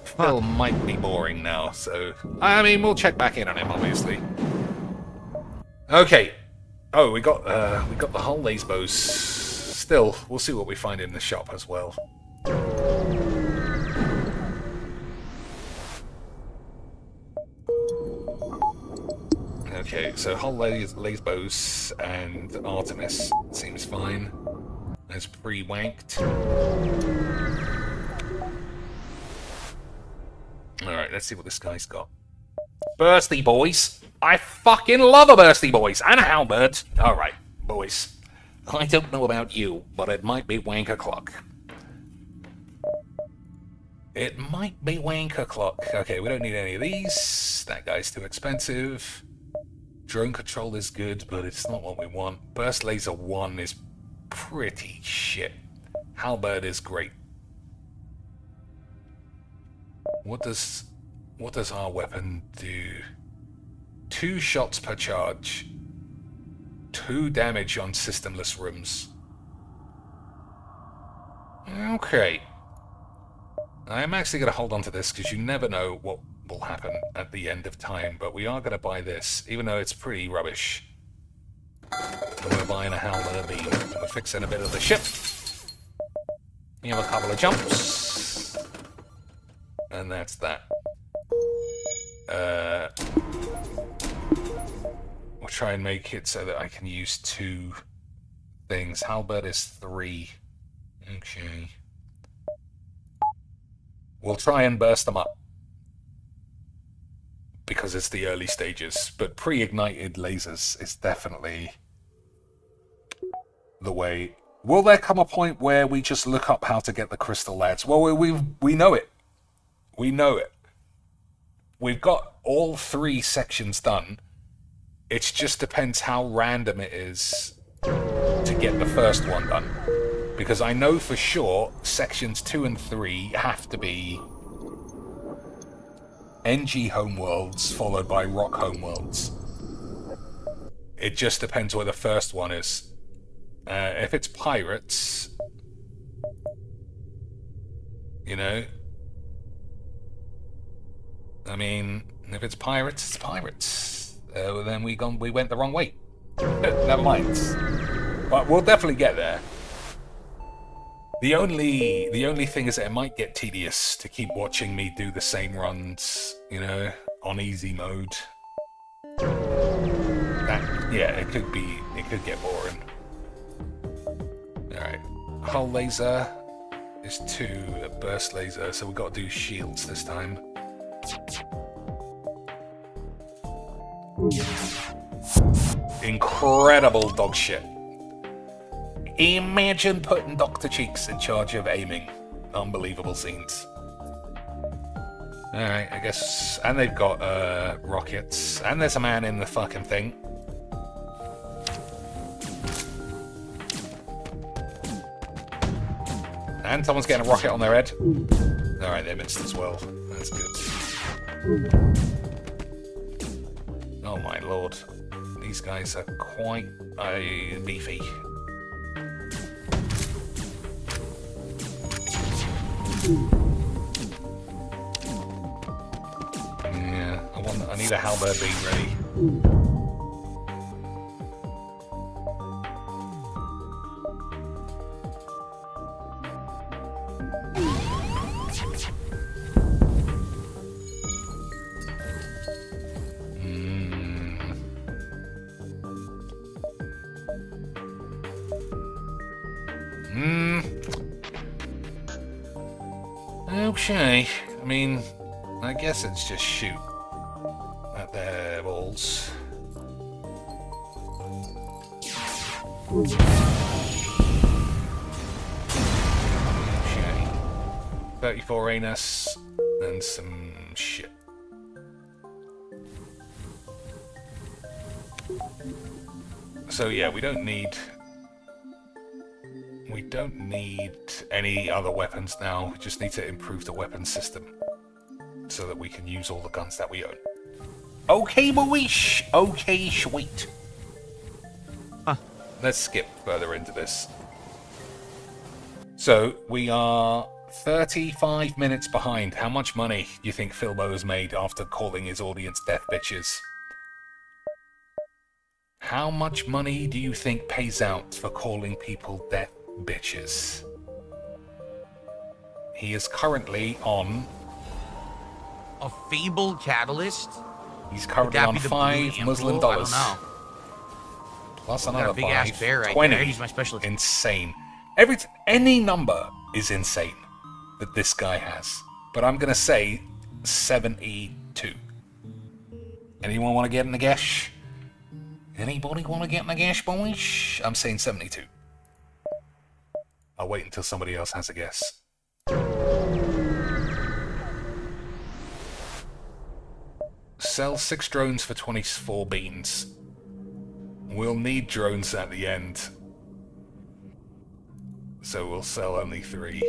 Phil might be boring now, so. I mean, we'll check back in on him, obviously. Okay. Oh, we got the whole laser bows. Still, we'll see what we find in the shop as well. Alright, so Hull Lesbos and Artemis seems fine. As pre-wanked. Alright, let's see what this guy's got. Bursty boys. I fucking love a bursty boys. And a halberd. Alright, boys. I don't know about you, but it might be wank o'clock. It might be wank o'clock. Okay, we don't need any of these. That guy's too expensive. Drone control is good, but it's not what we want. Burst laser 1 is pretty shit. Halberd is great. What does our weapon do? 2 shots per charge. 2 damage on systemless rooms. Okay. I'm actually going to hold on to this because you never know what will happen at the end of time, but we are going to buy this, even though it's pretty rubbish. We're buying a halberd beam. We're fixing a bit of the ship. You have a couple of jumps. And that's that. We'll try and make it so that I can use 2 things. Halberd is 3. Okay. We'll try and burst them up. Because it's the early stages. But pre-ignited lasers is definitely the way. Will there come a point where we just look up how to get the crystal lads? Well, we know it. We know it. We've got all 3 sections done. It just depends how random it is to get the first one done. Because I know for sure sections 2 and 3 have to be NG homeworlds followed by rock homeworlds. It just depends where the first one is. If it's pirates, you know, I mean, if it's pirates, it's pirates. Then we went the wrong way. Never mind. But we'll definitely get there. The only thing is that it might get tedious to keep watching me do the same runs, you know, on easy mode. It could get boring. Alright. Hull laser is 2, a burst laser, so we've got to do shields this time. Incredible dog shit. Imagine putting Dr. Cheeks in charge of aiming. Unbelievable scenes. Alright, I guess. And they've got rockets. And there's a man in the fucking thing. And someone's getting a rocket on their head. Alright, they missed as well. That's good. Oh my lord. These guys are quite beefy. Yeah, I need a halberd beam ready. Okay, I mean, I guess it's just shoot at their balls. Okay. 34 anus and some shit. So yeah, we don't need any other weapons now. We just need to improve the weapon system so that we can use all the guns that we own. Okay, boys. Okay, sweet. Let's skip further into this. So we are 35 minutes behind. How much money do you think Philbo has made after calling his audience death bitches? How much money do you think pays out for calling people death bitches? He is currently on a feeble catalyst. He's Would currently that on be the $5 blue Muslim pool? I dollars. don't know. Plus Got a another big ass 5. bear right 20. there. He's my specialist. Insane. Any number is insane that this guy has. But I'm gonna say 72. Anyone want to get in the gash? Anybody want to get in the gash, boys? I'm saying 72. I'll wait until somebody else has a guess. Sell 6 drones for 24 beans. We'll need drones at the end. So we'll sell only 3.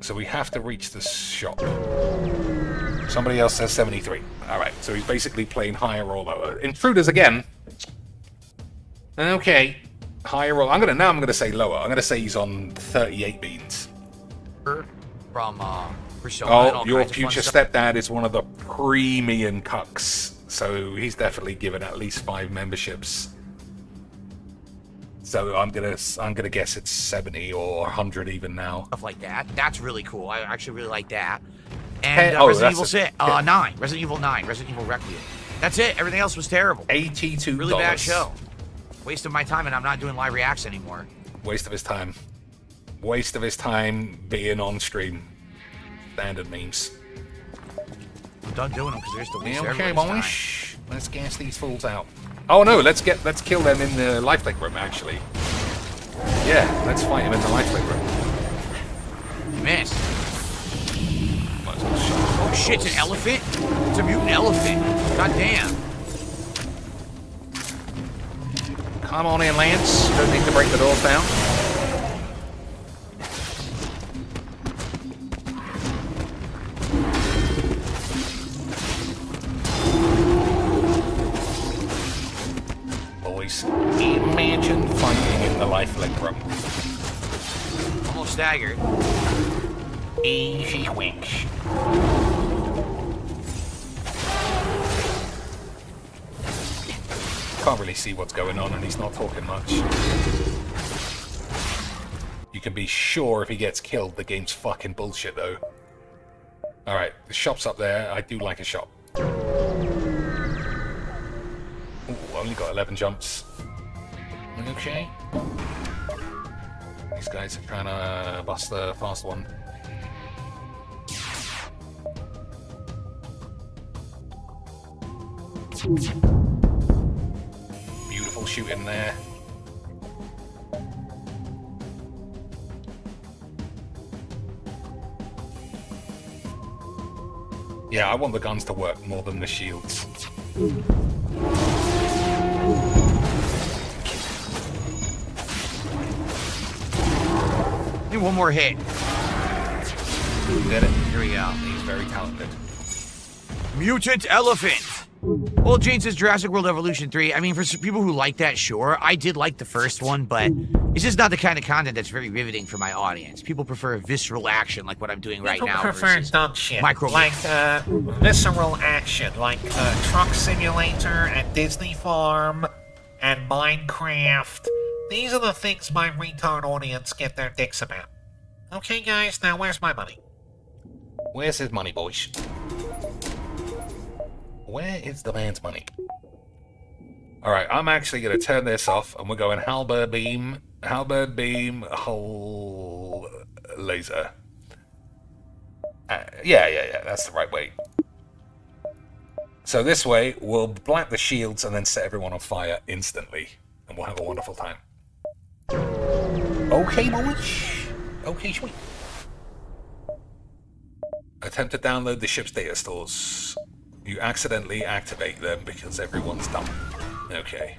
So we have to reach the shop. Somebody else says 73. Alright, so he's basically playing higher or lower. Intruders again. Okay. Higher or... I'm gonna say lower. I'm gonna say he's on 38 beans. From Persona and Oh, all your kinds of fun future stuff. stepdad is one of the premium cucks. So he's definitely given at least 5 memberships. So I'm gonna guess it's 70 or 100 even now. Stuff like that. That's really cool. I actually really like that. And Hey, oh, Resident that's Evil a- 9. Resident Evil 9. Resident Evil Requiem. That's it. Everything else was terrible. $82. Really bad show. Waste of my time, and I'm not doing live reacts anymore. Waste of his time. Waste of his time being on stream. Standard memes. I'm done doing them because they're just a waste of Okay, everybody's time. boys. Let's gas these fools out. Oh no, let's kill them in the lifelink room actually. Yeah, let's fight him in the lifelink room. Miss. Might as well shoot. Oh shit, it's an elephant? It's a mutant elephant. God damn. Come on in, Lance. Don't need to break the doors down. Boys, imagine fighting in the lifelink room. Almost staggered. Easy wings. Can't really see what's going on, and he's not talking much. You can be sure if he gets killed, the game's fucking bullshit, though. Alright, the shop's up there. I do like a shop. Ooh, only got 11 jumps. Okay. These guys are trying to bust the fast one. Beautiful shooting there. Yeah, I want the guns to work more than the shields. Need one more hit. Did it. Here we go. He's very talented. Mutant elephant. Old Jane says Jurassic World Evolution 3. I mean, for people who like that, sure. I did like the first one, but it's just not the kind of content that's very riveting for my audience. People prefer visceral action like what I'm doing right People now. prefer versus dumb shit, micro- like visceral action, like Truck Simulator and Disney Farm and Minecraft. These are the things my retard audience get their dicks about. Okay, guys, now where's my money? Where's his money, boys? Where is the man's money? Alright, I'm actually going to turn this off, and we're going halberd beam, hull laser. Yeah, that's the right way. So this way, we'll black the shields and then set everyone on fire instantly, and we'll have a wonderful time. Okay, boys. Okay, sweet. Attempt to download the ship's data stores. You accidentally activate them because everyone's dumb. Okay.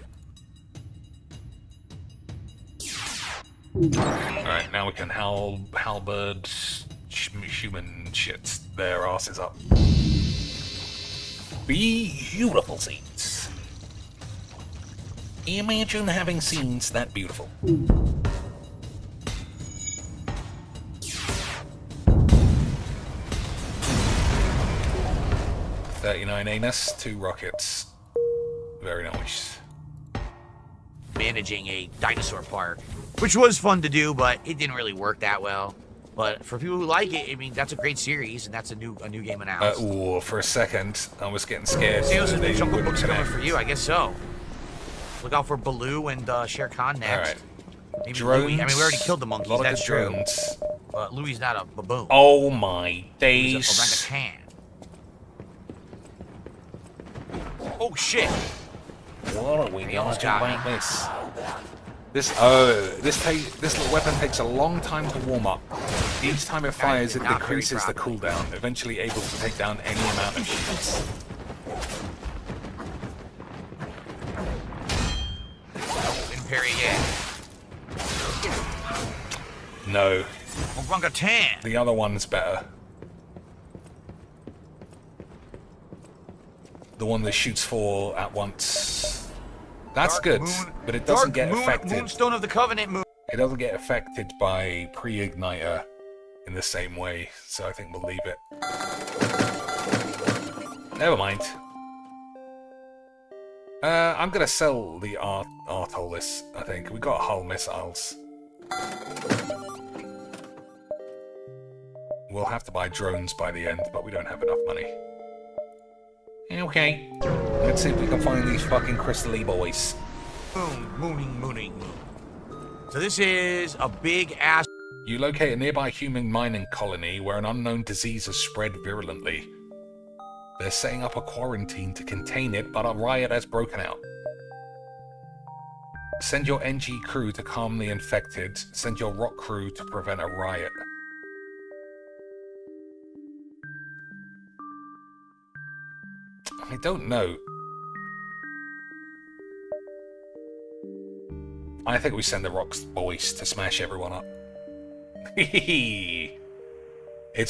Alright, now we can halberd human shit their asses up. Beautiful scenes. Imagine having scenes that beautiful. 39 anus, 2 rockets. Very nice. managing a dinosaur park, which was fun to do, but it didn't really work that well. But for people who like it, I mean, that's a great series, and that's a new game announced. Ooh, for a second, I was getting scared. Sales that and the they Jungle wouldn't Book's coming connect. for you, I guess so. Look out for Baloo and Shere Khan next. All right. Maybe Drones. Louis. I mean, we already killed the monkeys. Lot of That's good true. drones. But Louis not a baboon. Oh my He's days! an orangutan. Oh shit! What are we He going almost to got like me. this? This little weapon takes a long time to warm up. Each time it fires, it not very decreases the properly. cooldown, eventually able to take down any amount of shields. Didn't parry yet. No, Orangutan. the other one's better. The one that shoots 4 at once. That's Dark good, Moon- but it doesn't Dark get Moon- affected. Moonstone of the Covenant moon. It doesn't get affected by pre-igniter in the same way, so I think we'll leave it. Never mind. I'm gonna sell the Artolis, I think. We got hull missiles. We'll have to buy drones by the end, but we don't have enough money. Okay. Let's see if we can find these fucking crystal-y boys. Mooning. So this is a big ass. You locate a nearby human mining colony where an unknown disease has spread virulently. They're setting up a quarantine to contain it, but a riot has broken out. Send your NG crew to calm the infected. Send your rock crew to prevent a riot. I don't know. I think we send the Rocks boys to smash everyone up. It's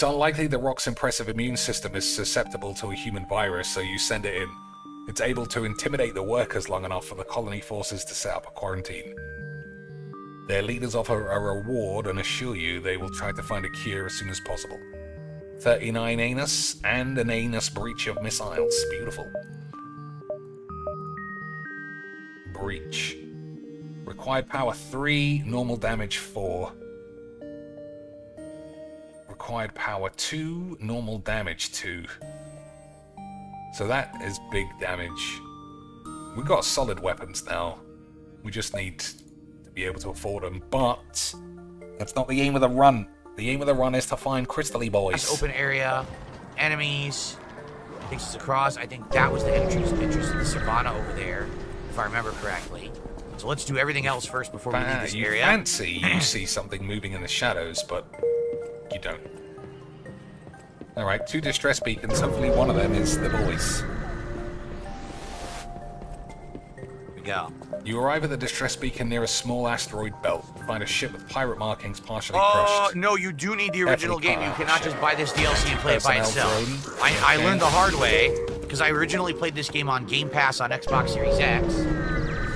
unlikely the Rock's impressive immune system is susceptible to a human virus, so you send it in. It's able to intimidate the workers long enough for the colony forces to set up a quarantine. Their leaders offer a reward and assure you they will try to find a cure as soon as possible. 39 anus and an anus breach of missiles. Beautiful. Breach. Required power 3, normal damage 4. Required power 2, normal damage 2. So that is big damage. We've got solid weapons now. We just need to be able to afford them, but that's not the aim of the run. The aim of the run is to find crystally boys. That's open area, enemies, takes us across. I think that was the entrance to the savannah over there, if I remember correctly. So let's do everything else first before we leave this You area. fancy you see something moving in the shadows, but you don't. Alright, 2 distress beacons. Hopefully one of them is the boys. Here we go. You arrive at the distress beacon near a small asteroid belt. Find a ship with pirate markings partially Oh, crushed. no, you do need the original Definitely game. You crash. cannot just buy this DLC and play it by Personnel itself. drone. I Okay. learned the hard way, because I originally played this game on Game Pass on Xbox Series X.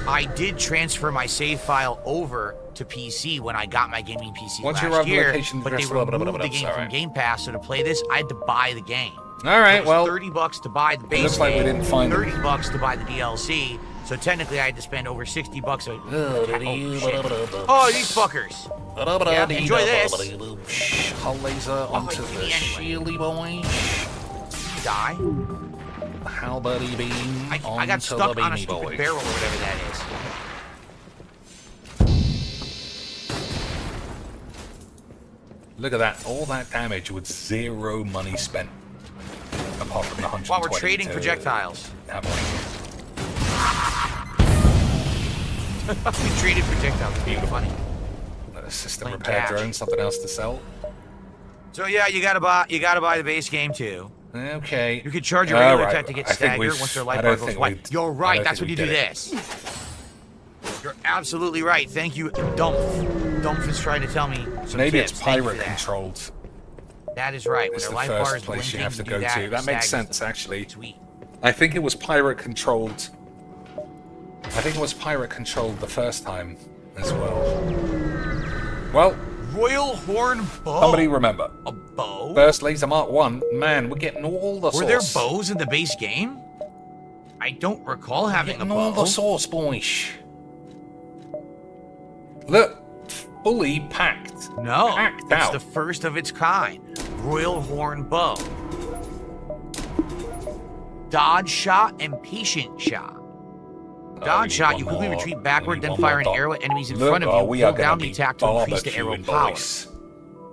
I did transfer my save file over to PC when I got my gaming PC What's last your year, location but they address? Blah, blah, blah, removed blah, the game blah. from Alright. Game Pass, so to play this, I had to buy the game. Alright, It was well, $30 to buy the base looks like we game, didn't find them. $30 to buy the DLC. So technically, I had to spend over $60. Oh, shit. Oh, these fuckers! Yeah, enjoy this. Hull laser onto wait, the anyway. shieldy boy. Die. Halberdy beam I onto got stuck the on a beamy stupid boy. barrel or whatever that is. Look at that. All that damage with 0 money spent. Apart from the 120 While we're trading to projectiles. have one. We traded projectiles. Beautiful. Funny. A system Playing repair cash. drone, something else to sell. So yeah, you gotta buy the base game too. Okay. You could charge your regular Alright, attack to get I think staggered we've- once their I life don't bar goes think white. we- You're I right, don't that's think what you we do did it. this. You're absolutely right. Thank you, Dumph. Dumph is trying to tell me some Maybe tips. it's Thank you for pirate that. controlled. That is right. When It's their the life bar first is place blinking, you have to do go that, to. it That makes staggers sense, them. actually. Sweet. I think it was pirate controlled. I think it was pirate controlled the first time as well. Well, Royal Horn Bow. somebody remember. A bow? Burst Laser Mark 1. Man, we're getting all the Were there sauce. bows in the base game? I don't recall having a Getting all bow. the sauce, boys. Look, fully packed. No, Packed it's out. the first of its kind. Royal Horn Bow. Dodge shot and patient shot. Dodge shot, you quickly retreat backward, then fire an arrow at enemies in front of you. We are Hold down the gonna be attack to increase the arrow barbecuing, power. boys.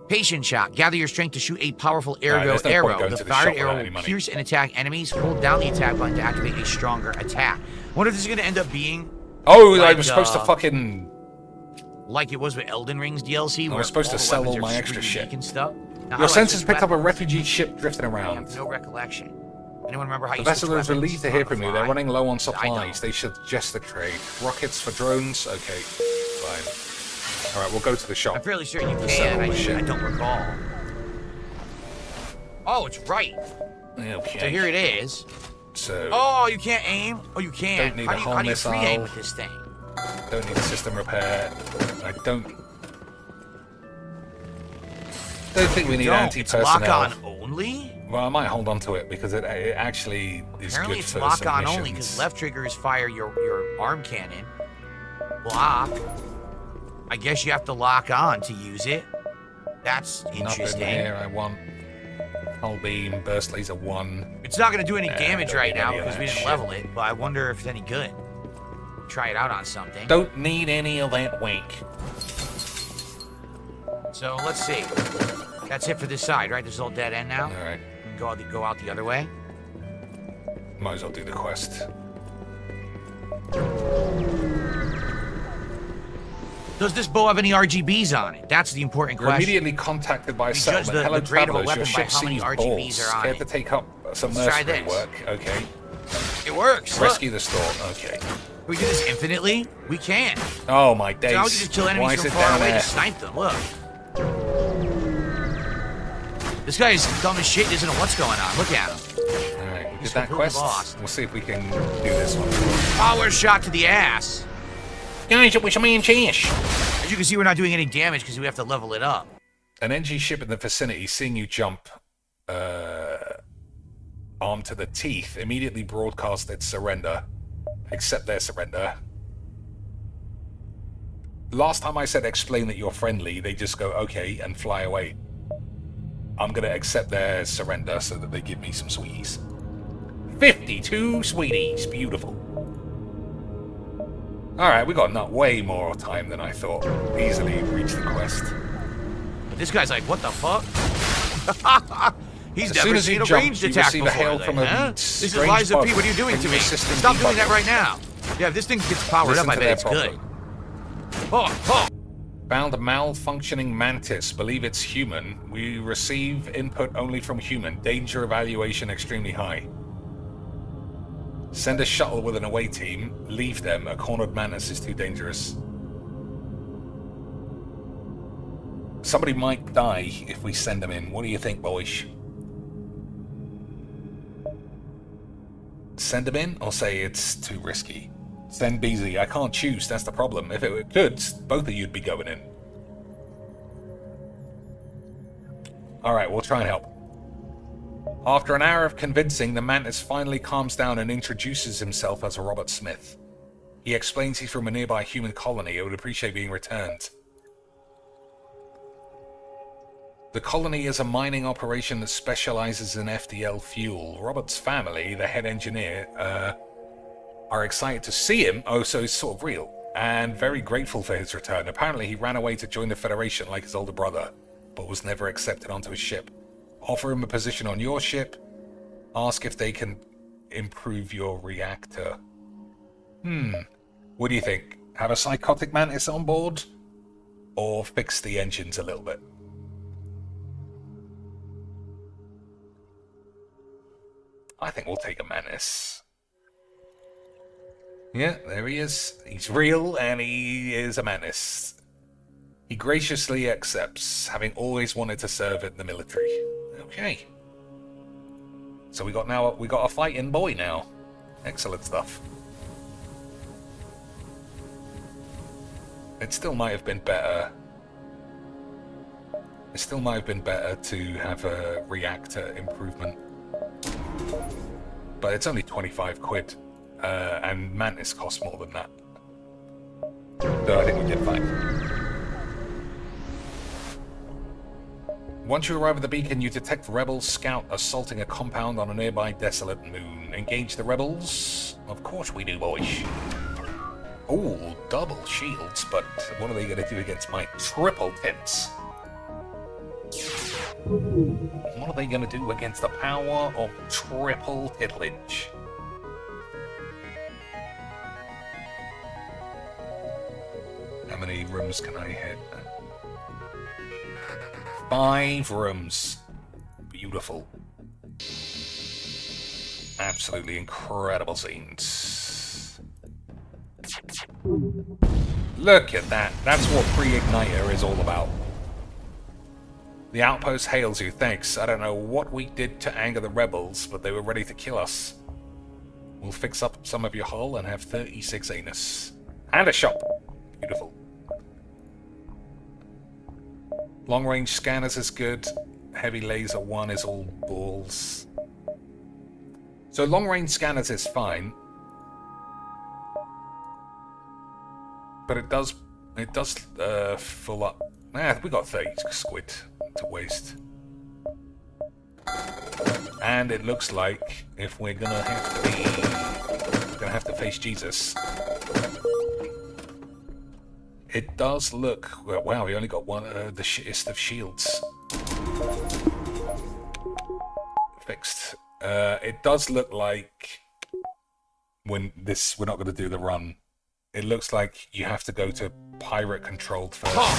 Patient shot. Gather your strength to shoot a powerful there's no point arrow. going The to the fired shop arrow without any will money. pierce and attack enemies. Hold down the attack button to activate a stronger attack. Wonder if this is going to end up being Oh, I like, was supposed to fucking... like it was with Elden Ring's DLC, where was supposed to the sell weapons all are my extra super unique shit. and stuff. Now, Your how do I sensors switch picked up a weapons? refugee ship drifting I around. have no recollection. Anyone remember how you The vessel switch is weapons? relieved to hear from you. They're running low on I supplies. don't. They suggest a trade. Rockets for drones? Okay, fine. Alright, we'll go to the shop. I'm fairly certain you Sell can. all the shit. I don't recall. Oh, it's right. Okay. So here it is. So, Oh, you can't aim? Oh, you can. Don't need How a do you, hull how do you free aim missile. with this thing? don't need a system repair. I don't think we need Don't. It's anti-personnel. lock-on only? Well, I might hold on to it because it actually is Apparently good it's for lock-on some only because missions. left triggers fire your arm cannon. Block. I guess you have to lock on to use it. That's Nothing interesting. here. I want hull beam, burst laser 1. It's not going to do any Nah, damage don't right need now any of because we that didn't shit. level it, but I wonder if it's any good. Try it out on something. Don't need any of that wank. So let's see. That's it for this side, right? This is all dead end now. All right. We can go out the other way. Might as well do the quest. Does this bow have any RGBs on it? That's the important You're question. immediately contacted by a We judge settlement. the Hello, grade of a travelers. weapon Your by ship how many seems RGBs balls. are on Care it. to take up some Let's try mercenary this. work? Okay. It works. Look. Rescue the store. Okay. Can we do this infinitely? We can. Oh my days. So now we can just kill Why enemies is from it far down away there? to snipe them. Look. This guy is dumb as shit. He doesn't know what's going on. Look at him. All right. We He's did that completely quest. lost. We'll see if we can do this one. Power shot to the ass. Guys, it was me and Chish. As you can see, we're not doing any damage because we have to level it up. An NG ship in the vicinity, seeing you jump armed to the teeth, immediately broadcast its surrender. Accept their surrender. Last time I said explain that you're friendly, they just go okay and fly away. I'm gonna accept their surrender so that they give me some sweeties. 52 sweeties, beautiful. Alright, we got not way more time than I thought. Easily reach the quest. But this guy's like, what the fuck? He's As soon never as you seen a jump, ranged you attack receive a before. hail Like, from a huh? This is strange Liza P. bug What are you doing to from me? your system Stop doing debugger. that right now. Yeah, if this thing gets powered Listen up, I to bet their it's good. problem. Oh. Found a malfunctioning mantis. Believe it's human. We receive input only from human. Danger evaluation extremely high. Send a shuttle with an away team. Leave them. A cornered mantis is too dangerous. Somebody might die if we send them in. What do you think, boys? Send them in or say it's too risky? Send BZ. I can't choose. That's the problem. If it could, both of you'd be going in. Alright, we'll try and help. After an hour of convincing, the mantis finally calms down and introduces himself as Robert Smith. He explains he's from a nearby human colony and would appreciate being returned. The colony is a mining operation that specializes in FDL fuel. Robert's family, the head engineer, are excited to see him. Oh, so he's sort of real. And very grateful for his return. Apparently he ran away to join the Federation like his older brother, but was never accepted onto his ship. Offer him a position on your ship. Ask if they can improve your reactor. What do you think? Have a psychotic mantis on board? Or fix the engines a little bit? I think we'll take a mantis. Yeah, there he is. He's real and he is a mantis. He graciously accepts, having always wanted to serve in the military. Okay. So we got a fighting boy now. Excellent stuff. It still might have been better. It still might have been better to have a reactor improvement. But it's only 25 quid. And Mantis costs more than that. So I think we did fine. Once you arrive at the beacon, you detect rebel scout assaulting a compound on a nearby desolate moon. Engage the rebels? Of course we do, boys. Oh, double shields, but what are they going to do against my triple tits? What are they going to do against the power of triple tittlage? How many rooms can I hit? 5 rooms. Beautiful. Absolutely incredible scenes. Look at that. That's what Pre-Igniter is all about. The outpost hails you. Thanks. I don't know what we did to anger the rebels, but they were ready to kill us. We'll fix up some of your hull and have 36 anus. And a shop. Beautiful. Long-range scanners is good. Heavy laser 1 is all balls. So long-range scanners is fine. But it does fill up. We got 30 squid to waste. And it looks like if we're gonna have to face Jesus. It does look... Wow, we only got one, the shittest of shields. Fixed. It does look like... we're not going to do the run. It looks like you have to go to pirate controlled first. That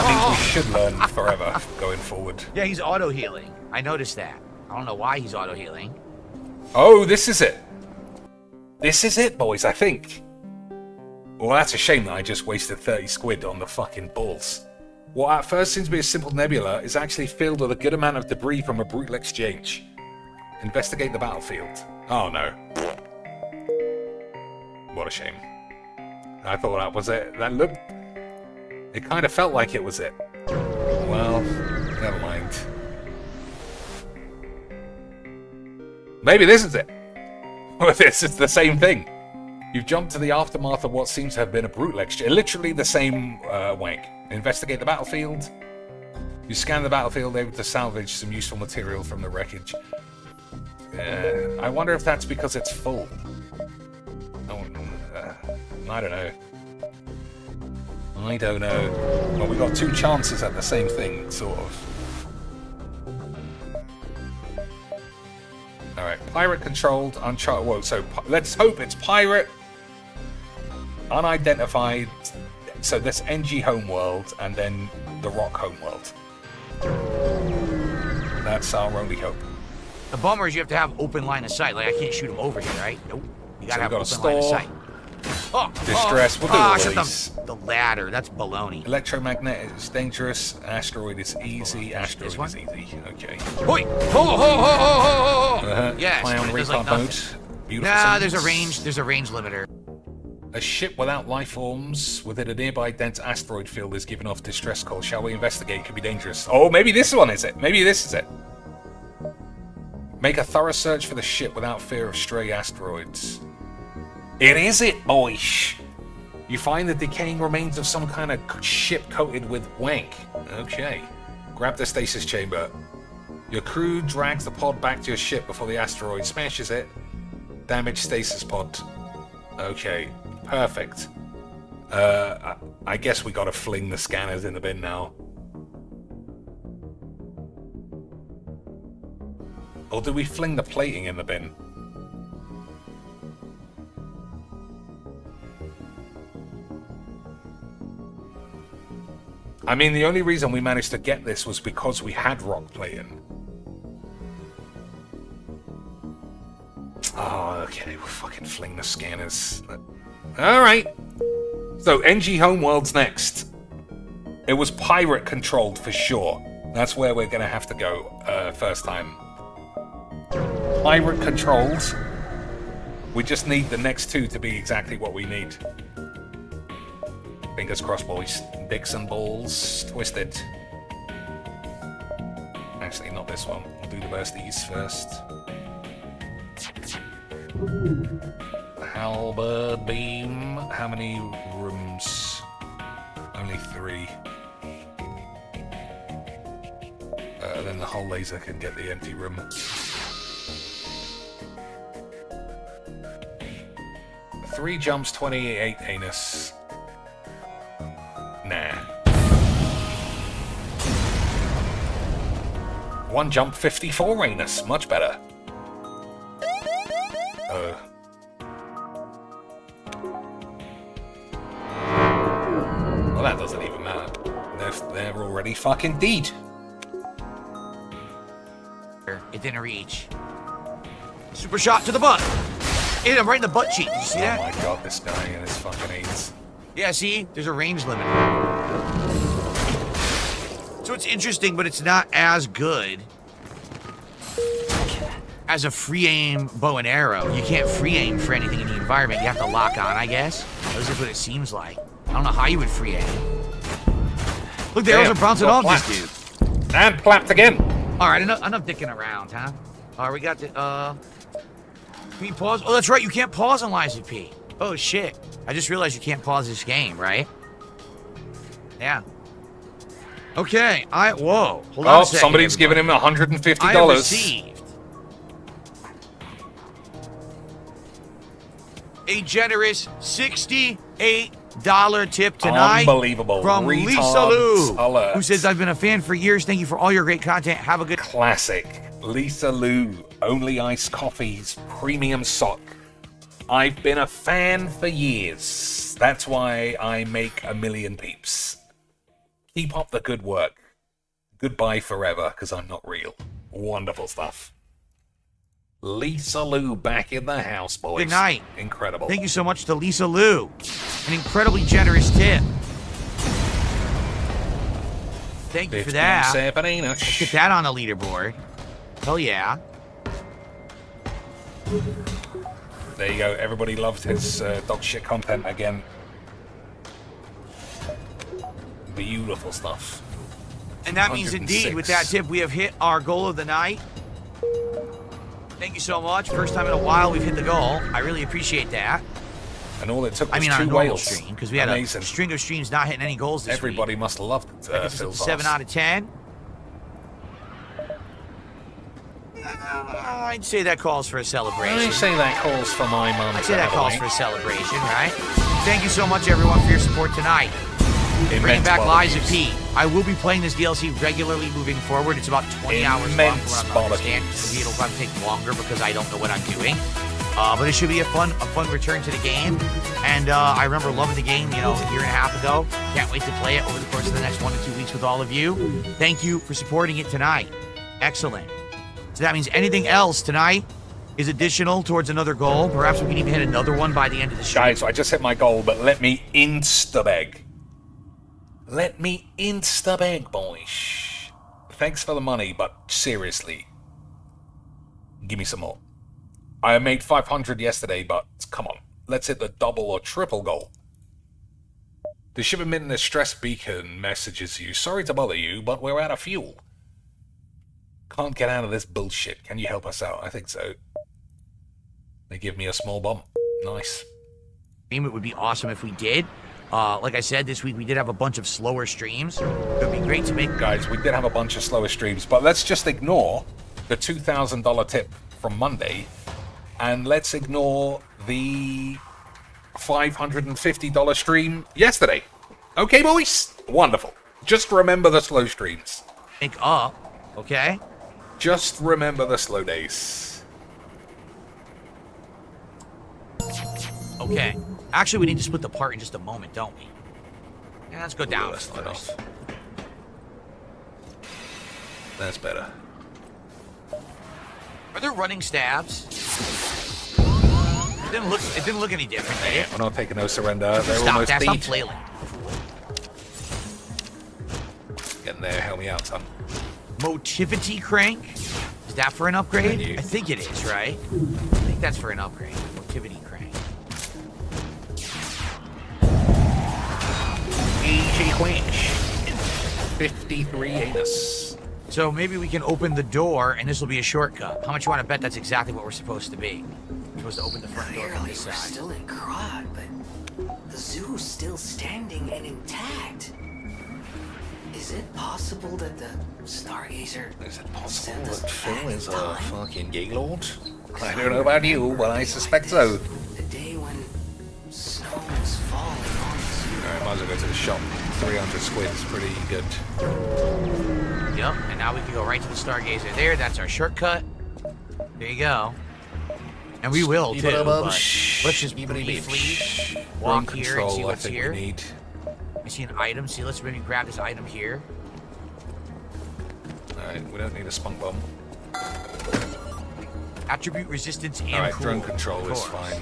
means we should learn forever going forward. Yeah, he's auto-healing. I noticed that. I don't know why he's auto-healing. Oh, this is it. This is it, boys, I think. Well, that's a shame that I just wasted 30 squid on the fucking balls. What at first seems to be a simple nebula is actually filled with a good amount of debris from a brutal exchange. Investigate the battlefield. Oh, no. What a shame. I thought that was it. That looked... It kind of felt like it was it. Well, never mind. Maybe this is it. Well, this is the same thing. You've jumped to the aftermath of what seems to have been a brutal exchange. Literally the same wank. Investigate the battlefield. You scan the battlefield, able to salvage some useful material from the wreckage. I wonder if that's because it's full. I don't know. I don't know. Well, we got 2 chances at the same thing, sort of. Alright, pirate-controlled, uncharted... Whoa, so let's hope it's pirate, unidentified, so this NG homeworld, and then the rock homeworld. That's our only hope. The bummer is you have to have open line of sight. Like, I can't shoot him over here, right? Nope. You gotta have open store, line of sight. Distress, we'll do all these. The ladder, that's baloney. Electromagnetic is dangerous, asteroid is easy, asteroid is easy. Okay. Hoi! Ho, ho, ho, ho, ho, ho! Yes, Clown recon mode. Beautiful. Nah, there's a range limiter. A ship without life forms within a nearby dense asteroid field is giving off distress calls. Shall we investigate? Could be dangerous. Oh, maybe this one is it. Maybe this is it. Make a thorough search for the ship without fear of stray asteroids. It is it, boys. You find the decaying remains of some kind of ship coated with wank. Okay. Grab the stasis chamber. Your crew drags the pod back to your ship before the asteroid smashes it. Damage stasis pod. Okay. Perfect. I guess we gotta fling the scanners in the bin now. Or do we fling the plating in the bin? I mean, the only reason we managed to get this was because we had rock plating. Oh, okay, we'll fucking fling the scanners. Alright. So, NG Homeworld's next. It was pirate controlled for sure. That's where we're gonna have to go first time. Pirate controlled. We just need the next 2 to be exactly what we need. Fingers crossed, boys. Dicks and balls twisted. Actually, not this one. We'll do the bursties first. Halberd beam. How many rooms? only 3. Then the whole laser can get the empty room. 3 jumps, 28 anus. Nah. 1 jump, 54 anus. Much better. Well, that doesn't even matter. They're already fucking dead. It didn't reach. Super shot to the butt. Hit him right in the butt cheek. Did you see that? Oh my god, this guy and his fucking AIDS. Yeah, see? There's a range limit. So it's interesting, but it's not as good as a free aim bow and arrow. You can't free aim for anything in the environment. You have to lock on, I guess. This is what it seems like. I don't know how you would free aim. Look, the arrows are bouncing off this dude. And clapped again. All right, enough dicking around, huh? All right, we got the, can we pause? Oh, that's right, you can't pause on Lies of P. Oh, shit. I just realized you can't pause this game, right? Yeah. Okay, whoa. Hold on a second, somebody's giving him $150. I have received a generous $68 tip tonight. Unbelievable. From Retards Lisa Lou, alert. who says, I've been a fan for years. Thank you for all your great content. Have a good... Classic. Lisa Lou. Only iced coffees. Premium sock. I've been a fan for years. That's why I make a million peeps. Keep up the good work. Goodbye forever, because I'm not real. Wonderful stuff. Lisa Lou back in the house, boys. Good night. Incredible. Thank you so much to Lisa Lou. An incredibly generous tip. Thank you for that. Let's get that on the leaderboard. Hell yeah. There you go. Everybody loved his dog shit content again. Beautiful stuff. And that means indeed, with that tip, we have hit our goal of the night. Thank you so much. First time in a while we've hit the goal. I really appreciate that. And all it took was on a 2 normal whales. stream, because we had a string of streams not hitting any goals this Everybody week. must have loved it. That gets us up to 7 out of 10. I'd say that calls for a celebration. I say that calls for my mum. I'd say that calls for a celebration, right? Thank you so much, everyone, for your support tonight. Bringing back Lies of P. I will be playing this DLC regularly moving forward. It's about 20 hours long from what I'm understanding. Maybe it'll probably take longer because I don't know what I'm doing. But it should be a fun return to the game. And I remember loving the game, a year and a half ago. Can't wait to play it over the course of the next 1 to 2 weeks with all of you. Thank you for supporting it tonight. Excellent. So that means anything else tonight is additional towards another goal. Perhaps we can even hit another one by the end of the show. Guys, I just hit my goal, but let me insta-beg. Let me insta-beg, boys. Thanks for the money, but seriously, give me some more. I made 500 yesterday, but come on. Let's hit the double or triple goal. The ship emitting a stress beacon messages you. Sorry to bother you, but we're out of fuel. Can't get out of this bullshit. Can you help us out? I think so. They give me a small bomb. Nice. It would be awesome if we did. Like I said, this week we did have a bunch of slower streams. It would be great to make... Guys, we did have a bunch of slower streams, but let's just ignore the $2,000 tip from Monday, and let's ignore the $550 stream yesterday. Okay, boys? Wonderful. Just remember the slow streams. Make up, okay? Just remember the slow days. Okay. Actually, we need to split the part in just a moment, don't we? Yeah, let's go down. That's not enough. That's better. Are there running stabs? It didn't look any different, did it? We're not taking no surrender. They're Stop almost that, dead. stop flailing. Getting there, help me out, son. Motivity crank? Is that for an upgrade? I think it is, right? I think that's for an upgrade. Motivity crank. Easy quench. 53 anus. So maybe we can open the door and this will be a shortcut. How much you want to bet that's exactly what we're supposed to be? We're supposed to open the front door from this side. Still in Crod, but the zoo's still standing and intact. Is it possible that the Stargazer... Is it possible sent us that Phil back is in a time? fucking Gaylord? I don't know about you, but I suspect so. The day when snow was falling on the zoo. Alright, might as well go to the shop. 300 squid is pretty good. Yep, and now we can go right to the Stargazer there. That's our shortcut. There you go. And we will, too, but let's just briefly walk here and see what's here. I see an item. See, let's maybe grab this item here. Alright, we don't need a spunk bomb. Attribute resistance and Alright, cool, drone control of is course. fine.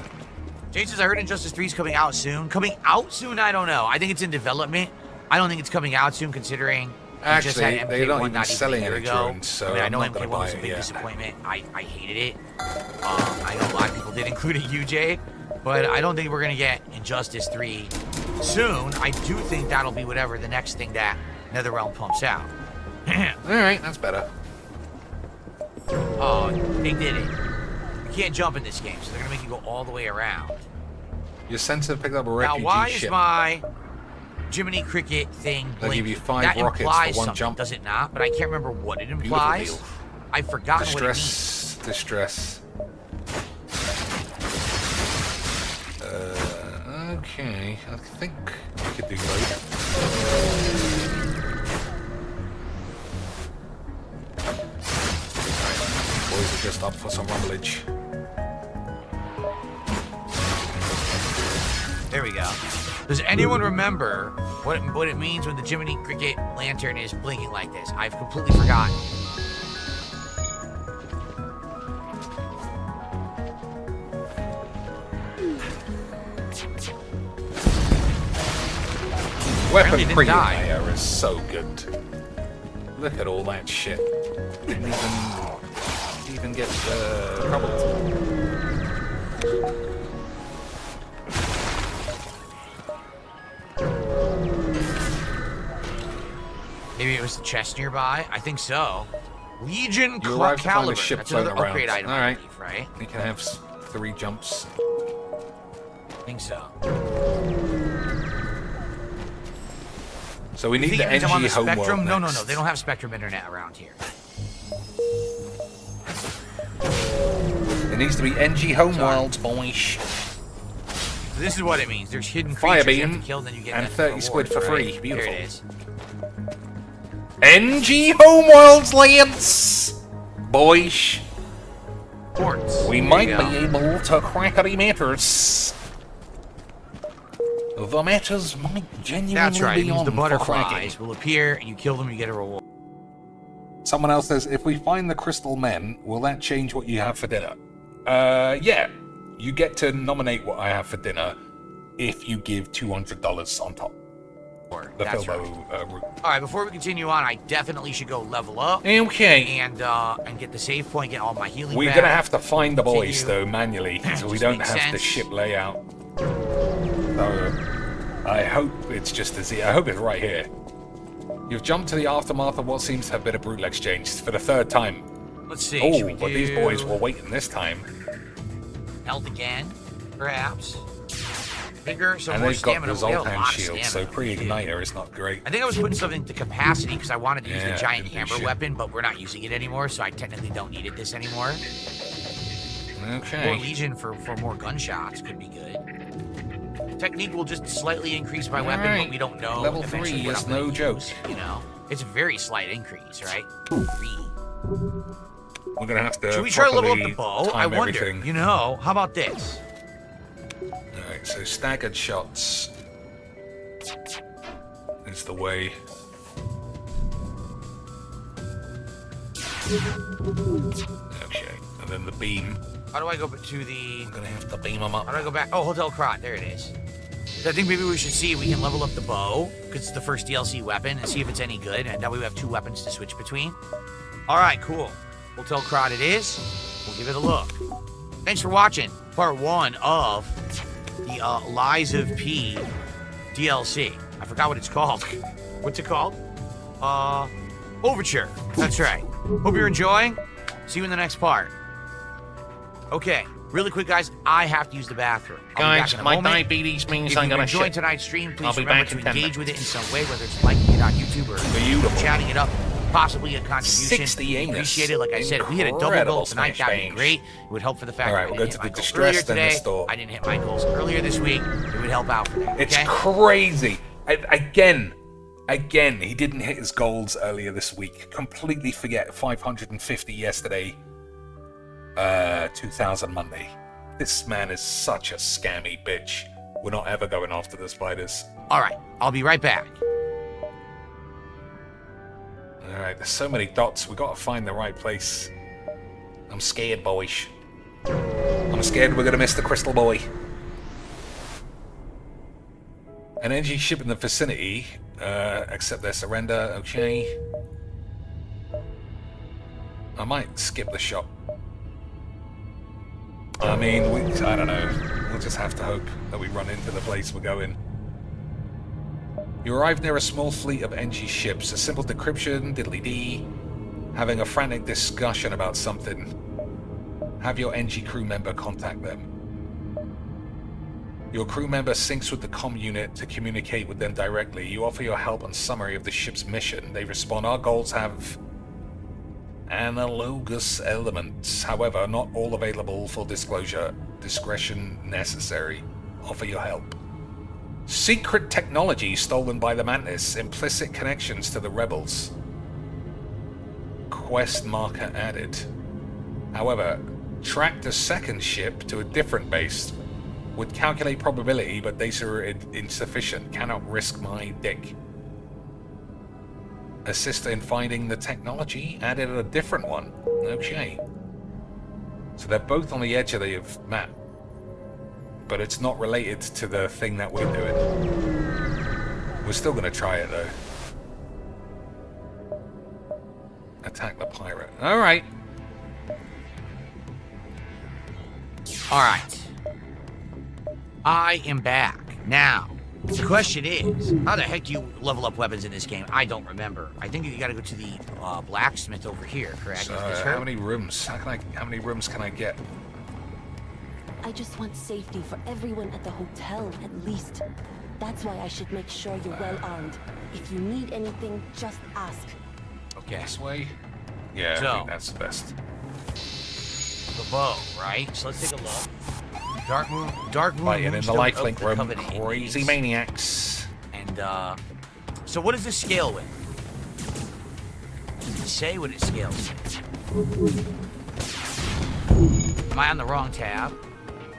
Jason says, I heard Injustice 3 is coming out soon. Coming out soon? I don't know. I think it's in development. I don't think it's coming out soon, considering we just had Actually, they're not MK1 even not selling even a year any ago. drones, so I mean, I I'm know not gonna MK1 buy was a it big yet. disappointment. I hated it. I know a lot of people did, including UJ. But I don't think we're going to get Injustice 3 soon. I do think that'll be whatever the next thing that NetherRealm pumps out. Alright, that's better. Oh, they did it. You can't jump in this game, so they're going to make you go all the way around. Your sensor picked up a Now, refugee why ship. is my Jiminy Cricket thing They'll give you blinking? 5 That rockets implies for one something, jump. does it not? But I can't remember what it Beautiful implies. deal. I've forgotten what it means. Distress. Okay, I think we could do both. Boys are just up for some rumblage. There we go. Does anyone remember what it means when the Jiminy Cricket lantern is blinking like this? I've completely forgotten. Weapon Apparently didn't die. pre-layer is so good. Look at all that shit. Didn't even get troubled. Maybe it was the chest nearby. I think so. Legion You arrived to find a Caliber. ship That's another floating upgrade around. item, All I right. believe, right? You can have 3 jumps. I think so. So we You need think the it means I'm on NG the homeworld Spectrum? No. next. They don't have Spectrum internet around here. It needs to be NG homeworld, boys. So this is what it means. There's hidden Fire creatures you have beam to kill, then you get and that 30 reward, squid for free. right? Beautiful. There it is. NG homeworlds, lads! Boys. Quartz. We There might you be go. able to crack the matters. The matters might genuinely That's right. It be means on the for butterflies cracking. will appear, and you kill them, you get a reward. Someone else says, if we find the crystal men, will that change what you have for dinner? Yeah. You get to nominate what I have for dinner if you give $200 on top. The That's Filbo route. All right, before we continue on, I definitely should go level up Okay. and get the save point, get all my healing We're back. gonna have to find the boys Continue. though manually, so we Just don't makes have the sense. ship layout. So I hope it's just as I hope it's right here. You've jumped to the aftermath of what seems to have been a brutal exchange for the 3rd time. Let's see. Oh, should we but do these boys were waiting this time, held again, perhaps. Bigger, so and more they've got stamina. the We have a Zoltan lot of shield, so stamina. pre-igniter is not great. I think I was putting something to capacity because I wanted to use Yeah, the giant maybe hammer you should. weapon, but we're not using it anymore, so I technically don't need it this anymore. More Okay. Legion for more gunshots could be good. Technique will just slightly increase my weapon, Alright. but we don't know. Level eventually 3 what is I'm gonna no joke. use, you know, it's a very slight increase, right? 3. We're gonna have to. Should we try to level up properly the bow? time I wonder. everything. You know, how about this? Alright, so staggered shots is the way. Okay, and then the beam. How do I go to the? I'm gonna have to beam them up. How do I go back? Oh, Hotel Krat. There it is. So I think maybe we should see if we can level up the bow because it's the first DLC weapon and see if it's any good. And that way we have 2 weapons to switch between. All right, cool. Hotel Krat it is. We'll give it a look. Thanks for watching part 1 of the Lies of P DLC. I forgot what it's called. What's it called? Overture. That's right. Hope you're enjoying. See you in the next part. Okay, really quick, guys. I have to use the bathroom. I'll be back Guys, in a my moment. diabetes means If I'm you gonna enjoyed shit. tonight's stream, I'll please be remember back to in 10 engage with it in some way, whether it's liking it on YouTube or Beautiful. chatting it up, possibly a contribution. 60 anus. Appreciate it. Like I said, if we hit a double Incredible goal tonight, smash that'd be bang. great. It would help for the fact All right, that we'll I go didn't to hit the my goals distressed earlier in the today. store. I didn't hit my goals earlier this week. It would help out for that. It's Okay? crazy. Again, he didn't hit his goals earlier this week. Completely forget 550 yesterday. 2000 Monday. This man is such a scammy bitch. We're not ever going after the spiders. All right, I'll be right back. Alright, there's so many dots. We gotta find the right place. I'm scared, boys. I'm scared we're gonna miss the crystal boy. An energy ship in the vicinity. Accept their surrender. Okay. I might skip the shop. I mean, I don't know. We'll just have to hope that we run into the place we're going. You arrive near a small fleet of NG ships. A simple decryption, diddly-dee. Having a frantic discussion about something. Have your NG crew member contact them. Your crew member syncs with the comm unit to communicate with them directly. You offer your help and summary of the ship's mission. They respond, our goals have analogous elements. However, not all available for disclosure. Discretion necessary. Offer your help. Secret technology stolen by the Mantis. Implicit connections to the rebels. Quest marker added. However, track the second ship to a different base. Would calculate probability, but data are insufficient. Cannot risk my dick. Assist in finding the technology. Added a different one. Okay. So they're both on the edge of the map. But it's not related to the thing that we're doing. We're still going to try it, though. Attack the pirate. Alright. Alright. I am back. Now, the question is, how the heck do you level up weapons in this game? I don't remember. I think you gotta go to the blacksmith over here, correct? So, Is this how her? many rooms? How many rooms can I get? I just want safety for everyone at the hotel, at least. That's why I should make sure you're well armed. If you need anything, just ask. Okay. This way? Yeah, So- I think that's the best. The bow, right? So let's take a look. Dark Moon Fighting in the Moonstone lifelink of the room. Covenant Crazy Indians. maniacs. And, so what does this scale with? Does it say what it scales with? Am I on the wrong tab?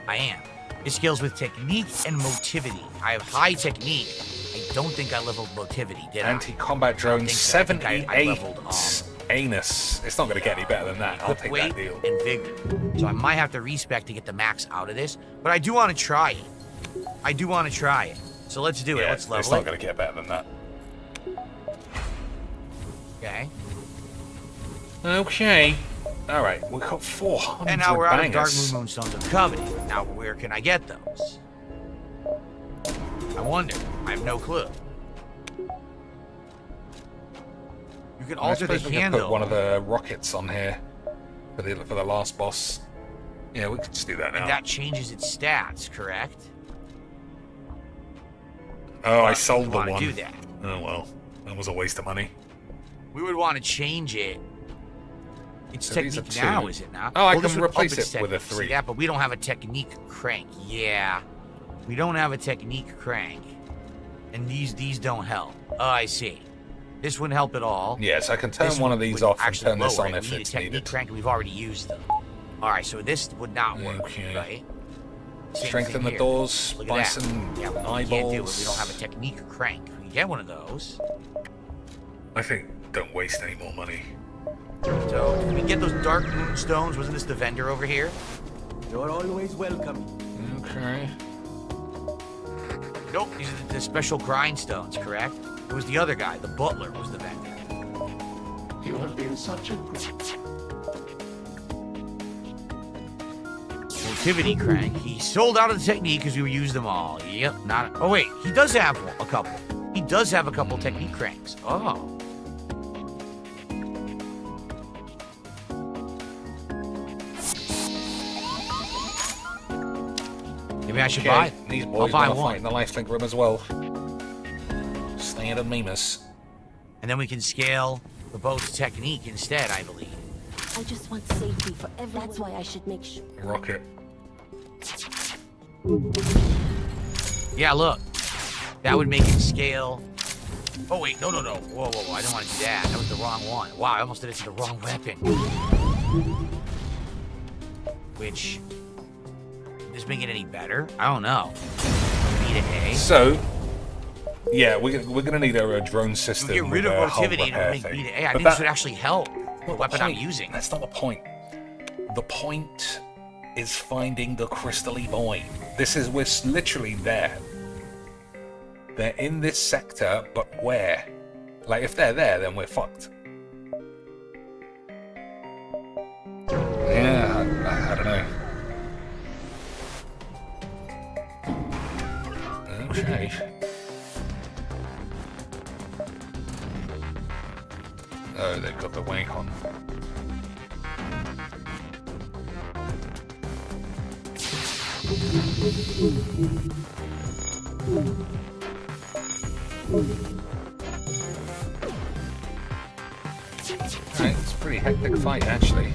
I am. It scales with technique and motivity. I have high technique. I don't think I leveled motivity, did I? Anti-combat drone think so. I think I 78 leveled, anus. It's not going to get any better than that. I'll take weight that deal. and vigor. So I might have to respec to get the max out of this, but I do want to try it. So let's do it. Yeah, Let's it's level not it. going to get better than that. Okay. Okay. All right, we've got 400 And now we're out of Dark bangers. Moon Moonstones of Covenant. Now where can I get those? I wonder. I have no clue. You can I alter the suppose we could handle. put one of the rockets on here for the last boss. Yeah, we could just do that now. And that changes its stats, correct? Oh, I But sold we the wanna one. do that. Oh well, that was a waste of money. We would want to change it. It's So these are technique now, two. is it not? Oh, I this can would up replace its it with a technique. 3. See that, but we don't have a technique crank. Yeah, we don't have a technique crank, and these don't help. Oh, I see. This wouldn't help at all. Yes, I can turn This one of these would off and actually turn this lower on it. if We need it's a technique needed. crank. We've already used them. All right, so this would not work, Okay. right? Same Strengthen thing the here. doors, Look buy at that. some Yeah, we eyeballs. can't do it. We don't have a technique crank. We can get one of those. I think don't waste any more money. So, did we get those Dark Moon Stones? Wasn't this the vendor over here? You're always welcome. Okay. Nope, these are the special grindstones, correct? It was the other guy, the butler, was the vendor. You have been such a good... Motivity crank. He sold out of the technique because we used them all. Yep, not. Oh wait, he does have a couple. He does have a couple technique cranks. Oh. Maybe I should buy. These I'll boys buy want to one. fight in the lifelink room as well. Standard memers. And then we can scale the bow's technique instead, I believe. I just want safety for everyone. That's why I should make sure. Rocket. Yeah, look. That would make it scale. Oh, wait. No. Whoa. I didn't want to do that. That was the wrong one. Wow, I almost did it to the wrong weapon. Which... does it make it any better? I don't know. B to A. So, yeah, we're gonna need a drone system. Get rid with of a hull rotivity to repair make thing. B to A. I But think this would actually help the weapon I'm point- using. That's not the point. The point is finding the crystally void. We're literally there. They're in this sector, but where? Like, if they're there, then we're fucked. Yeah, I don't know. Okay. Oh, they've got the Whanking. Right, it's a pretty hectic fight, actually.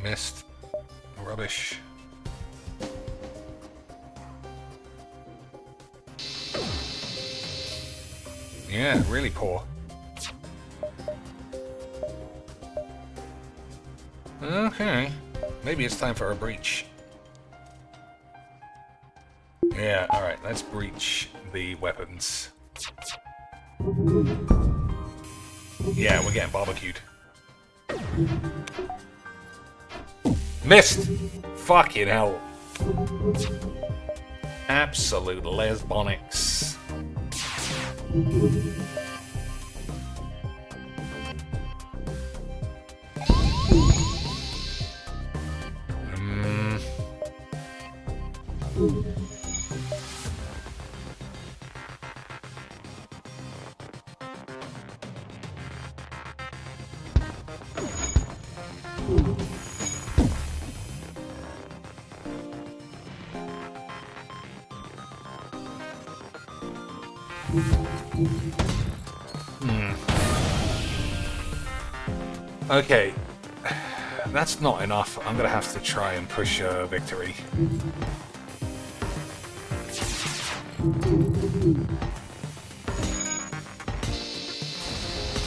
Missed. Rubbish. Yeah, really poor. Okay. Maybe it's time for a breach. Yeah, alright, let's breach the weapons. Yeah, we're getting barbecued. Missed! Fucking hell. Absolute lesbonics. Okay, that's not enough. I'm gonna have to try and push victory.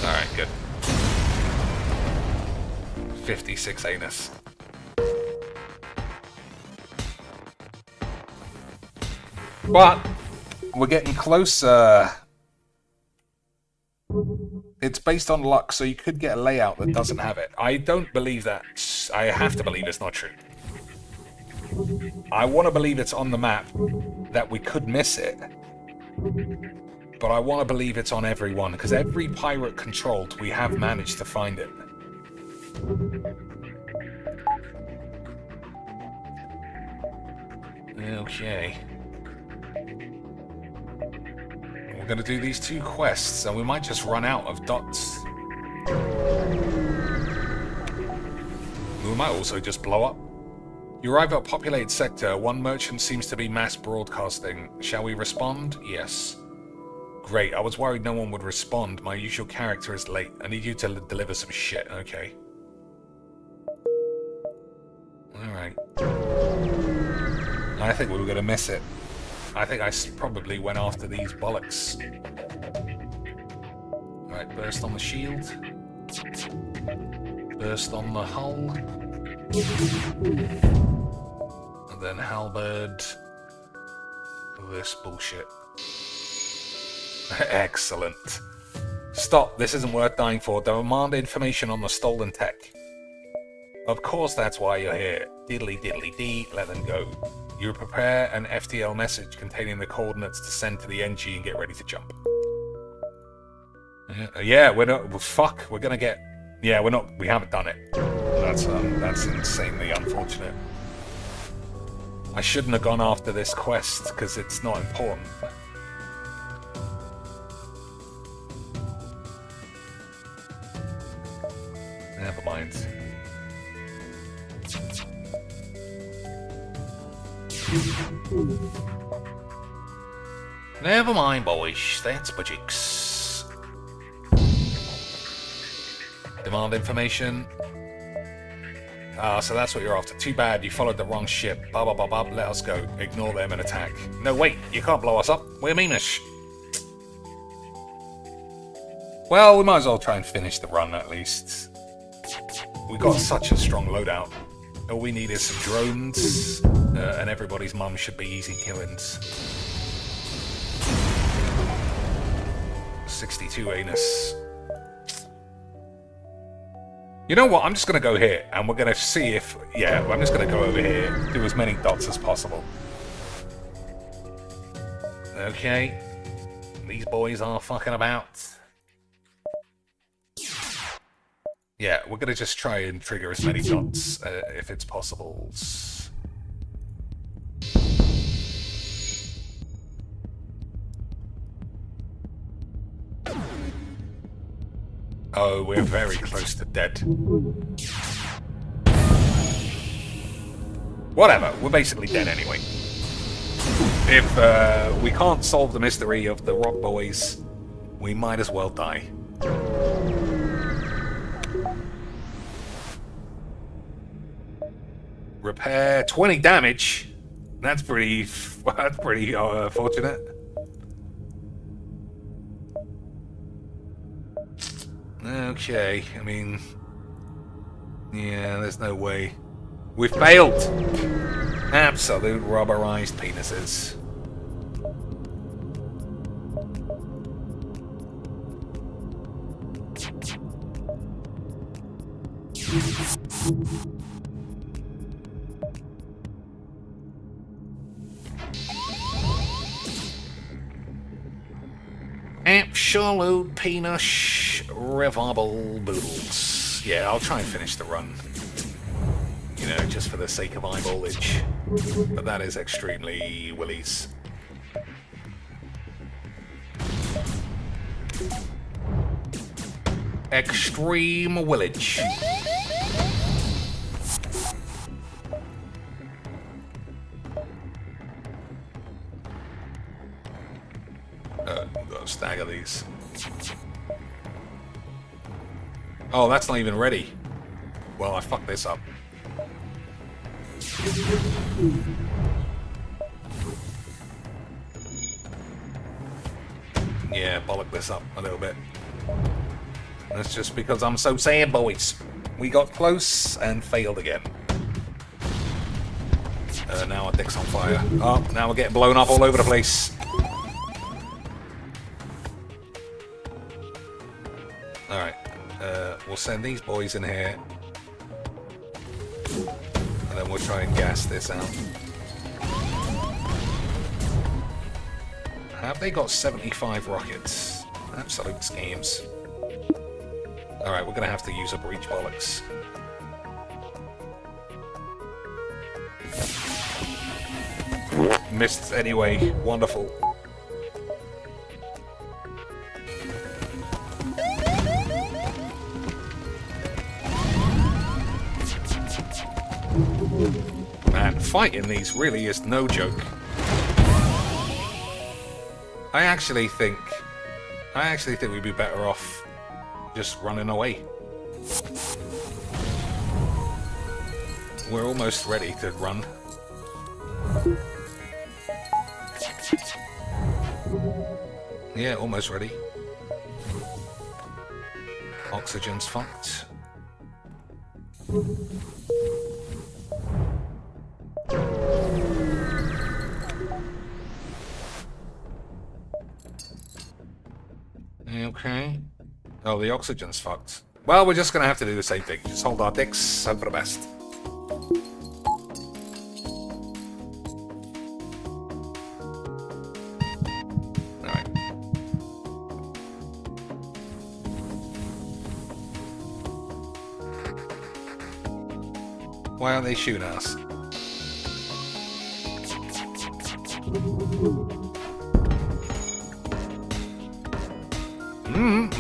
Alright, good. 56 anus. But we're getting closer. It's based on luck, so you could get a layout that doesn't have it. I don't believe that. I have to believe it's not true. I want to believe it's on the map, that we could miss it. But I want to believe it's on everyone, because every pirate controlled, we have managed to find it. Okay. We're going to do these 2 quests, and we might just run out of dots. We might also just blow up. You arrive at a populated sector. One merchant seems to be mass broadcasting. Shall we respond? Yes. Great, I was worried no one would respond. My usual character is late. I need you to deliver some shit. Okay. Alright. I think we were going to miss it. I think I probably went after these bollocks. Right, burst on the shield. Burst on the hull. And then halberd. This bullshit. Excellent. Stop, this isn't worth dying for. Demand information on the stolen tech. Of course that's why you're here. Diddly diddly dee, let them go. You prepare an FTL message containing the coordinates to send to the NG and get ready to jump. Yeah, we're not. Well, fuck, we're gonna get. Yeah, we're not. We haven't done it. That's insanely unfortunate. I shouldn't have gone after this quest because it's not important. Never mind. Never mind, boys. That's budgets. Demand information. Ah, so that's what you're after. Too bad, you followed the wrong ship. Blah, blah, blah, blah. Let us go. Ignore them and attack. No, wait. You can't blow us up. We're meanish. Well, we might as well try and finish the run, at least. We got such a strong loadout. All we need is some drones, and everybody's mum should be easy killings. 62 anus. You know what? I'm just going to go here, and we're going to see if... Yeah, I'm just going to go over here, do as many dots as possible. Okay. These boys are fucking about. Yeah, we're going to just try and trigger as many dots, if it's possible. Oh, we're very close to dead. Whatever, we're basically dead anyway. If we can't solve the mystery of the rock boys, we might as well die. Repair 20 damage. That's pretty fortunate. Okay, I mean, yeah, there's no way. We failed. Absolute rubberized penises. Absolute penis revival boodles. Yeah, I'll try and finish the run. You know, just for the sake of eyeballage. But that is extremely willies. Extreme willage. Gotta stagger these. Oh, that's not even ready. Well, I fucked this up. Yeah, bollock this up a little bit. That's just because I'm so sad, boys. We got close and failed again. Now our dick's on fire. Oh, now we're getting blown up all over the place. Alright, we'll send these boys in here. And then we'll try and gas this out. Have they got 75 rockets? Absolute schemes. Alright, we're gonna have to use a breach bollocks. Missed anyway. Wonderful. Man, fighting these really is no joke. I actually think we'd be better off just running away. We're almost ready to run. Yeah, almost ready. Oxygen's fucked. Okay. Oh, the oxygen's fucked. Well, we're just gonna have to do the same thing. Just hold our dicks, hope for the best. Alright. Why aren't they shooting us?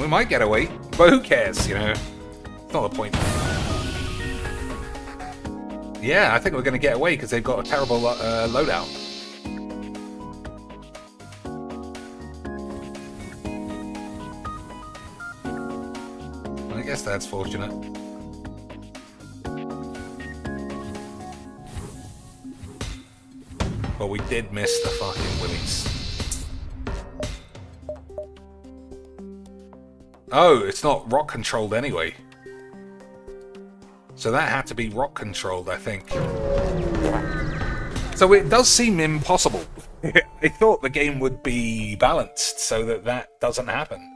We might get away, but who cares, you know? It's not the point. Yeah, I think we're going to get away because they've got a terrible loadout. I guess that's fortunate. But we did miss the fucking willies. Oh, it's not rock controlled anyway. So that had to be rock controlled, I think. So it does seem impossible. I thought the game would be balanced so that that doesn't happen.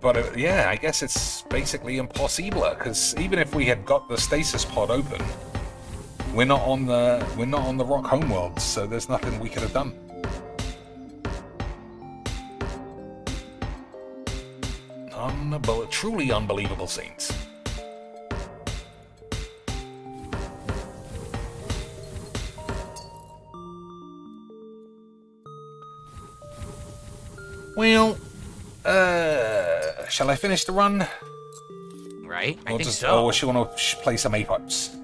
But yeah, I guess it's basically impossible, because even if we had got the stasis pod open, we're not on the rock homeworld, so there's nothing we could have done. Truly unbelievable scenes. Well, shall I finish the run? Right, I think so. Or should we want to play some Apex?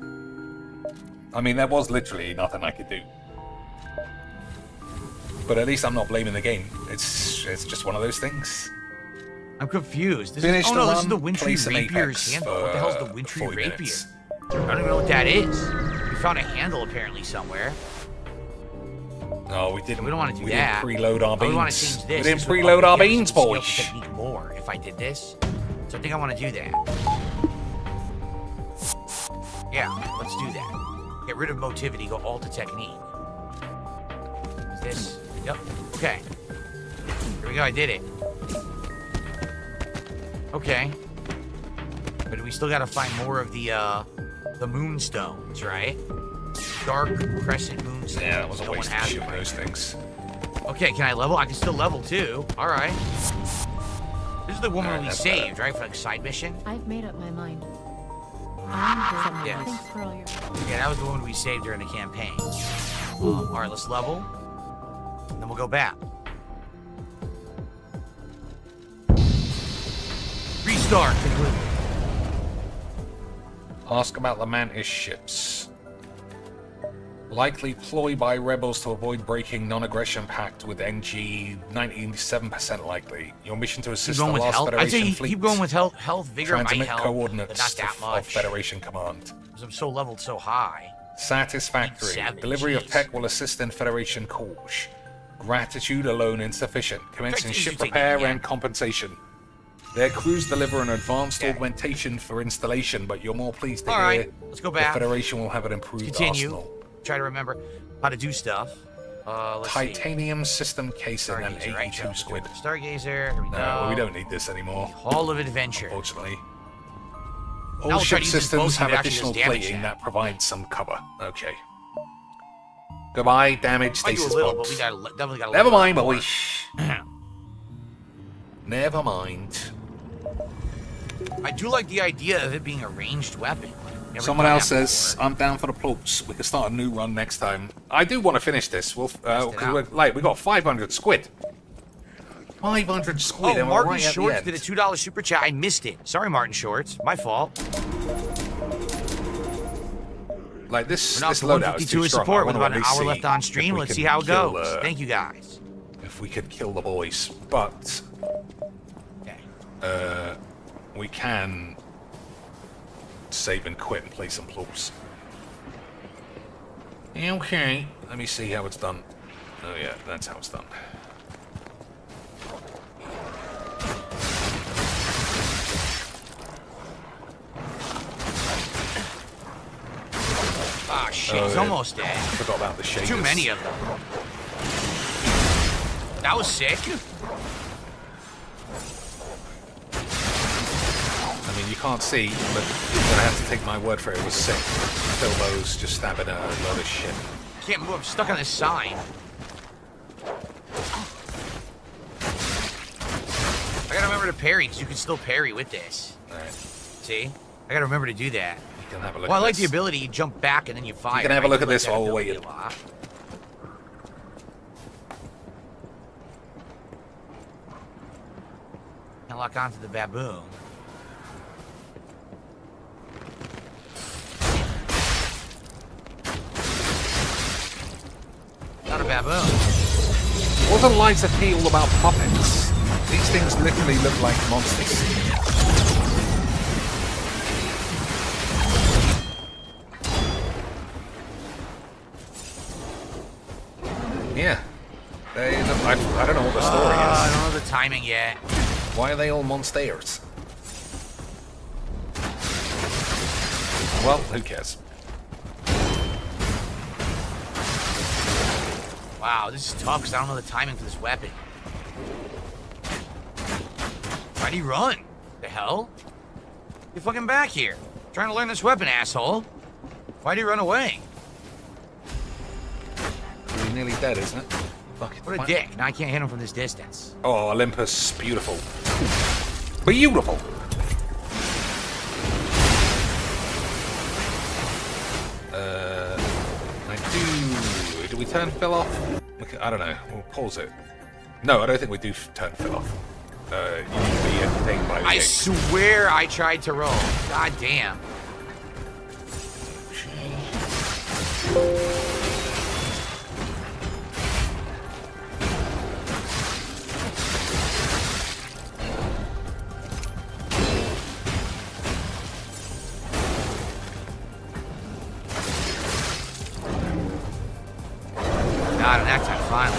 I mean, there was literally nothing I could do. But at least I'm not blaming the game. It's just one of those things. I'm confused. This Finish is, the run, this is the Wintry play some Rapier's Apex handle. for What the hell's the Wintry 40 Rapier? minutes. I don't even know what that is. We found a handle apparently somewhere. No, we didn't. We don't want to do we that. didn't preload our beans. We want to change this. We didn't This would preload our up the beans, skill boys. technique more if I did this. So I think I want to do that. Yeah, let's do that. Get rid of motivity, go all to technique. Is this? Yep. Okay. Here we go, I did it. Okay. But we still gotta find more of the moonstones, right? Dark crescent moonstones. Yeah, that was a No one waste of has shooting them right those now. things. Okay, can I level? I can still level too. Alright. This is the woman we saved, right? For like side mission? I've made up my mind. I'm good. Yes. Thanks for all your help. Yeah, that was the woman we saved during the campaign. Alright, let's level. And then we'll go back. Restart. Ask about the Mantis ships. Likely ploy by rebels to avoid breaking non-aggression pact with NG 97% likely. Your mission to assist the with last health? I'd say Federation fleet. keep going with health, vigor, might Transmit help, coordinates but not that of much. Federation command. Because I'm so leveled so high. Satisfactory. 7, Delivery of jeez. tech will assist in Federation cause. Gratitude alone insufficient. Commencing Gratitude, ship you take it, repair yeah. and compensation. Their crews deliver an advanced Okay. augmentation for installation, but you're more pleased to All hear right, let's go the back. Federation will have an improved Continue. arsenal. Try to remember how to do stuff. Let's see. Titanium system casing and Stargazer, right? 82 Yeah, squid. Stargazer, here we go. No, we don't need this anymore, Hall of Adventure. unfortunately. Now All we'll try ship to use this systems boast have that actually additional does damage plating now. that provides some cover. Okay. Goodbye, damage I do a stasis little, but pods. we definitely got to Never mind, more. boys. Never mind. I do like the idea of it being a ranged weapon. Never Someone done else that says, before. I'm down for the plopes. We can start a new run next time. I do want to finish this. We'll, it cause out. we got 500 squid. 500 squid, Oh, and we're Martin right at the Shorts end. did a $2 super chat. I missed it. Sorry, Martin Shorts. My fault. Like this, We're now this to loadout is 152 too in strong. support I with wanna about an at least hour left see on if stream. we Let's can see how it kill, goes. Thank you, guys. If we could kill the boys, but Okay. we can save and quit and play some plopes. Okay, let me see how it's done. Oh yeah, that's how it's done. Ah, shit. Oh, He's yeah. almost dead. Forgot about the shaders. Too many of them. That was sick. I mean, you can't see, but you're gonna have to take my word for it. It was sick. Phil Lowe's just stabbing a load of shit. Can't move. I'm stuck on this sign. I gotta remember to parry, because you can still parry with this. Alright. See? I gotta remember to do that. can have a look Well, I at like this. the ability you jump back and then you fire. You can have a I look do at like this that while we're ability waiting. a lot. And lock onto the baboon. Not a baboon. What a light appeal about puppets. These things literally look like monsters. Yeah. They look like, I don't know what the story I is. don't know the timing yet. Why are they all monsters? Well, who cares? Wow, this is tough because I don't know the timing for this weapon. Why'd he run? The hell? Get fucking back here. I'm trying to learn this weapon, asshole. Why'd he run away? He's nearly dead, isn't it? Fuck it. What a dick. Now I can't hit him from this distance. Oh, Olympus, beautiful. Beautiful! Do we turn Phil off? I don't know. We'll pause it. No, I don't think we do turn Phil off. You need to be entertained by the I game. swear I tried to roll. God damn. Not that time, finally.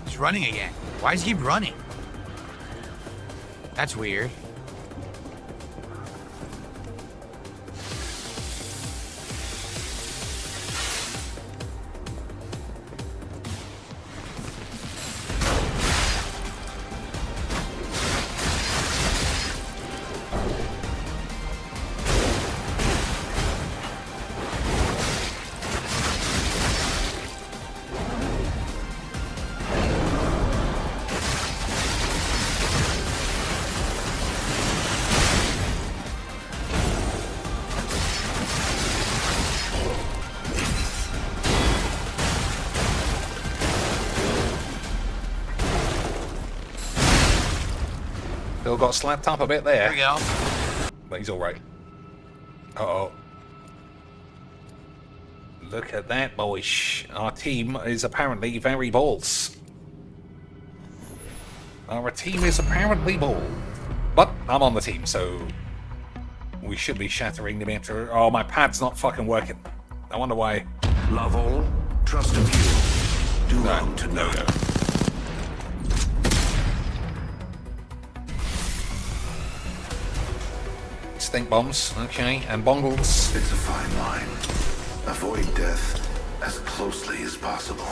He's running again. Why does he keep running? That's weird. Phil got slapped up a bit there. There we go. But he's alright. Uh-oh. Look at that, boys. Our team is apparently very balls. Our team is apparently bald. But I'm on the team, so we should be shattering the Maestro. Oh, my pad's not fucking working. I wonder why. Love all, trust a few. Do wrong to No. Stink bombs, okay, and bongles. It's a fine line. Avoid death as closely as possible.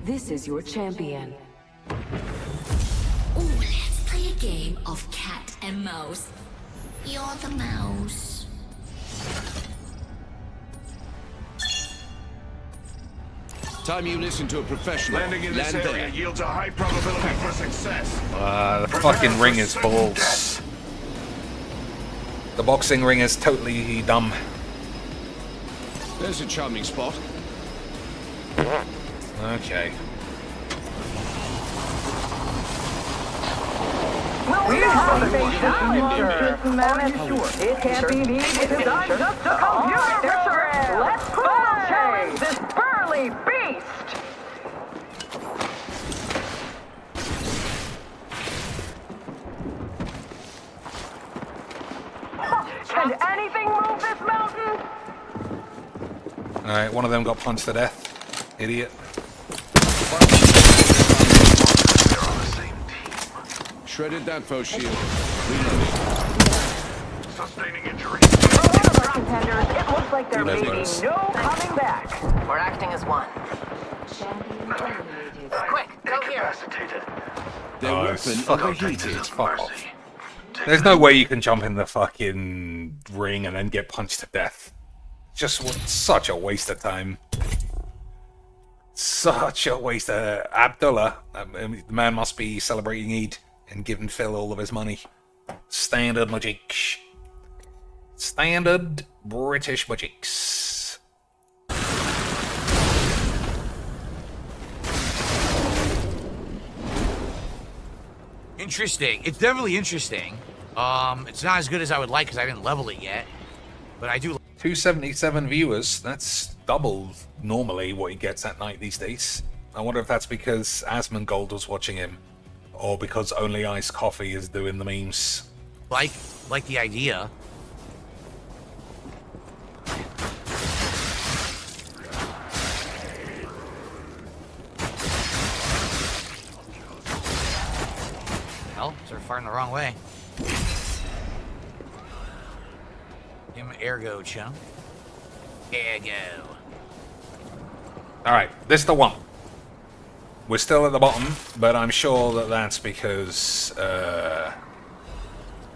This is your champion. Oh, let's play a game of cat and mouse. You're the mouse. Time you listen to a professional. Landing in this area yields a high probability for success. The fucking ring is balls. The boxing ring is totally dumb. There's a charming spot. Okay. We have a challenger. Are you sure? It can't be me because I'm just a computer program. Let's challenge this burly beast. Can anything move this mountain? Alright, one of them got punched to death. Idiot. Shredded that foe shield. Sustaining injury. Contenders, it looks like there may be no coming back. We're acting as one. Quick, go here. Their it's weapon fucking overheated. fuck off. There's no way you can jump in the fucking ring and then get punched to death. Just such a waste of time. Such a waste. Abdullah, the man must be celebrating Eid and giving Phil all of his money. Standard magic. Standard British magics. Interesting. It's definitely interesting. It's not as good as I would like because I didn't level it yet. But I do. 277 viewers. That's double normally what he gets at night these days. I wonder if that's because Asmongold was watching him, or because Only Iced Coffee is doing the memes. Like the idea. Well, sort of firing the wrong way. Give him ergo, chum. Ergo. Alright, this is the one. We're still at the bottom, but I'm sure that that's because,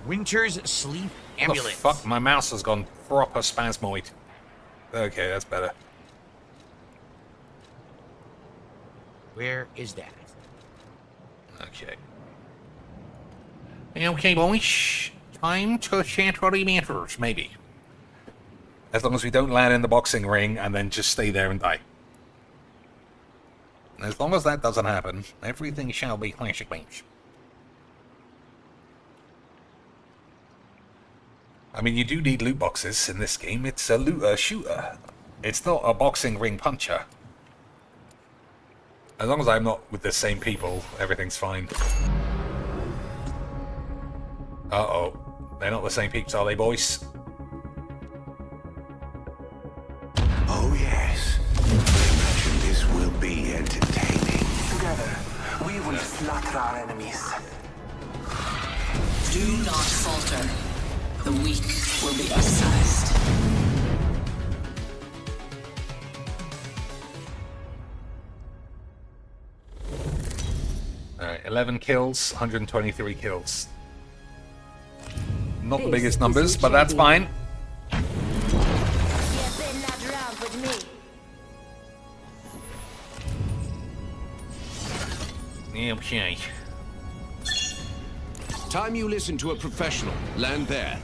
Winter's Sleep what the Ambulance. fuck? My mouse has gone proper spasmoid. Okay, that's better. Where is that? Okay. Okay, boys. Time to Chantrelly Matters, maybe. As long as we don't land in the boxing ring and then just stay there and die. As long as that doesn't happen, everything shall be classic games. I mean, you do need loot boxes in this game. It's a looter shooter. It's not a boxing ring puncher. As long as I'm not with the same people, everything's fine. Uh-oh. They're not the same peeps, are they, boys? Oh yes. Imagine this will be entertaining. Together, we will slaughter our enemies. Do not falter. The weak will be excised. Alright, 11 kills, 123 kills. Not the biggest numbers, but that's fine. Okay. Time you listen to a professional. Land there.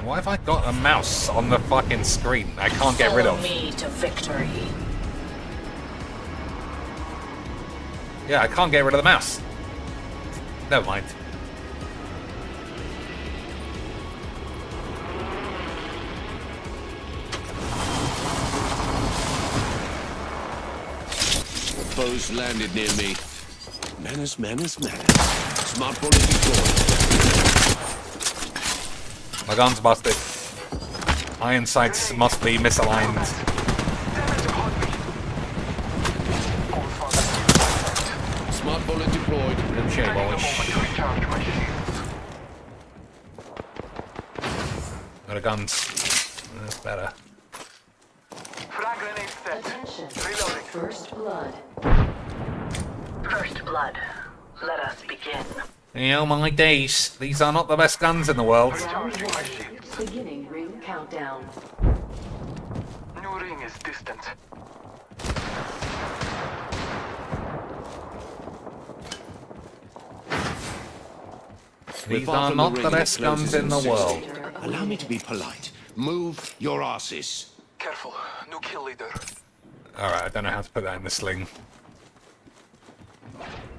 Why have I got a mouse on the fucking screen I can't get rid of? Follow me to victory. Yeah, I can't get rid of the mouse. Never mind. Foes landed near me. Manners, manners, manners. Smart bullet deployed. My gun's busted. Iron sights must be misaligned. Smart bullet deployed. Okay, boys. Got a guns. That's better. Attention. First blood. First blood. Let us begin. Oh my days. These are not the best guns in the world. Round one. Beginning ring countdown. New ring is distant. These are not the best guns in the world. Allow me to be polite. Move your asses. Careful. New kill leader. Alright, I don't know how to put that in the sling.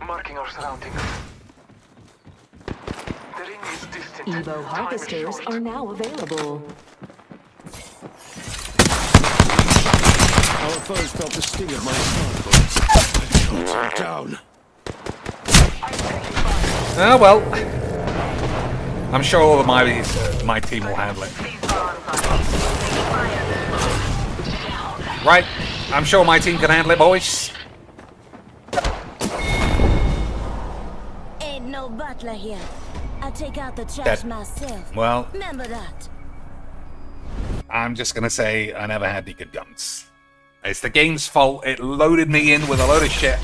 Marking our surroundings. The ring is distant. Evo harvesters are now available. Our foes felt the sting of my smart bullets. I shot them down. Oh well. I'm sure all of my team will handle it. Right. I'm sure my team can handle it, boys. Ain't no butler here. I take out the trash myself. Well, Remember that. I'm just gonna say I never had any good guns. It's the game's fault. It loaded me in with a load of shit.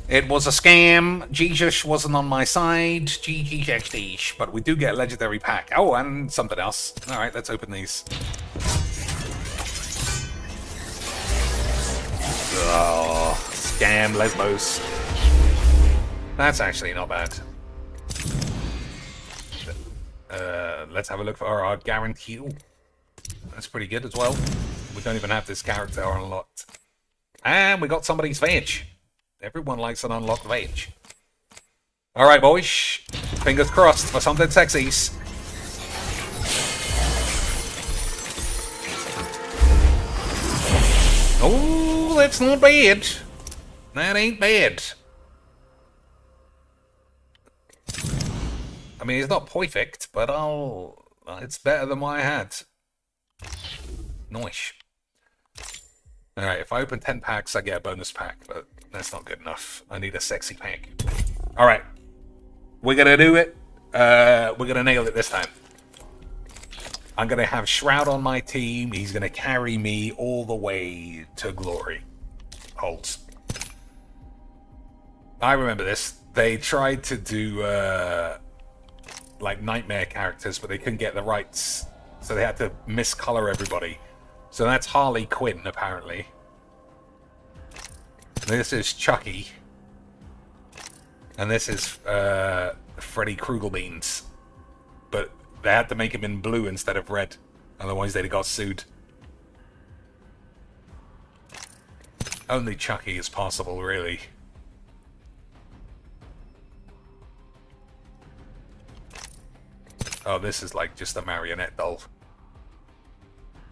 It was a scam. Jesus wasn't on my side. GGXD. But we do get a legendary pack. Oh, and something else. Alright, let's open these. Oh, scam Lesbos. That's actually not bad. Let's have a look for our guarantee. Ooh, that's pretty good as well. We don't even have this character unlocked. And we got somebody's veg. Everyone likes an unlocked veg. Alright, boys. Fingers crossed for something sexies. Oh, that's not bad. That ain't bad. I mean, it's not perfect, but it's better than what I had. Nice. Alright, if I open 10 packs, I get a bonus pack, but that's not good enough. I need a sexy pack. Alright. We're gonna do it. We're gonna nail it this time. I'm gonna have Shroud on my team. He's gonna carry me all the way to glory. Holds. I remember this. They tried to do like nightmare characters, but they couldn't get the rights, so they had to miscolor everybody. So that's Harley Quinn, apparently. This is Chucky. And this is Freddy Kruegelbeans. But they had to make him in blue instead of red. Otherwise they'd have got sued. Only Chucky is possible, really. Oh, this is like just a marionette doll.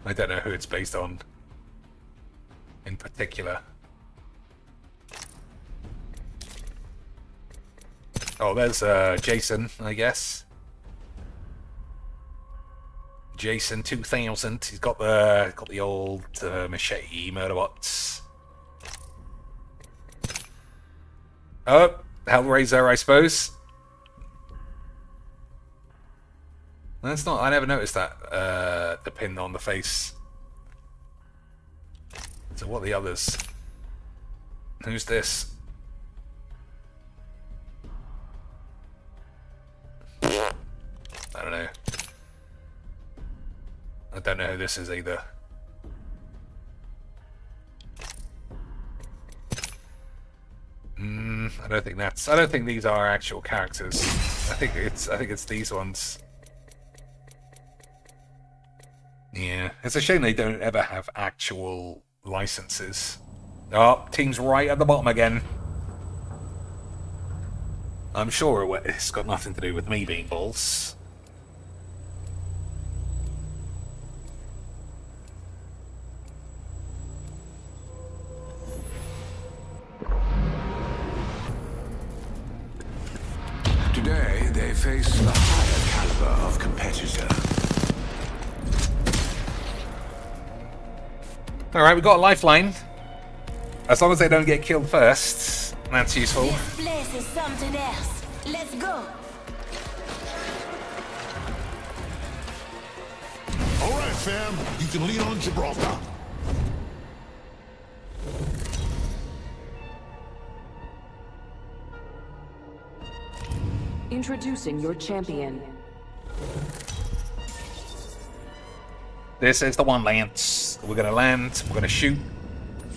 I don't know who it's based on in particular. Oh, there's Jason, I guess. Jason 2000. He's got the old machete murderbots. Oh, Hellraiser, I suppose. That's not. I never noticed that the pin on the face. So what are the others? Who's this? I don't know. I don't know who this is either. I don't think that's. I don't think these are actual characters. I think it's these ones. Yeah, it's a shame they don't ever have actual licenses. Oh, team's right at the bottom again. I'm sure it's got nothing to do with me being balls. Today, they face a higher caliber of competitor. Alright, we've got a lifeline. As long as they don't get killed first, that's useful. This place is something else. Let's go. All right, fam. You can lean on Gibraltar. Introducing your champion. This is the one, Lance. We're gonna land. We're gonna shoot.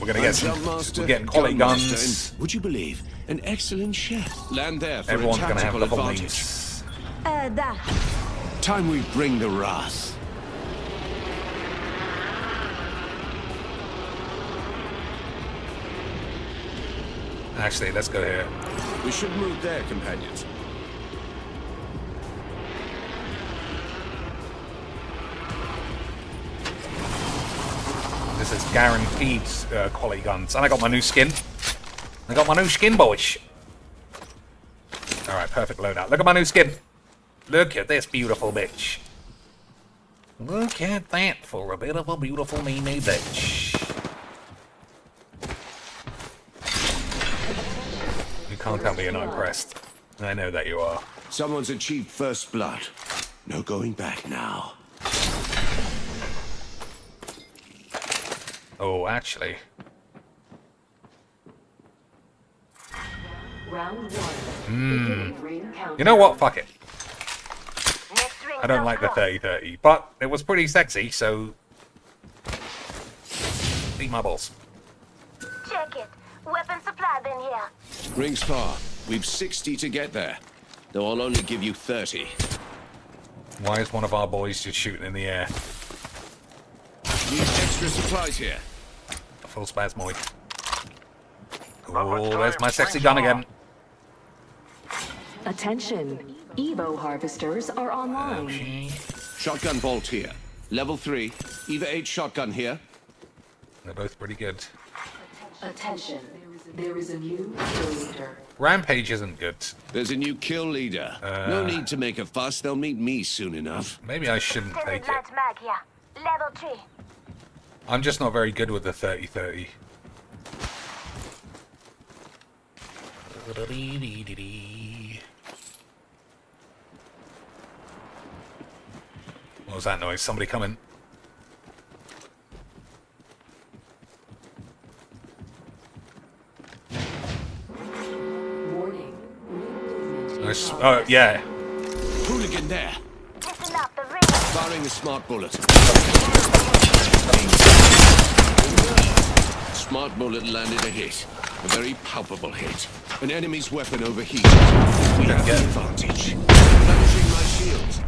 We're gonna get some. We're getting quality guns. Would you believe? An excellent chef. Land there for Everyone's a gonna have tactical double advantage. names. Time we bring the wrath. Actually, let's go here. We should move there, companions. This is guaranteed quality guns. And I got my new skin. I got my new skin, boys. Alright, perfect loadout. Look at my new skin. Look at this beautiful bitch. Look at that for a bit of a beautiful Mimi bitch. You can't tell me you're not impressed. I know that you are. Someone's achieved first blood. No going back now. Oh, actually. Round one. You know what? Fuck it. I don't like the 30-30, but it was pretty sexy, so... Eat my balls. Check Weapon supply bin here. Ring's far. We've 60 to get there. Though I'll only give you 30. Why is one of our boys just shooting in the air? Need extra supplies here. Full spasmoid. Oh, there's my sexy gun again. Attention. Evo harvesters are online. Okay. Shotgun bolt here. Level 3. Eva 8 shotgun here. They're both pretty good. Attention. There is a new kill leader. Rampage isn't good. There's a new kill leader. No need to make a fuss. They'll meet me soon enough. Maybe I shouldn't take it. Mag here. Level 3. I'm just not very good with the 30-30. What was that noise? Somebody coming. Warning. Nice. Oh, yeah. Hooligan there. Listen up, the ring. Firing a smart bullet. Smart bullet landed a hit. A very palpable hit. An enemy's weapon overheated. We have the advantage. Replenishing my shields.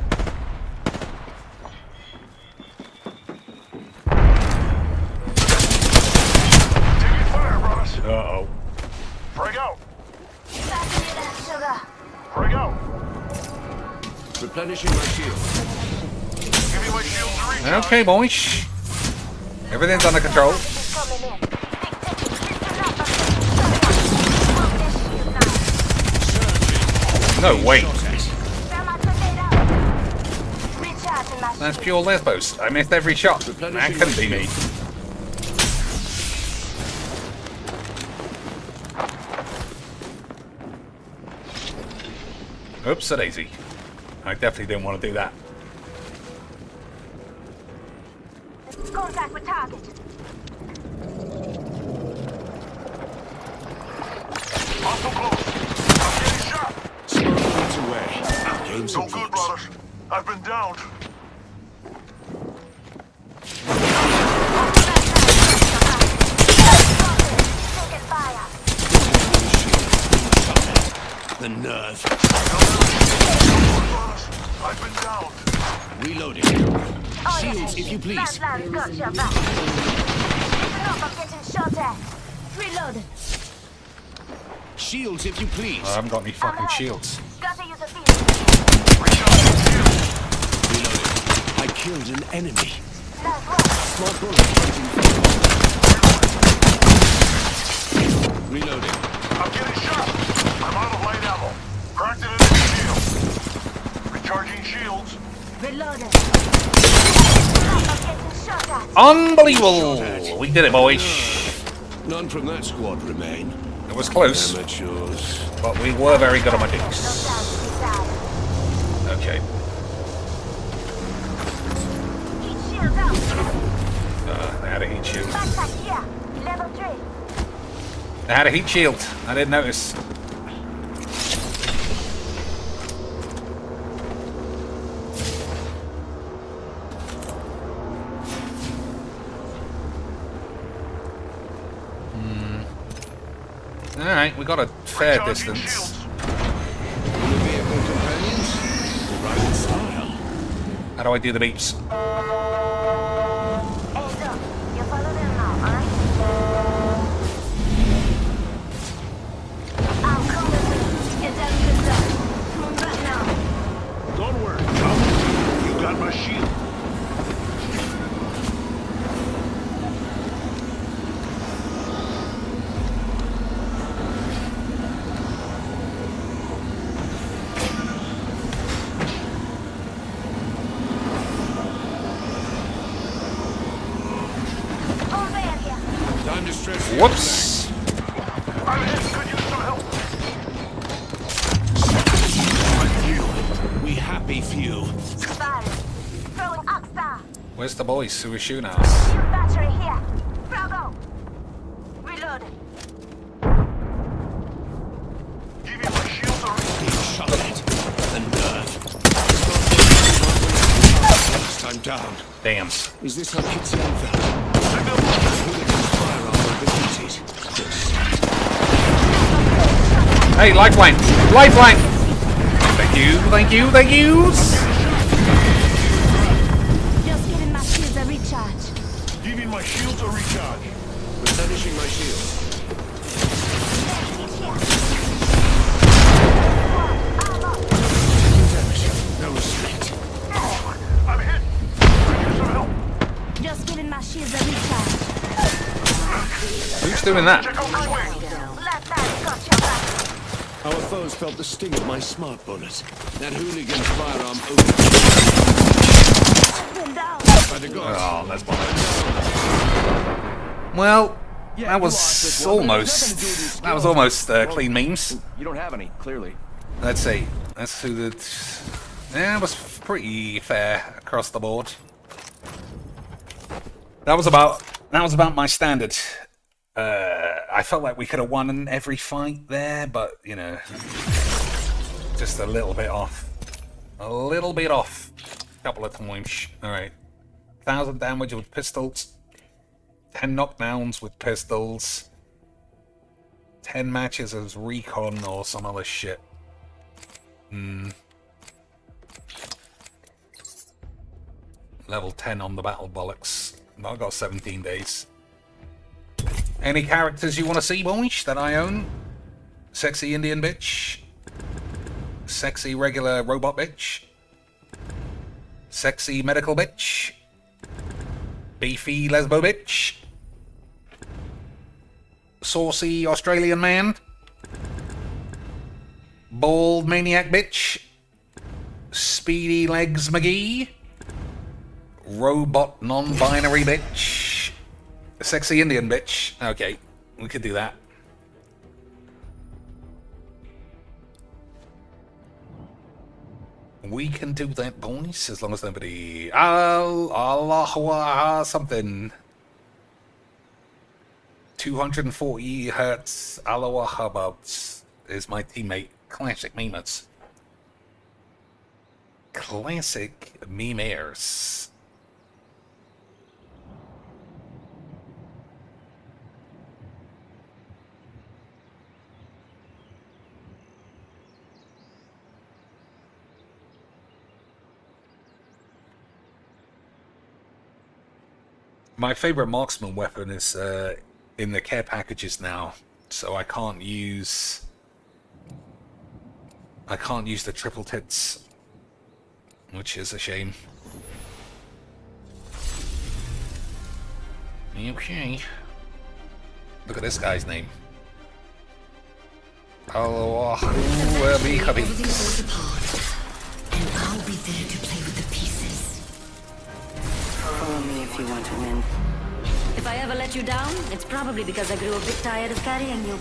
Taking fire, brothers. Uh-oh. Frag out. Sugar. Frag out. Replenishing my shields. Give me my shield to recharge. Okay, boys. Everything's under control. Coming in. No, wait. Recharging my That's pure Lesbos. I missed every shot. That couldn't be me. Oops, a daisy. I definitely didn't want to do that. Contact with target. Hostile close. I'm getting shot. Smoke points away. Gain some No good, keeps. brothers. I've been downed. Taking fire. The nerve. I've been downed. Reloading. Shields, if you please. Land's got your back. Listen up, I'm getting shot at. Reload. Shields, if you please. I haven't got any fucking shields. Gotta use a field. Reloading. I killed an enemy. Nice work. Smart bullet fighting. Reloading. I'm getting shot. I'm out of light ammo. Cracked an enemy shield. Recharging shields. Reloading. I'm getting shot at. Unbelievable! We did it, boys. None from that squad remain. It was close, Amateurs. but we were very good on my dukes. Okay. Heat shield out. They had a heat shield. Backpack here. Level 3. They had a heat shield. I didn't notice. Alright, we got a fair distance. Vehicle companions. Right in style. How do I do the beeps? Hey, Doc. You follow them now, alright? I'm coming with you. Get that good stuff. Come back now. Don't worry, Tom. You got my shield. Over here. Time to stretch. Whoops! I'm hit. Could use some help. We happy few. Fire. Throwing Oxstar. Where's the boys who were shooting at us? Battery here. Froggo. Reloading. Give me my shield to Being shot at. The nerve. I'm down. Damn. Is this how Kitsen felt? Hooligans firearm overheated. Hey, lifeline! Lifeline! Thank you, thank you, thank you! Just giving my shields a recharge. Giving my shields a recharge. Replenishing my shield. No respect. I'm hit. I need some help. Just giving my shields a recharge. Who's doing that? Check out this way. Our foes felt the sting of my smart bullet. That hooligan's firearm opened. By the gods. Oh, that's bollocks. Well, that was almost clean memes. You don't have any, clearly. Let's see. Let's do the. Yeah, it was pretty fair across the board. That was about my standard. I felt like we could have won every fight there, but you know, just a little bit off. A little bit off. A couple of times. All right. 1,000 damage with pistols. 10 knockdowns with pistols. 10 matches as recon or some other shit. Level 10 on the battle bollocks. I've got 17 days. Any characters you want to see, boys, that I own? Sexy Indian bitch. Sexy regular robot bitch. Sexy medical bitch. Beefy lesbo bitch. Saucy Australian man. Bald maniac bitch. Speedy legs McGee. Robot non-binary bitch. Sexy Indian bitch. Okay, we could do that. We can do that, boys, as long as nobody... Allah something. 240 hertz Allah Hubbubs is my teammate. Classic memers. Classic memers. My favorite marksman weapon is in the care packages now, so I can't use the triple tits, which is a shame. Okay, look at this guy's name. Hello, Everything falls apart, and I'll be there to play with the pieces. Follow me if you want to win. If I ever let you down, it's probably because I grew a bit tired of carrying you.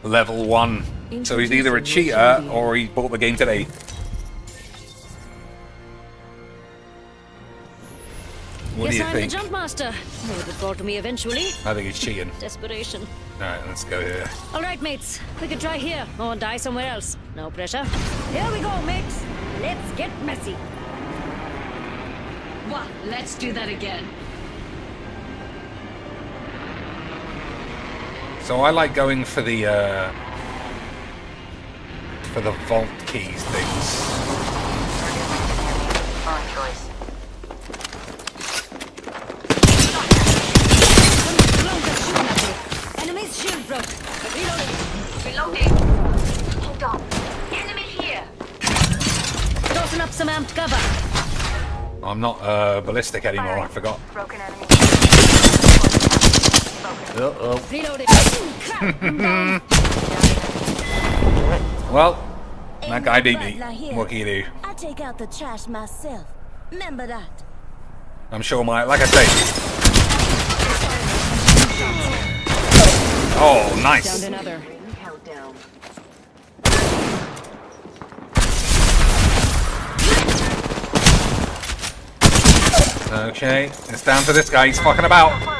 Level 1. So he's either a cheater or he bought the game today. What do you think? I'm the jump master. They would fall to me eventually. I think he's cheating. Desperation. Alright, let's go here. All right, mates. We could try here or die somewhere else. No pressure. Here we go, mates. Let's get messy. What? Let's do that again. So I like going for the vault keys things. Wrong choice. Enemy's shield broke. Reloading. Reloading. Hold on. Enemy here. Tossing up some amped cover. I'm not ballistic anymore, I forgot. Broken enemy. Uh-oh. Reloading. Well, that guy beat me. What can you do? I take out the trash myself. Remember that. I'm sure like I say. Oh, nice. Down another. Countdown. Okay, it's down to this guy. He's fucking about.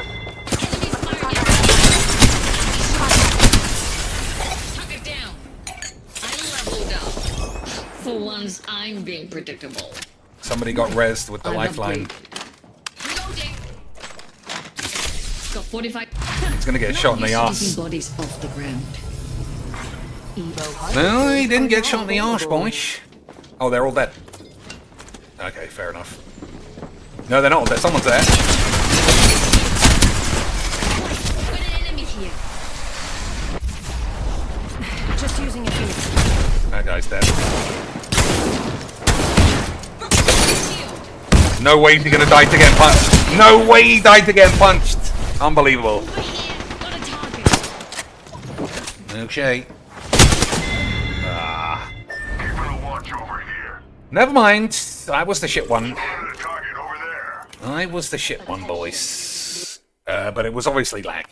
For one once I'm being predictable. Somebody got rezzed with the lifeline. Reloading. Got 45. He's gonna get shot in the arse. Bodies off the ground. No, he didn't get shot in the arse, boys. Oh, they're all dead. Okay, fair enough. No, they're not all dead. Someone's there. Got an enemy here. Just using a shield. That guy's dead. No way he's gonna die to get punched. No way he died to get punched. Unbelievable. Okay. Never mind. I was the shit one. I was the shit one, boys. But it was obviously lag.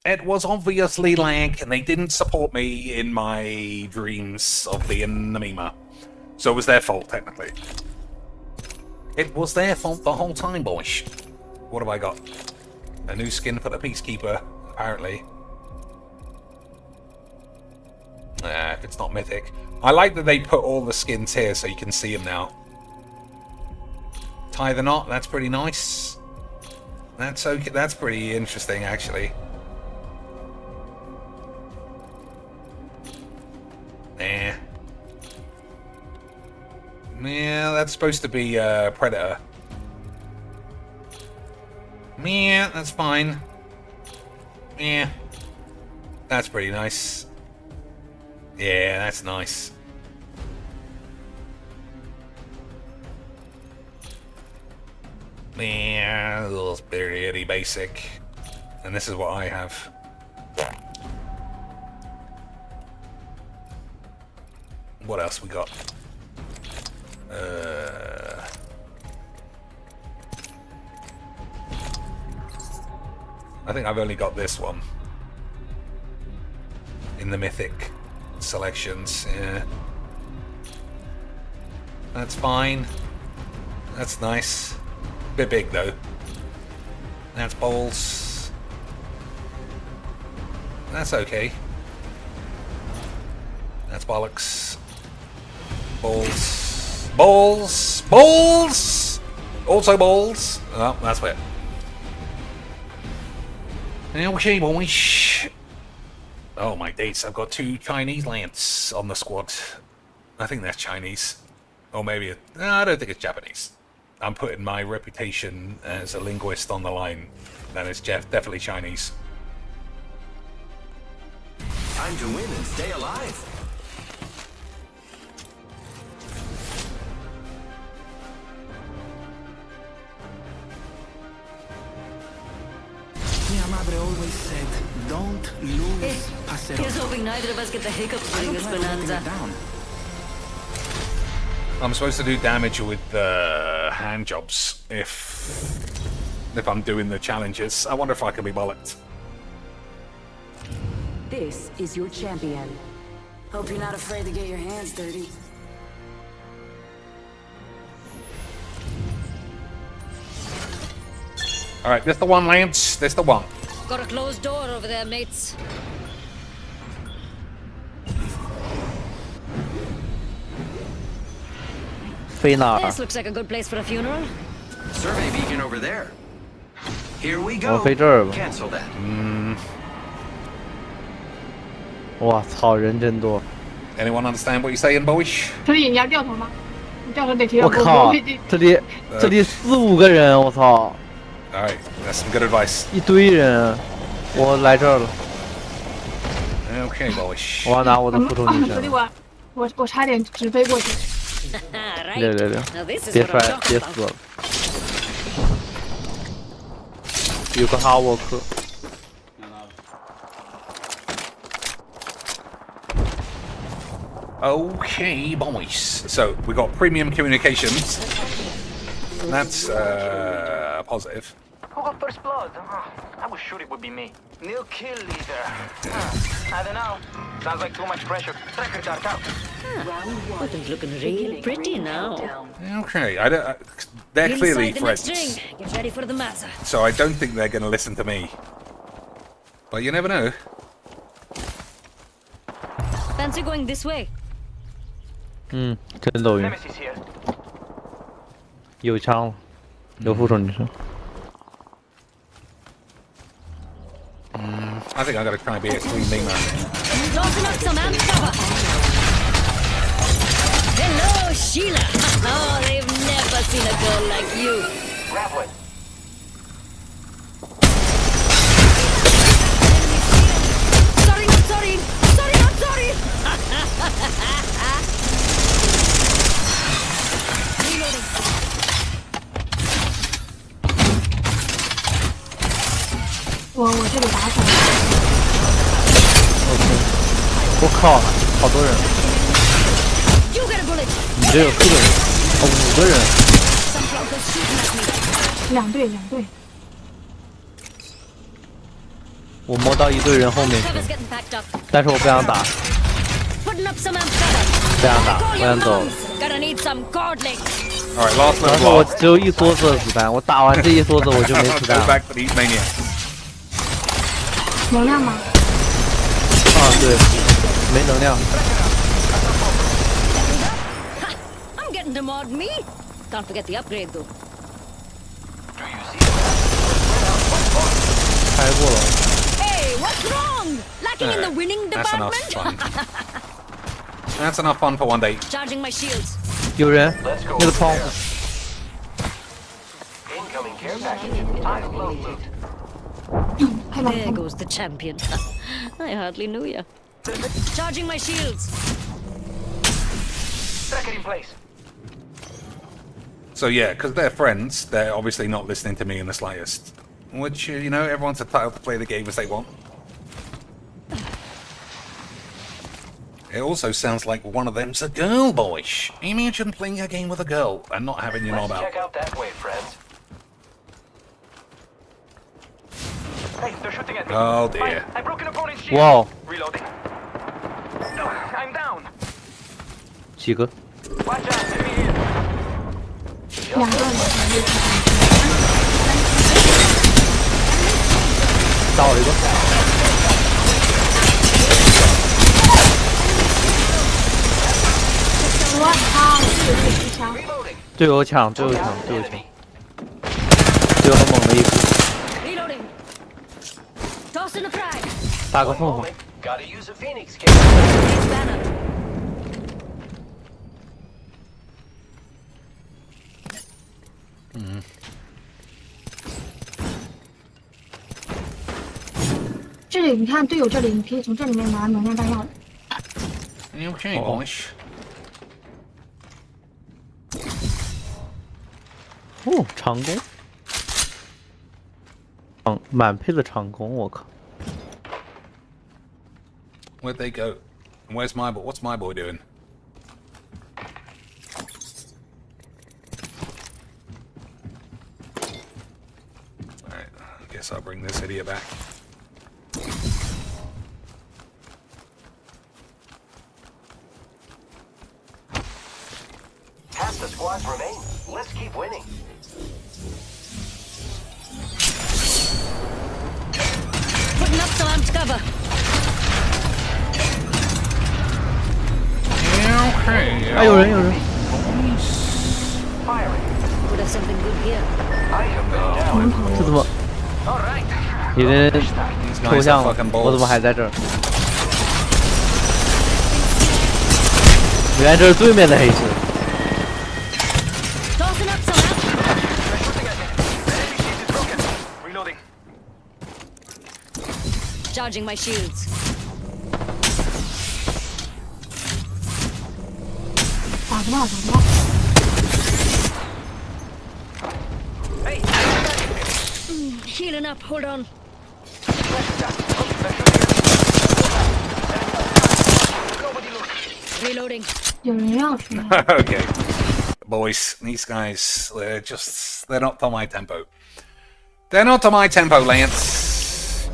It was obviously lag, and they didn't support me in my dreams of being the memer. So it was their fault, technically. It was their fault the whole time, boys. What have I got? A new skin for the Peacekeeper, apparently. If it's not mythic. I like that they put all the skins here so you can see them now. Tie the knot, that's pretty nice. That's okay, that's pretty interesting, actually. Nah. Yeah, that's supposed to be Predator. Yeah, that's fine. Yeah. That's pretty nice. Yeah, that's nice. Yeah, a little pretty basic. And this is what I have. What else we got? I think I've only got this one in the mythic selections. Yeah, that's fine. That's nice. Bit big though. That's balls. That's okay. That's bollocks. Balls. Balls. Balls. Also balls. Oh, that's it. Okay, boys. Oh my dates, I've got 2 Chinese lance on the squad. I think that's Chinese. Or maybe, no, I don't think it's Japanese. I'm putting my reputation as a linguist on the line. That is definitely Chinese. Time to win and stay alive. My madre always said, don't lose paseo. Here's hoping neither of us get the hiccups during this bonanza. I'm supposed to do damage with hand jobs if I'm doing the challenges. I wonder if I can be bollocked. This is your champion. Hope you're not afraid to get your hands dirty. Alright, this the one, Lance. This the one. Got a closed door over there, mates. This looks like a good place for a funeral. Survey beacon over there. Here we go. Cancel that. 哇操，人真多！ Anyone understand what you're saying, boys? 所以你要掉头吗？你掉头得提到我靠，这里4、5个人，我操！ Alright, that's some good advice. 一堆人，我来这儿了。 Okay, boys. 我要拿我的普通女神。我差点直飞过去。六，别摔，别死了。有个哈沃克。 Okay, boys. So we got premium communications. That's positive. Who got first blood? I was sure it would be me. New kill leader. I don't know. Sounds like too much pressure. Tracker dart out. Button's looking real pretty now. Okay, they're clearly friends. Get ready for the massa. So I don't think they're going to listen to me. But you never know. Fancy going this way? 真走运， Nemesis here. 有枪了，有副手女生。 I think I gotta try and be a Squeeblebeaner. Tossing up some amp cover. Hello, Sheila. Oh, they've never seen a girl like you. Grappling. Sorry, not sorry. Sorry, not sorry. Reloading. 我这里打死了。 我靠，好多人！ You get a bullet. 你这有4个人，哦，5个人。 Some flankers shooting at me. 两队。我摸到一队人后面去， Cover's getting packed up. 但是我不想打， Putting up some amp cover. 不想打，我想走。 Gonna need some cordling. Alright, last 但 little 是我 block. 只有一梭子的子弹，我打完这一梭子我就没子弹 Go 了。 back for these maniacs. 能量吗？对，没能量。 I'm getting to mod me. Can't forget the upgrade though. 开过了。 Hey, what's wrong? Lacking in the winning That's enough department? fun. That's enough fun for one day. Charging my shields. 有人，那个窗户。 Incoming care package. Unload loot. There goes the champion. I hardly knew you. Charging my shields. Tracker in place. So yeah, because they're friends, they're obviously not listening to me in the slightest. Which, you know, everyone's entitled to play the game as they want. It also sounds like one of them's a girl, boys. Imagine playing a game with a girl and not having your knob Let's out. check out that way, friends. Hey, they're shooting at me. Oh dear. I broke an opponent's shield. Wow. Reloading. No, I'm down. 几个？ Watch out, enemy here. 两个。打我一个。我操！这枪。队友抢，队友抢，队友抢。队友很猛的一个。 Reloading. Tossing a frag. 打个凤凰。 Gotta use a phoenix kit. Banner. 这里你看队友这里，你可以从这里面拿能量弹药。 Okay, boys. 哦，长弓。满配的长弓，我靠。 Where'd they go? And where's my boy? What's my boy doing? Alright, I guess I'll bring this idiot back. Half the squads remain. Let's keep winning. Putting up some amped cover. Okay. 哎，有人，有人。 Would have something good here. 这怎么？ All right. 有人抽象了，我怎么还在这儿？原来这是对面的黑市。 Tossing up some amp. Reloading. Charging my shields. Healing up, hold on. Reloading. 有人要出来。 Okay. Boys, these guys, they're not on my tempo. They're not on my tempo, Lance.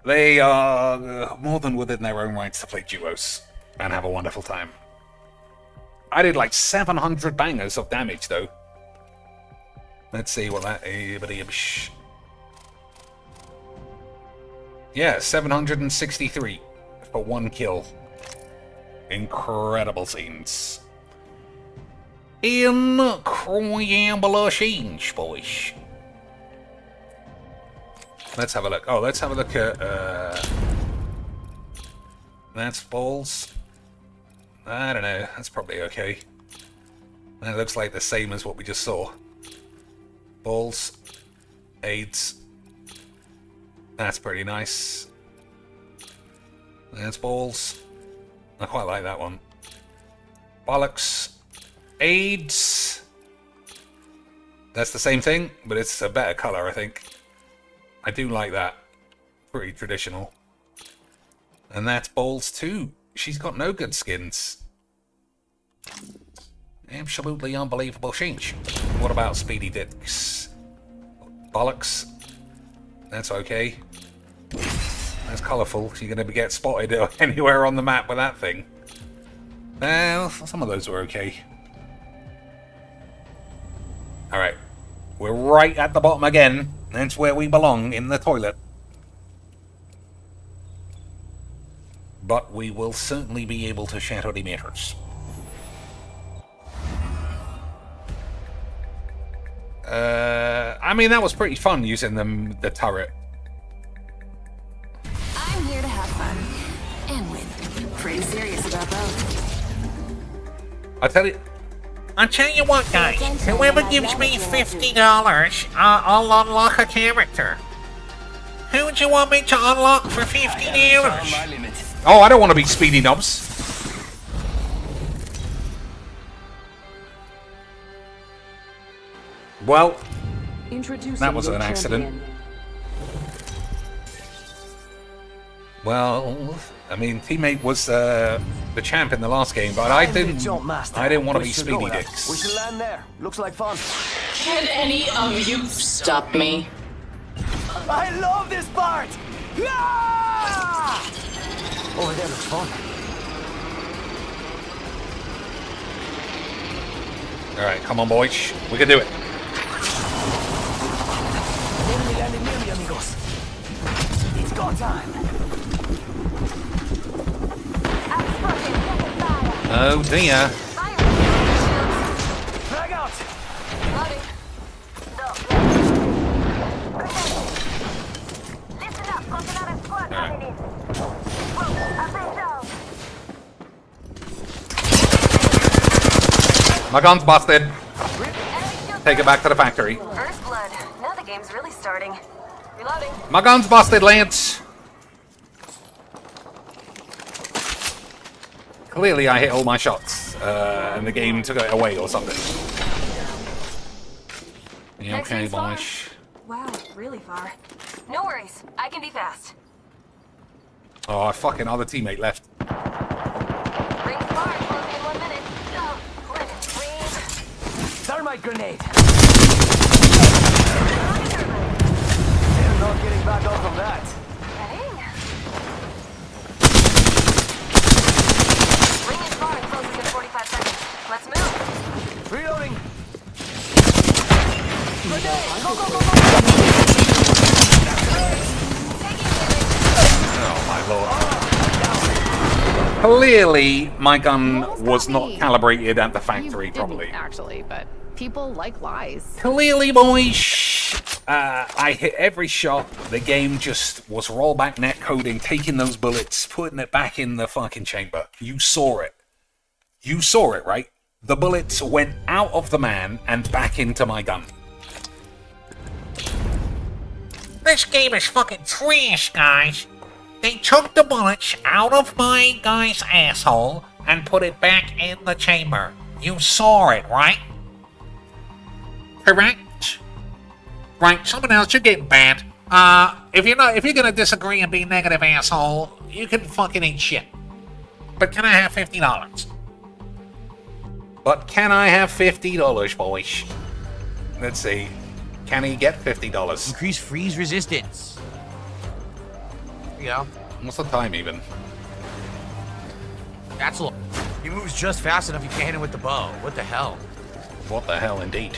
They are more than within their own rights to play duos and have a wonderful time. I did like 700 bangers of damage, though. Let's see what that is. Yeah, 763 for one kill. Incredible scenes. Incredible scenes, boys. Let's have a look. Oh, let's have a look at... that's balls. I don't know. That's probably okay. That looks like the same as what we just saw. Balls. AIDS. That's pretty nice. That's balls. I quite like that one. Bollocks. AIDS. That's the same thing, but it's a better colour, I think. I do like that. Pretty traditional. And that's balls too. She's got no good skins. Absolutely unbelievable change. What about Speedy Dicks? Bollocks. That's okay. That's colourful. You're going to get spotted anywhere on the map with that thing. Well, some of those were okay. Alright. We're right at the bottom again. That's where we belong, in the toilet. But we will certainly be able to shatter the meters. I mean, that was pretty fun using the turret. I'm here to have fun. And win. Pretty serious about both. I tell you... I'll tell you what, guys. Whoever gives me $50, I'll unlock a character. Who would you want me to unlock for $50? Oh, I don't want to be Speedy Nubs. Well, that was an accident. Well, I mean, teammate was the champ in the last game, but I didn't want to be Speedy Dicks. We should land there. Looks like fun. Can any of you stop me? I love this part! Yeah! Over there looks fun. Alright, come on, boys. We can do it. Enemy landing near me, amigos. It's go time. Oh dear. Frag out! My gun's busted. Take it back to the factory. First blood. Now the game's really starting. Reloading. My gun's busted, Lance. Clearly I hit all my shots, and the game took it away or something. Yeah, okay, boys. Wow, really far. No worries. I can be fast. Oh, our fucking other teammate left. Ring far, closing in 1 minute. Oh, Thermite grenade! They're not getting back up from that. Ring is far and closes in 45 seconds. Let's move. Reloading! Oh my lord. Clearly, my gun was not calibrated at the factory properly. Actually, but people like lies. Clearly, boys. I hit every shot. The game just was rollback netcoding, taking those bullets, putting it back in the fucking chamber. You saw it. You saw it, right? The bullets went out of the man and back into my gun. This game is fucking trash, guys. They took the bullets out of my guy's asshole and put it back in the chamber. You saw it, right? Correct? Right, someone else, you're getting banned. If you're gonna disagree and be negative asshole, you can fucking eat shit. But can I have $50? But can I have $50, boys? Let's see. Can he get $50? Increase freeze resistance. There you go. What's the time even? That's a lot. He moves just fast enough you can't hit him with the bow. What the hell? What the hell indeed.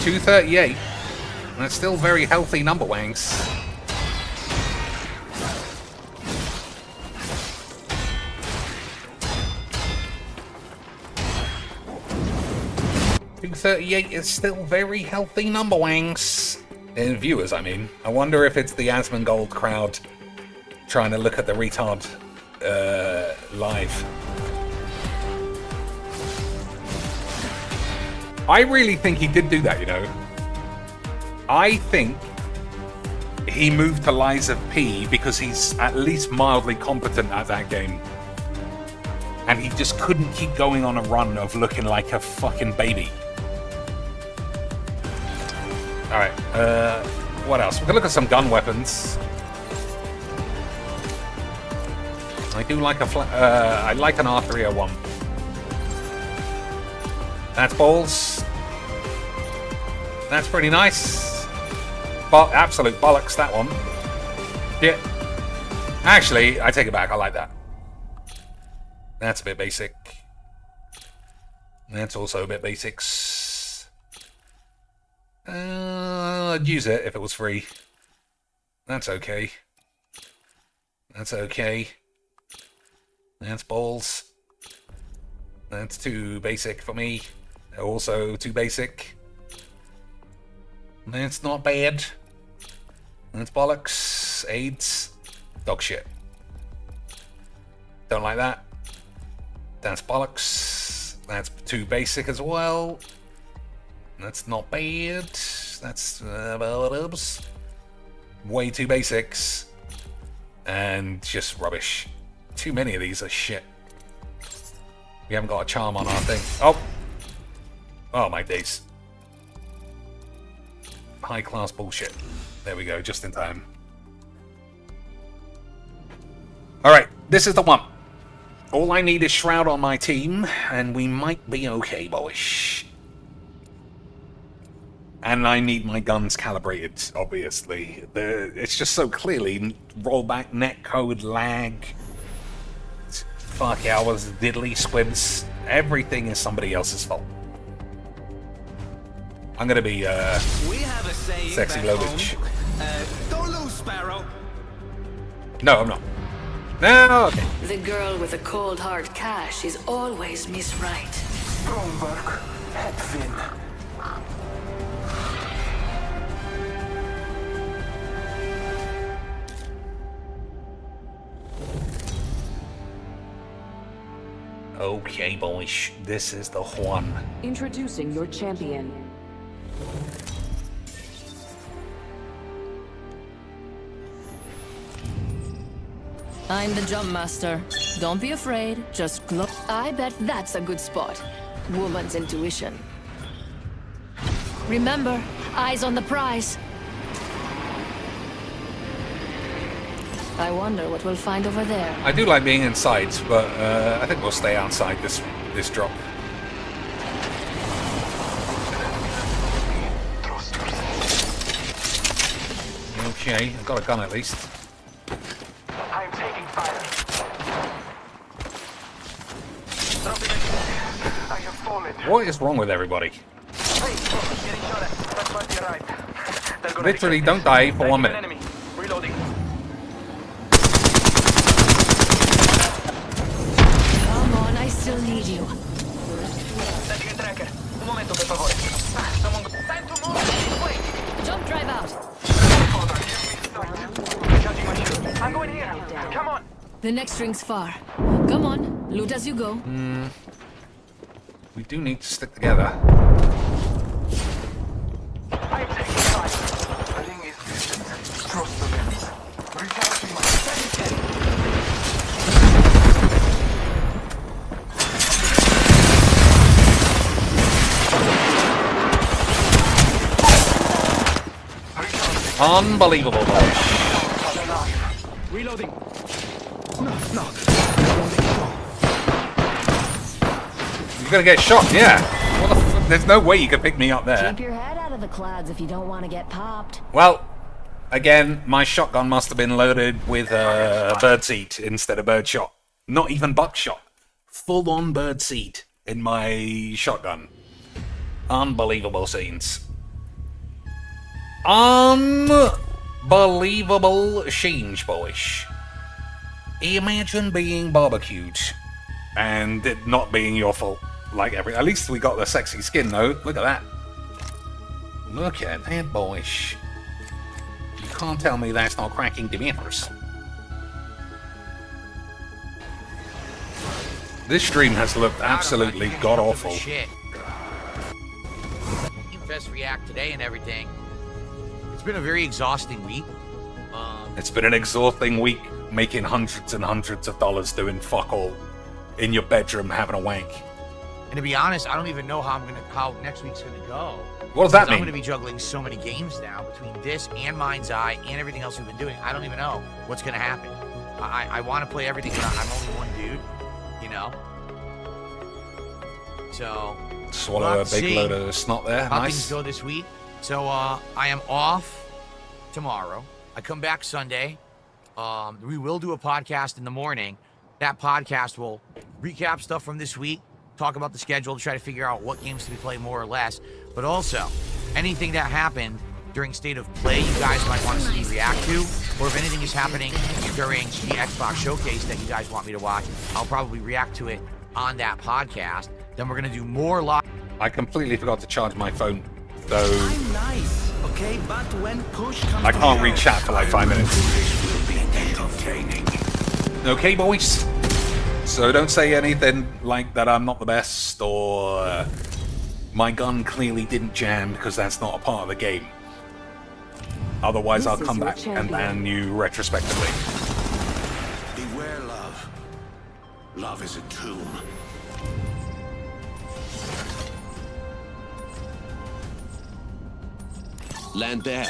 238. That's still very healthy number wangs. 238 is still very healthy number wangs. In viewers, I mean. I wonder if it's the Asmongold crowd trying to look at the retard live. I really think he did do that, you know. I think he moved to Liza P because he's at least mildly competent at that game. And he just couldn't keep going on a run of looking like a fucking baby. Alright, what else? We can look at some gun weapons. I do like I like an R301. That's balls. That's pretty nice. Absolute bollocks, that one. Yeah. Actually, I take it back, I like that. That's a bit basic. That's also a bit basics. I'd use it if it was free. That's okay. That's okay. That's balls. That's too basic for me. Also too basic. That's not bad. That's bollocks. AIDS. Dog shit. Don't like that. That's bollocks. That's too basic as well. That's not bad. That's way too basics. And just rubbish. Too many of these are shit. We haven't got a charm on our thing. Oh! Oh my days. High class bullshit. There we go, just in time. Alright, this is the one. All I need is Shroud on my team, and we might be okay, boys. And I need my guns calibrated, obviously. It's just so clearly rollback, netcode, lag. Fuck hours, diddly squibs. Everything is somebody else's fault. I'm gonna be sexy Lovage. Don't lose, Sparrow. No, I'm not. No, okay. The girl with a cold hard cash is always Miss Right. Stromberg, Hedvin. Okay, boys. This is the whun. Introducing your champion. I'm the jump master. Don't be afraid, just glow. I bet that's a good spot. Woman's intuition. Remember, eyes on the prize. I wonder what we'll find over there. I do like being inside, but I think we'll stay outside this drop. Okay, I've got a gun at least. I'm taking fire. I have fallen. What is wrong with everybody? Hey, getting shot at. That's party arrived. Literally, don't die for 1 minute. Enemy. Reloading. Come on, I still need you. Setting a tracker. Un momento, per favore. Someone. Time to move. This way. Jump drive out. Charging my shield. I'm going here. Come on. The next ring's far. Come on, loot as you go. We do need to stick together. I'm taking fire. The ring is distant. Trust the vents. Recharging my second. Unbelievable, boys. Reloading. No. You're gonna get shot, yeah. What the f There's no way you could pick me up there. Keep your head out of the clouds if you don't want to get popped. Well, again, my shotgun must have been loaded with birdseed instead of birdshot. Not even buckshot. Full-on birdseed in my shotgun. Unbelievable scenes. Unbelievable scenes, boys. Imagine being barbecued and it not being your fault. like at least we got the sexy skin though. Look at that. Look at that, boys. You can't tell me that's not cracking demeters. This stream has looked absolutely god-awful. Fest React today and everything. It's been a very exhausting week. It's been an exhausting week making hundreds and hundreds of dollars doing fuck all in your bedroom having a wank. And to be honest, I don't even know how next week's gonna go. What does that mean? I'm gonna be juggling so many games now between this and Mind's Eye and everything else we've been doing. I don't even know what's gonna happen. I want to play everything, but I'm only one dude, you know. So swallow a big load of snot there. How Nice. things go this week. So I am off tomorrow. I come back Sunday. We will do a podcast in the morning. That podcast will recap stuff from this week, talk about the schedule, try to figure out what games to be played more or less, but also anything that happened during State of Play you guys might want to see me react to, or if anything is happening during the Xbox Showcase that you guys want me to watch, I'll probably react to it on that podcast. Then we're going to do more live. I completely forgot to charge my phone, so I'm nice, okay? But when push comes I can't read chat for like 5 minutes. Okay, boys. So don't say anything like that I'm not the best, or my gun clearly didn't jam, because that's not a part of the game. Otherwise, I'll come back and ban you retrospectively. Beware, love. Love is a tomb. Land there.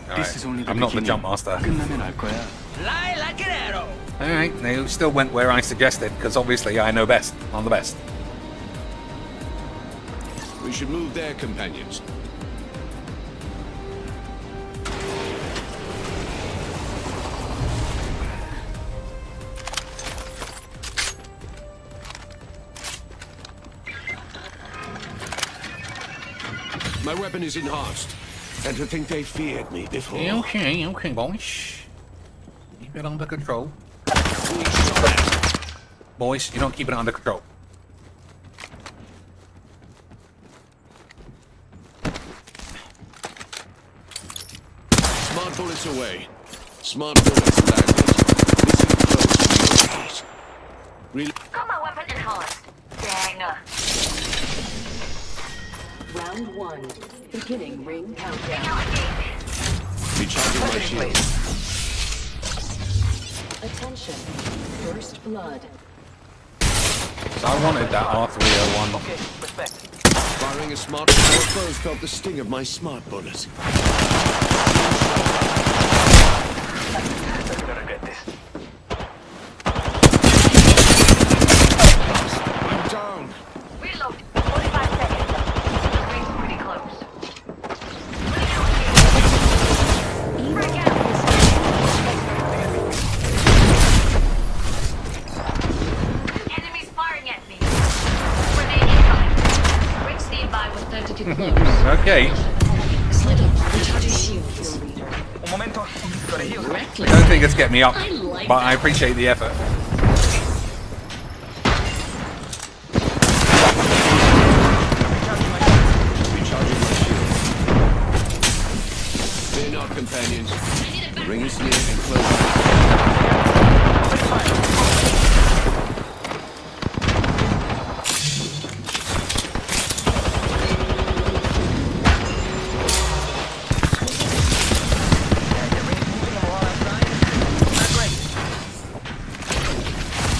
Alright, I'm not the jump master. Fly like an arrow. Alright, they still went where I suggested, because obviously I know best. I'm the best. We should move there, companions. My weapon is enhanced, and to think they feared me before. Okay, boys. Keep it under control. Boys, you don't keep it under control. Smart bullets away. Smart bullets landed. Listen close to your heat. Got my weapon enhanced. Dang. Round 1. Beginning ring countdown. Recharging my shield. Attention. First blood. So I wanted that R301. Okay, respect. Firing a smart bullet. Our foes felt the sting of my smart bullet. I'm gonna get this. I'm down. Reload. 45 seconds. The ring's pretty close. Break out. Enemies firing at me. Grenade incoming. Ring standby with 32 close. Okay. Slid up. Recharging shield. Un momento. Gotta heal. I don't think it's getting me up, but I appreciate the effort. Fear not, companions. The ring is near and close.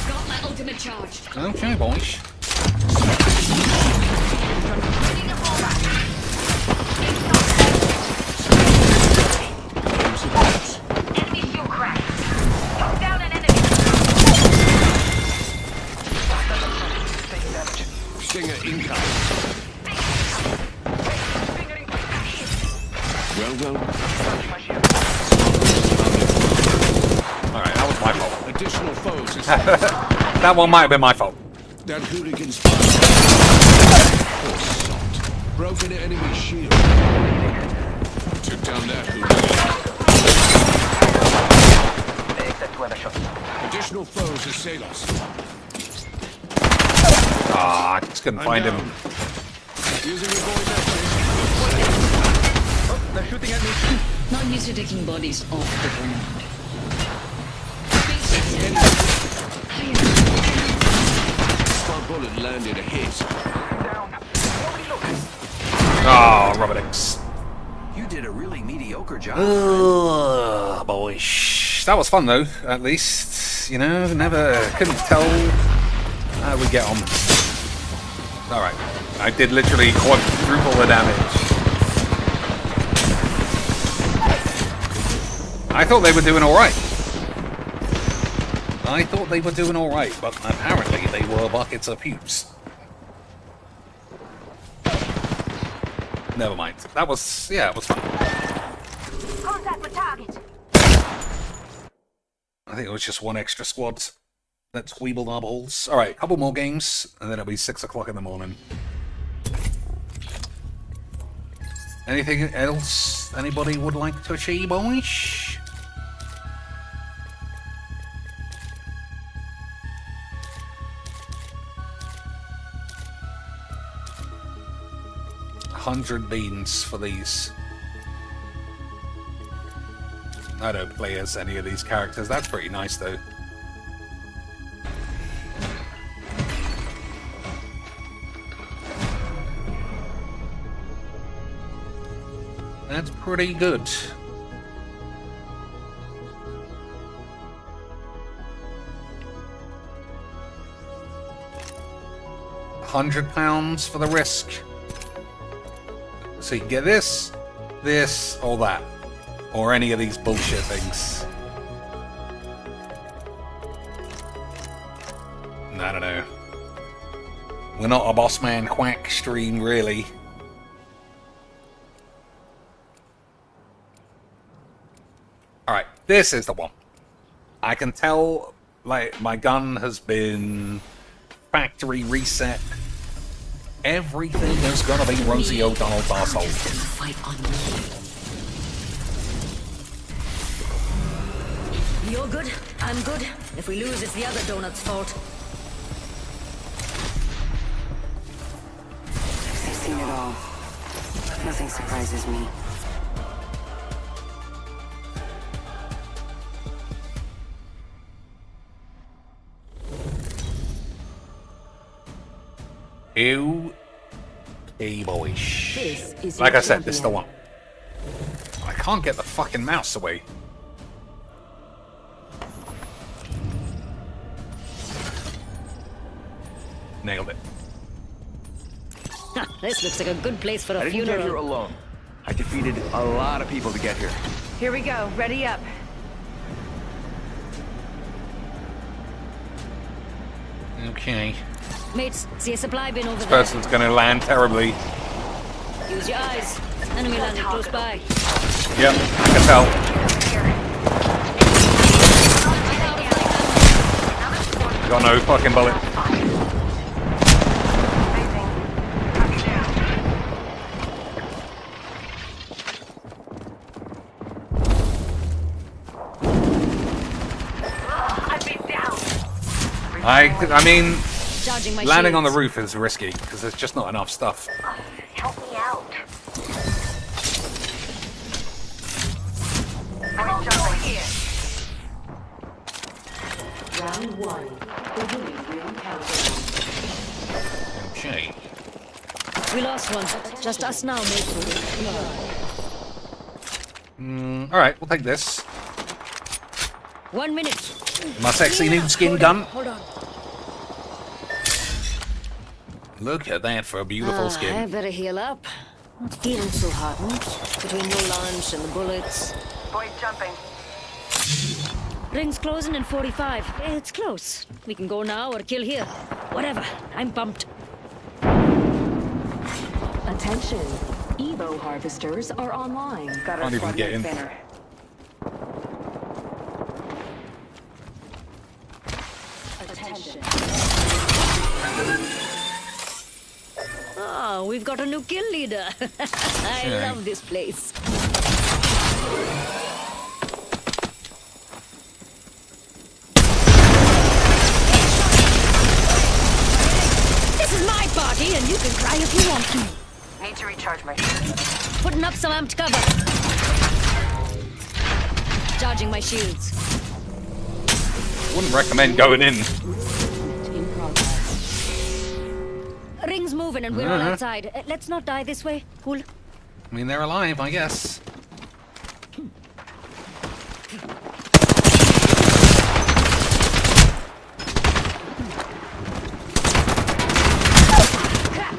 Got my ultimate charged. Okay, boys. Enemy fuel crack. Took down an enemy. Taking damage. Stinger incoming. Well. Charging my shield. Alright, that was my fault. Additional foes is That one might have been my fault. that hooligan's fire. Poor salt. Broken enemy shield. Took down that hooligan. Except when I shot. Additional foes assail us. Ah, I just couldn't find him. Using your voice action. Oh, they're shooting at me. Not used to taking bodies off the ground. Our bullet landed a hit. Oh, Robotix. You did a really mediocre job. Oh, boy. That was fun, though, at least. You know, couldn't tell how we get on. Alright. I did literally quadruple the damage. I thought they were doing alright. But apparently they were buckets of pubes. Never mind. That was, yeah, it was fun. Contact with target. I think it was just one extra squad that squeebled our balls. Alright, a couple more games, and then it'll be 6 o'clock in the morning. Anything else anybody would like to achieve, boys? $100 beans for these. I don't play as any of these characters. That's pretty nice, though. That's pretty good. £100 for the risk. So you can get this, or that. Or any of these bullshit things. I don't know. We're not a Boss Man Quack stream, really. Alright, this is the one. I can tell, like, my gun has been factory reset. Everything is gonna be Rosie O'Donnell's arsehole. Fight on me. You're good, I'm good. If we lose, it's the other donut's fault. I've seen it all. Nothing surprises me. Okay, boys. Like I said, this is the one. I can't get the fucking mouse away. Nailed it. This looks like a good place for a I didn't funeral. get here alone. I defeated a lot of people to get here. Here we go. Ready up. Okay. Mates, see a supply bin over This there. person's gonna land terribly. Use your eyes. Enemy landing close by. Yep, I can tell. Got no fucking bullet. I mean, landing on the roof is risky because there's just not enough stuff. Help me out. Round one. Beginning ring countdown. Okay. We lost one. Just us now, mate. Alright, we'll take this. 1 minute. My sexy new skin gun. Hold on. Look at that for a beautiful I skin. better heal up. Not feeling so heartened. Between no lunch and the bullets. Boys jumping. Ring's closing in 45. It's close. We can go now or kill here. Whatever. I'm pumped. Attention. Evo harvesters are online. Got Can't even get in. banner. Attention. Oh, we've got a new kill leader. I Okay. love this place. This Recharge my shield. Putting up some amped cover. Charging my shields. Wouldn't recommend going in. Ring's moving and we're all outside. Let's not die this way. Cool. I mean, they're alive, I guess.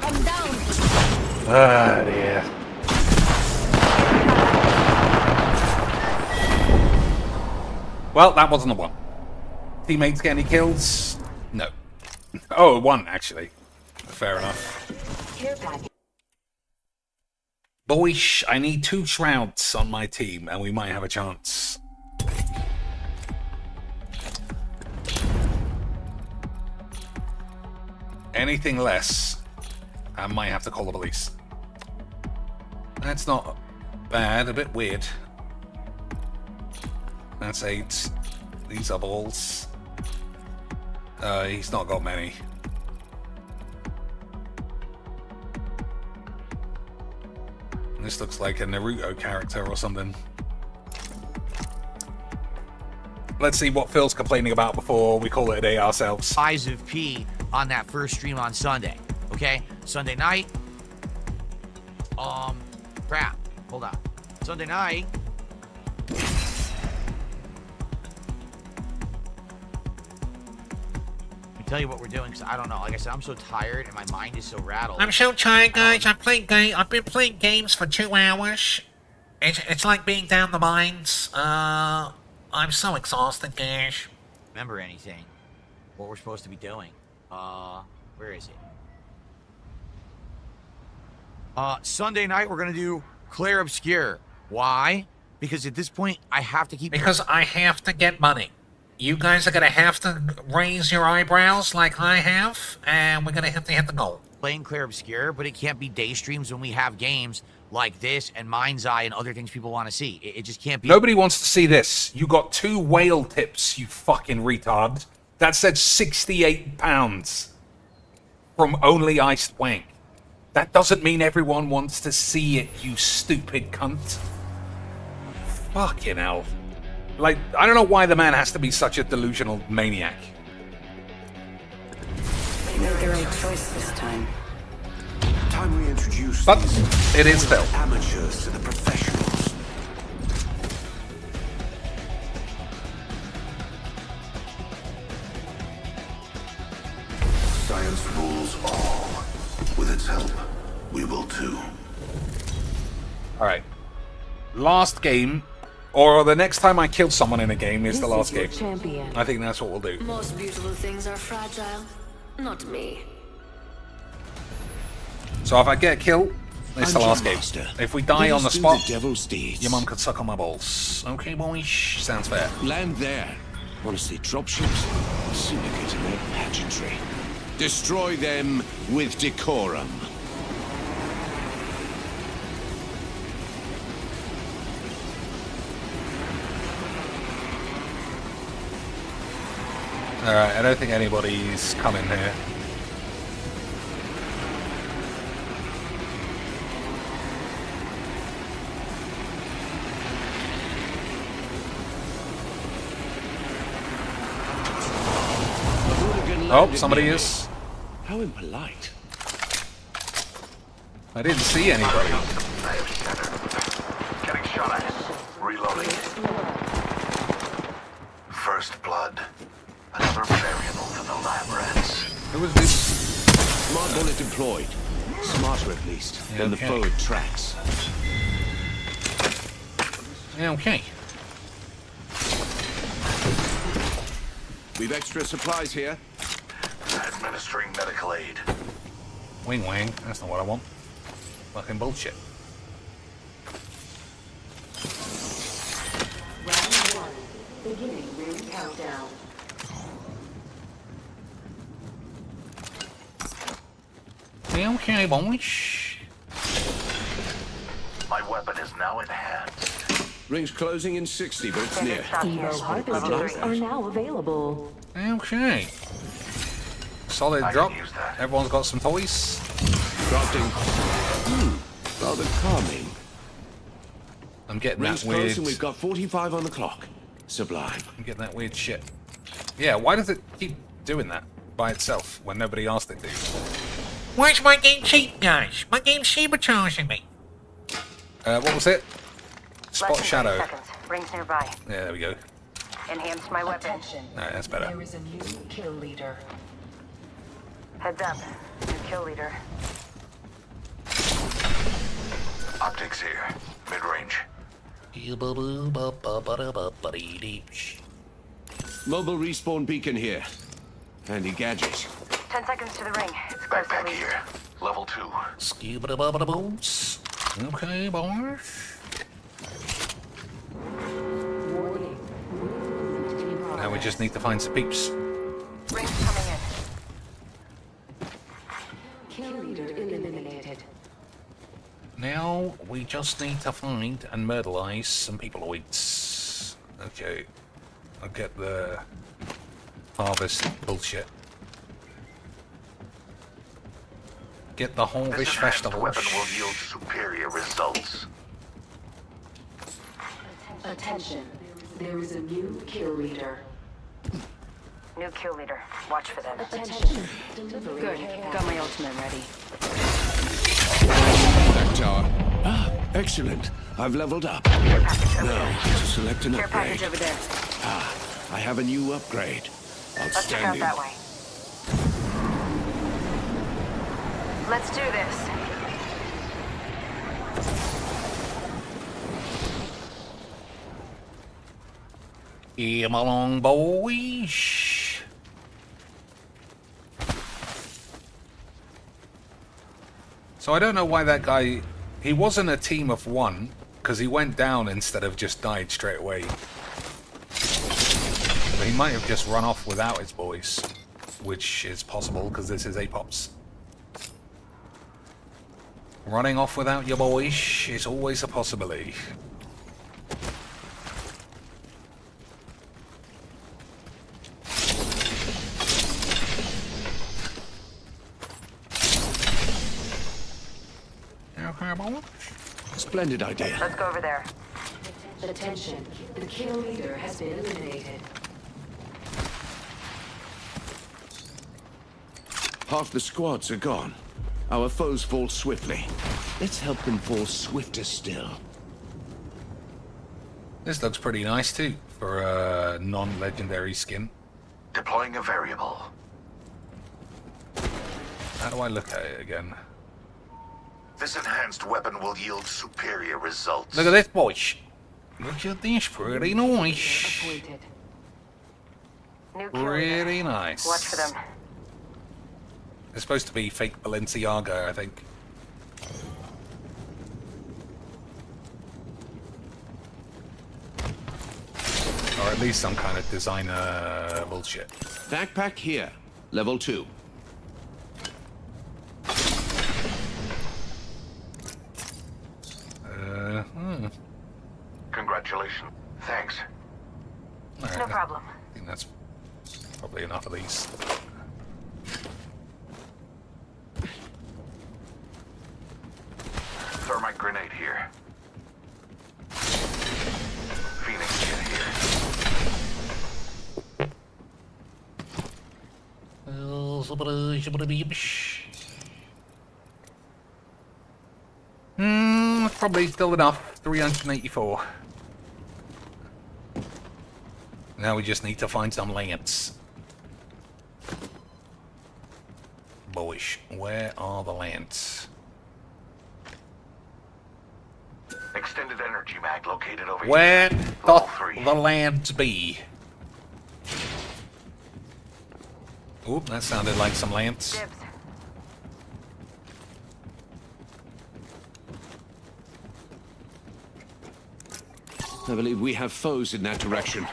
I'm down. Ah, dear. Well, that wasn't a one. Teammates get any kills? No. Oh, one, actually. Fair enough. Care package. Boyish, I need 2 shrouds on my team, and we might have a chance. Anything less, I might have to call the police. That's not bad, a bit weird. That's 8. These are balls. He's not got many. This looks like a Naruto character or something. Let's see what Phil's complaining about before we call it a day ourselves. Size of P on that first stream on Sunday. Okay? Sunday night. Crap. Hold on. Sunday night. Tell you what we're doing, because I don't know. Like I said, I'm so tired and my mind is so rattled. I'm so tired, guys. I've been playing games for 2 hours. It's like being down the mines. I'm so exhausted, guys. Remember anything? What we're supposed to be doing? Where is it? Sunday night we're gonna do Clair Obscure. Why? Because at this point I have to keep. Because I have to get money. You guys are gonna have to raise your eyebrows like I have, and we're gonna have to hit the goal. Playing Clair Obscure, but it can't be day streams when we have games like this and Mind's Eye and other things people want to see. It just can't be. Nobody wants to see this. You got 2 whale tips, you fucking retard. That said £68 from Only Iced Wank. That doesn't mean everyone wants to see it, you stupid cunt. Fucking hell. Like, I don't know why the man has to be such a delusional maniac. They made the right choice this time. Time we introduce but it is Phil. Amateurs to the professionals. Science rules all. With its help, we will too. Alright. Last game, or the next time I kill someone in a game is the last game. Champion. I think that's what we'll do. Most beautiful things are fragile. Not me. So if I get a kill, it's the last game. If we die on the spot, your mum could suck on my balls. Okay, boys? Sounds fair. Land there. Honestly, dropships? Syndicate and their pageantry. Destroy them with decorum. Alright, I don't think anybody's coming here. Oh, somebody is. How impolite. I didn't see anybody. Getting shot at. Reloading. First blood. Another variable to the lab rats. Who was this? Smart bullet deployed. Smarter at least than the forward tracks. Okay. We've extra supplies here. Administering medical aid. Wing wang, that's not what I want. Fucking bullshit. Round 1. Beginning ring countdown. Okay, boys. My weapon is now in hand. Ring's closing in 60, but it's near. Evo harvesters are now available. Okay. Solid drop. Everyone's got some toys. Crafting. Rather calming. I'm getting Rings that weird. close and we've got 45 on the clock. Sublime. I'm getting that weird shit. Yeah, why does it keep doing that by itself when nobody asked it to? Why's my game cheap, guys? My game's sabotaging me. What was it? Spot shadow. Seconds. Rings nearby. Yeah, there we go. Enhance my weapon. Alright, that's better. There is a new kill leader. Heads up. New kill leader. Optics here. Mid-range. Mobile respawn beacon here. Handy gadget. 10 seconds to the ring. It's close to leave. Here. Level 2. Skibba-da-ba-da-boots. Okay, boys. Now we just need to find some peeps. Rings coming in. Kill leader eliminated. Now we just need to find and murderize some peopleoids. Okay. I'll get the harvest bullshit. Get the harvest festival. Weapon will yield superior results. Attention. There is a new kill leader. New kill leader. Watch for them. Attention. Good. Got my ultimate ready. That tower. Ah, excellent. I've leveled up. Now, to select an Care upgrade. package over there. Ah, I have a new upgrade. Let's check out Outstanding. that way. Let's do this. Come along, boys. So I don't know why that guy... He wasn't a team of one, because he went down instead of just died straight away. But he might have just run off without his boys, which is possible, because this is Apops. Running off without your boys is always a possibility. Splendid idea. Let's go over there. Attention. The kill leader has been eliminated. Half the squads are gone. Our foes fall swiftly. Let's help them fall swifter still. This looks pretty nice too, for a non-legendary skin. Deploying a variable. How do I look at it again? This enhanced weapon will yield superior results. Look at this, boys. Look at this, pretty nice. Appointed. New kill Pretty leader. nice. Watch for them. It's supposed to be fake Balenciaga, I think. Or at least some kind of designer bullshit. Backpack here. Level 2. Congratulations. Thanks. All right, No problem. I think that's probably enough of these. Thermite grenade here. Phoenix kit here. Probably still enough. 384. Now we just need to find some lance. Boys, where are the lance? Extended energy mag located over here. Where Level doth 3. the lance be? Oop, that sounded like some lance. Dibs. I believe we have foes in that direction.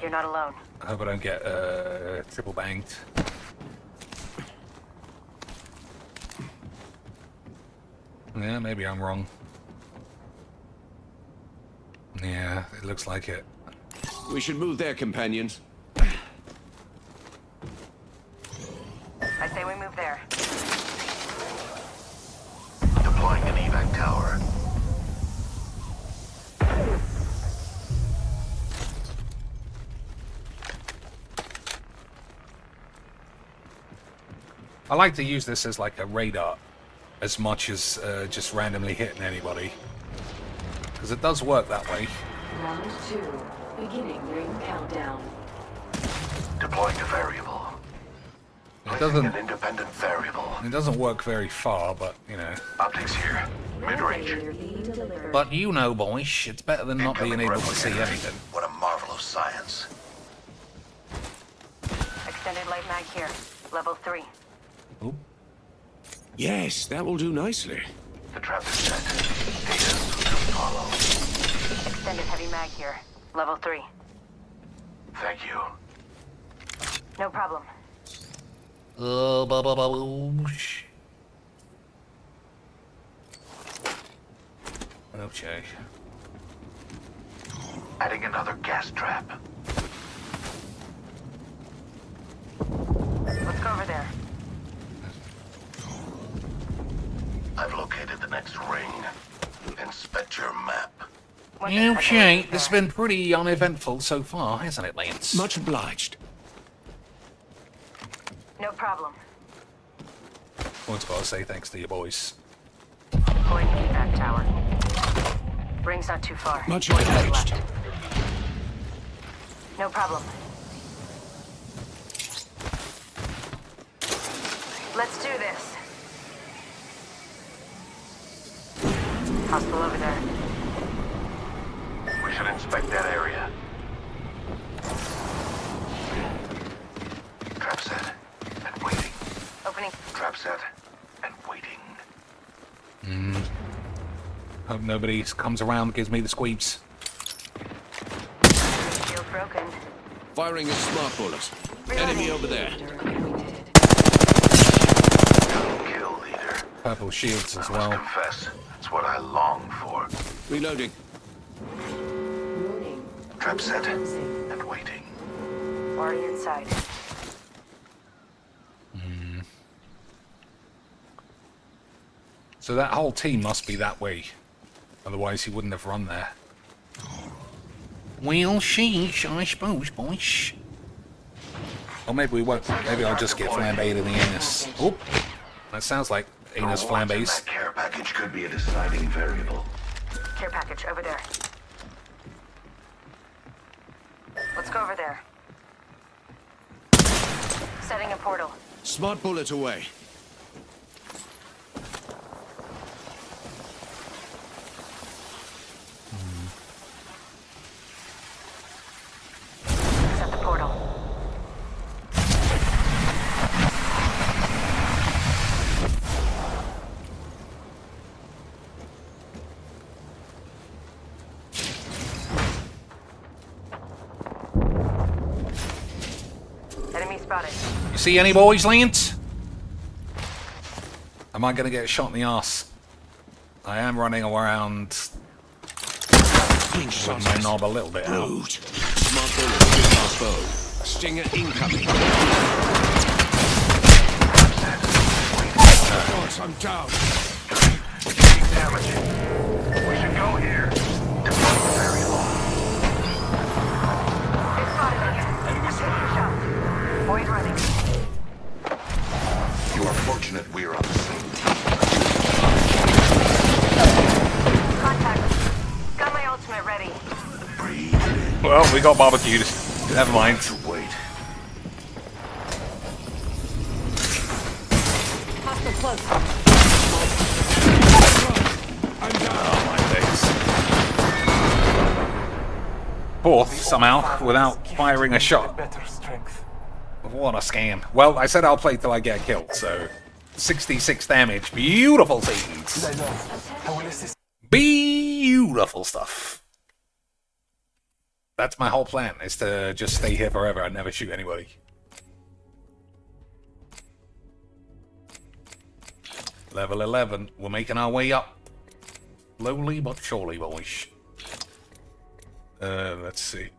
You're not alone. I hope I don't get triple banged. Yeah, maybe I'm wrong. Yeah, it looks like it. We should move there, companions. I say we move there. I like to use this as like a radar as much as just randomly hitting anybody. Because it does work that way. Round 2. Beginning ring countdown. Deploying a variable. It doesn't. An independent variable. It doesn't work very far, but you know. Optics here. Mid-range. But you know, boys, it's better than not being able to see anything. What a marvel of science. Extended light mag here. Level 3. Ooh. Yes, that will do nicely. The trap is set. Data to follow. Extended heavy mag here. Level 3. Thank you. No problem. Okay. Adding another gas trap. Let's go over there. I've located the next ring. Inspect your map. Okay, this has been pretty uneventful so far, hasn't it, Lance? Much obliged. No problem. One's got to say thanks to you boys. Going to that tower. Ring's not too far. Much obliged. No problem. Let's do this. Hostile over there. We should inspect that area. Trap set and waiting. Opening. Trap set and waiting. Hope nobody comes around and gives me the squeebs. Shield broken. Firing a smart bullet. Enemy over there. Kill leader. Purple shields as I well. must confess, it's what I long for. Reloading. Trap set and waiting. Already inside. So that whole team must be that way. Otherwise he wouldn't have run there. Well, sheesh, I suppose, boys. Or maybe we won't. Maybe I'll just get flambéed in the anus. Oh, that sounds like anus flambés. That care package could be a deciding variable. Care package over there. Let's go over there. Setting a portal. Smart bullet away. Set the portal. Enemy spotted. You see any boys, Lance? Am I going to get shot in the arse? I am running around with my knob a little bit out. Rude. Smart bullet with our bow. Stinger incoming. God, I'm down. Taking damage. We should go here. Deploy the variable. They spotted us. Enemy shot. Void running. You are fortunate we're on the same team. Contact. Got my ultimate ready. Well, we got barbecued. Never mind. Wait. Hostile close. Oh, my days. Fourth, somehow, without firing a shot. What a scam. Well, I said I'll play till I get killed, so 66 damage. Beautiful scenes. Beautiful stuff. That's my whole plan, is to just stay here forever and never shoot anybody. Level 11. We're making our way up. Slowly but surely, boys. Let's see.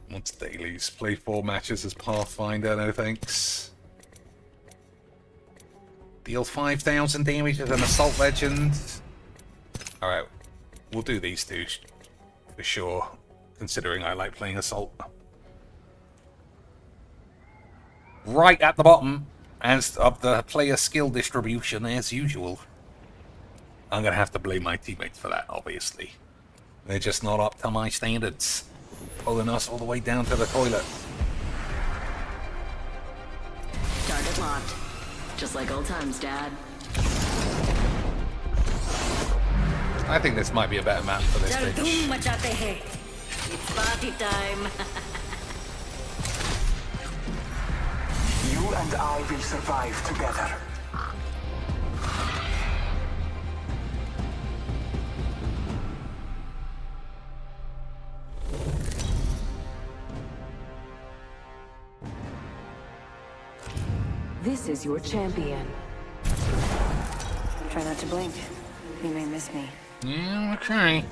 What's dailies? Play 4 matches as Pathfinder, no thanks. Deal 5,000 damage as an Assault Legend. Alright, we'll do these two for sure, considering I like playing Assault. Right at the bottom, as of the player skill distribution as usual. I'm going to have to blame my teammates for that, obviously. They're just not up to my standards. Pulling us all the way down to the toilet. Target locked. Just like old times, Dad. I think this might be a better map for this stage. It's party time. You and I will survive together. This is your champion. Try not to blink. You may miss me. Yeah, okay.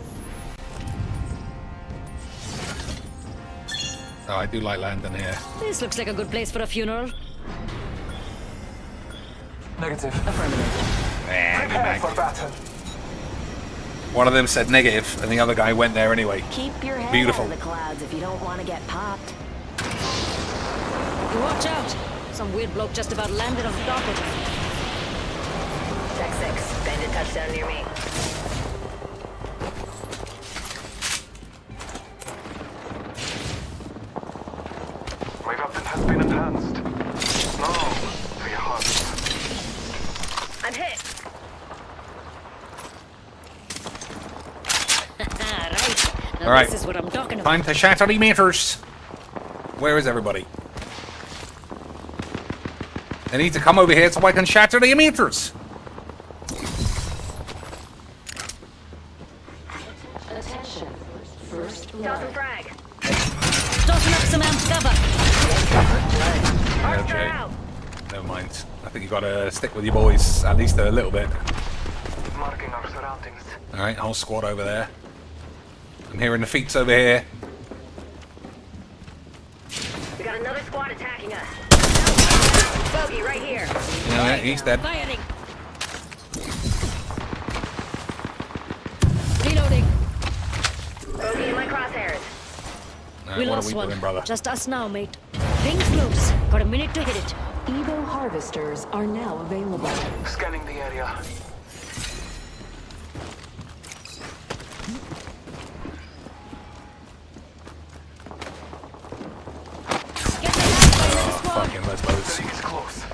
Oh, I do like landing here. This looks like a good place for a funeral. Negative. Affirmative. Prepare for battle. One of them said negative, and the other guy went there anyway. Keep your head Beautiful. out of the clouds if you don't want to get popped. You watch out! Some weird bloke just about landed on top of it. Tech 6. Bandit touchdown near me. My weapon has been enhanced. Now, to your heart. I'm hit. Right. Now All right. This is what I'm talking about. Time to shatter the meters. Where is everybody? They need to come over here so I can shatter the emitters. Attention. First Tossing frag. Tossing up some amped cover. Archer out. Never mind. I think you gotta stick with your boys at least a little bit. Marking our surroundings. Alright, whole squad over there. I'm hearing the feats over here. We got another squad attacking us. Bogey right here. Yeah, he's dead. Firing. Reloading. Bogey in my crosshairs. Alright, We what are lost we one. doing, brother? Just us now, mate. Ring's close. Got a minute to hit it. Evo harvesters are now available. Scanning the area. Fucking lesbos. Ring is close.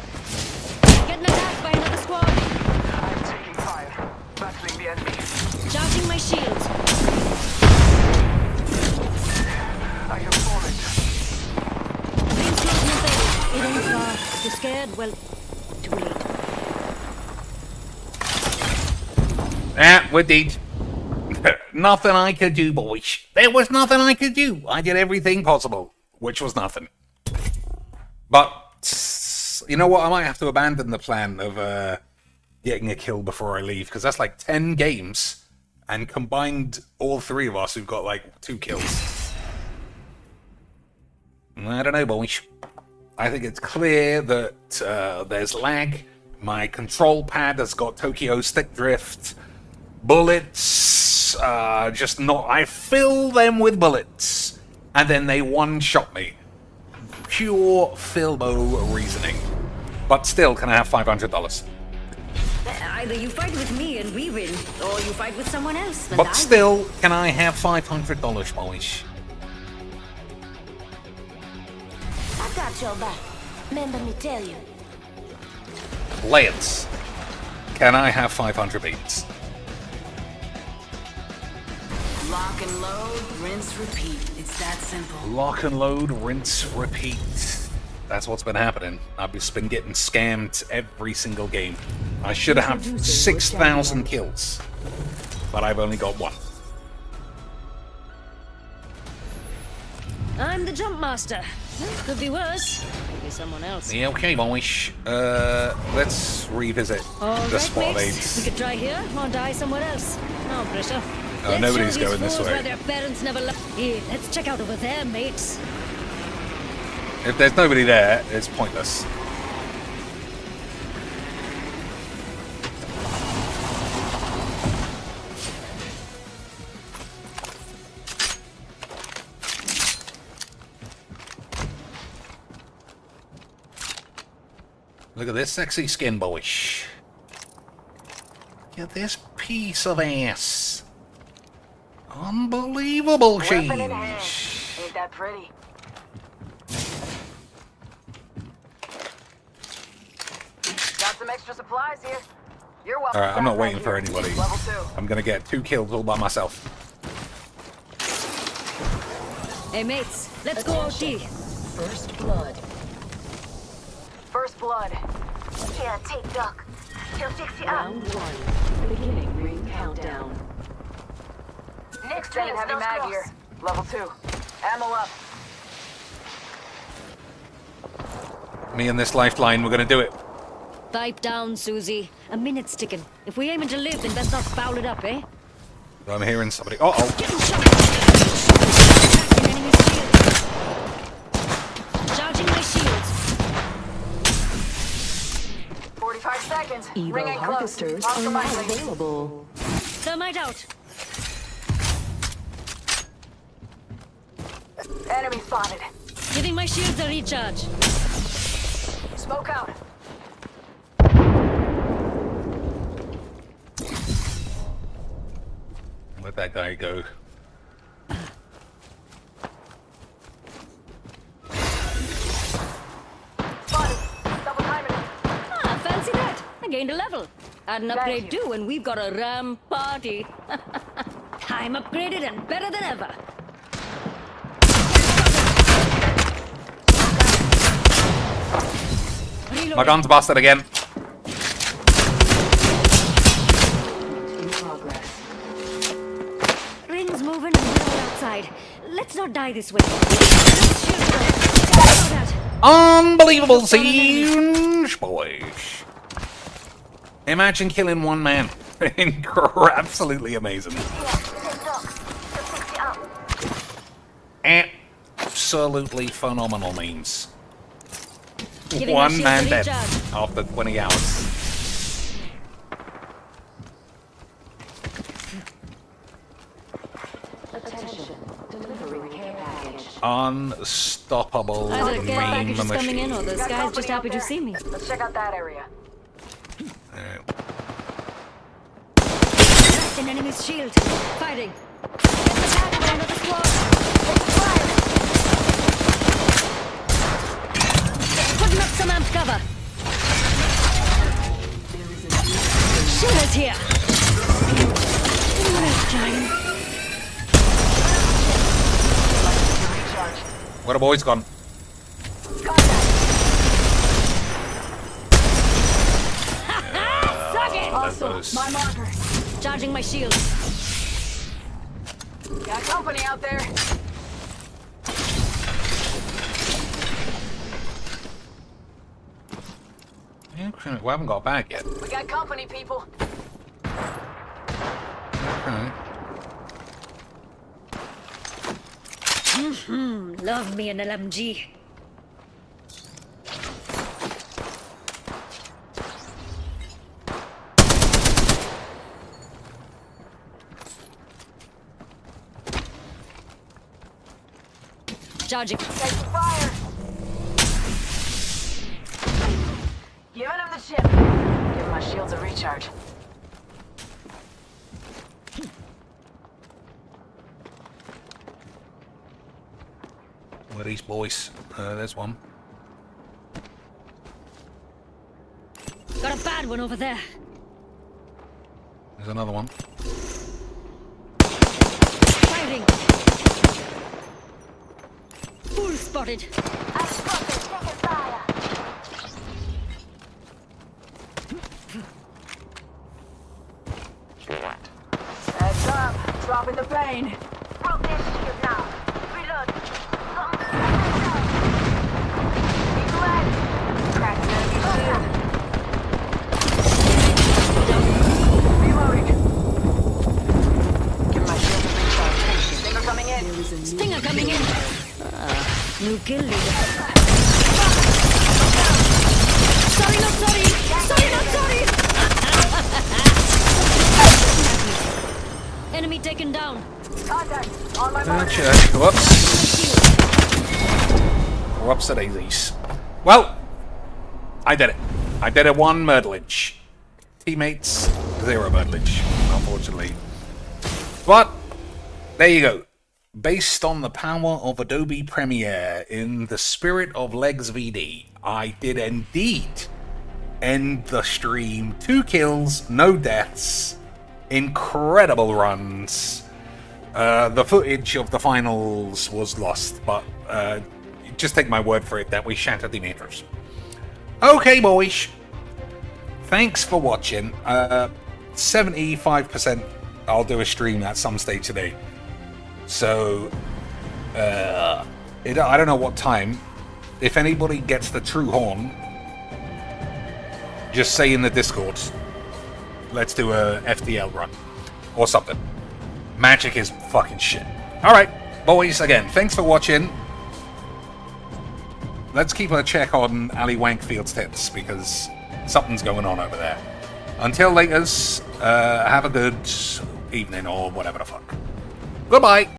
Getting attacked by another squad. I'm taking fire. Battling the enemy. Charging my shields. I have fallen. Ring's close, nothing. It ain't far. If you're scared, well, too late. We're dead. Nothing I could do, boys. There was nothing I could do. I did everything possible, which was nothing. But, you know what? I might have to abandon the plan of getting a kill before I leave, because that's like 10 games, and combined all three of us, we've got like 2 kills. I don't know, boys. I think it's clear that there's lag. My control pad has got Tokyo stick drift. Bullets, just not... I fill them with bullets, and then they one-shot me. Pure Filbo reasoning. But still, can I have $500? Either you fight with me and we win, or you fight with someone else. But still, can I have $500, boys? I got your back. Remember me tell you. Lance, can I have 500 beats? Lock and load, rinse, repeat. It's that simple. Lock and load, rinse, repeat. That's what's been happening. I've just been getting scammed every single game. I should have 6,000 kills, but I've only got 1. I'm the jump master. Could be worse. Maybe someone else. Yeah, okay, boys. Let's revisit the spot mates. aids. We could try here or die somewhere else. No pressure. Oh, nobody's going this way. Where their parents never Here, let's check out over there, mates. If there's nobody there, it's pointless. Look at this sexy skin, boy. Look at this piece of ass. Unbelievable change. Ain't that pretty? Got some extra supplies here. You're welcome. Alright, I'm not waiting for anybody. Level 2. I'm gonna get 2 kills all by myself. Hey mates, let's go OT. First blood. First blood. Here, take Doc. He'll fix you up. Round 1. Beginning ring countdown. Next Extended ring's heavy those mag close. here. Level 2. Ammo up. Me and this lifeline, we're gonna do it. Pipe down, Susie. A minute's ticking. If we aiming to live, then best not foul it up, eh? I'm hearing somebody. Uh-oh. Charging my shields. 45 seconds. Evo Ring ain't close. harvesters Off are the now mic, please. available. Thermite out. Enemy spotted. Giving my shields a recharge. Smoke out. Let that guy go. Spotted. Double timing it. Ah, fancy that. I gained a level. Add an upgrade too, and we've got a ram party. I'm upgraded and better than ever. My gun's busted again. In progress. Ring's moving and we're outside. Let's not die this way. Unbelievable siege, boys. Imagine killing one man. Absolutely amazing. Absolutely phenomenal memes. Giving One my man shields a dead recharge. after 20 hours. Attention. Delivering care package. Unstoppable Either the care package meme is coming in or machine. the guy's just happy to see me. Let's check out that area. That's an enemy's shield. Fighting. Get the back by another squad. Putting up some amped cover. Shooters here. Where the boys gone? Suck it! Awesome. My marker. Charging my shield. Got company out there. We haven't got a bag yet. We got company, people. Okay. Love me an LMG. Charging. Taking fire. Giving him the chip. Giving my shields a recharge. Where are these boys? There's one. Got a bad one over there. There's another one. Firing. Full spotted. I spotted. Taking fire. Heads up. Dropping the plane. Broke their shield now. Reload. Be glad. Cracking enemy shield. Reloading. Give my shield a recharge. Stinger coming in. Stinger coming in. New kill leader. Sorry, not sorry. Sorry, not sorry. Enemy taken down. Contact. On my mark. Okay. Whoops. Whoops a daisies. Well, I did it. I did a 1 murderage. Teammates, 0 murderage, unfortunately. But, there you go. Based on the power of Adobe Premiere, in the spirit of Legs VD, I did indeed end the stream. 2 kills, no deaths, incredible runs. The footage of the finals was lost, but just take my word for it that we shattered the meters. Okay, boys. Thanks for watching. 75% I'll do a stream at some stage today. So, I don't know what time. If anybody gets the true horn, just say in the Discord, let's do a FTL run or something. Magic is fucking shit. Alright, boys, again, thanks for watching. Let's keep a check on Ali Wankfield's tits, because something's going on over there. Until later, have a good evening or whatever the fuck. Goodbye!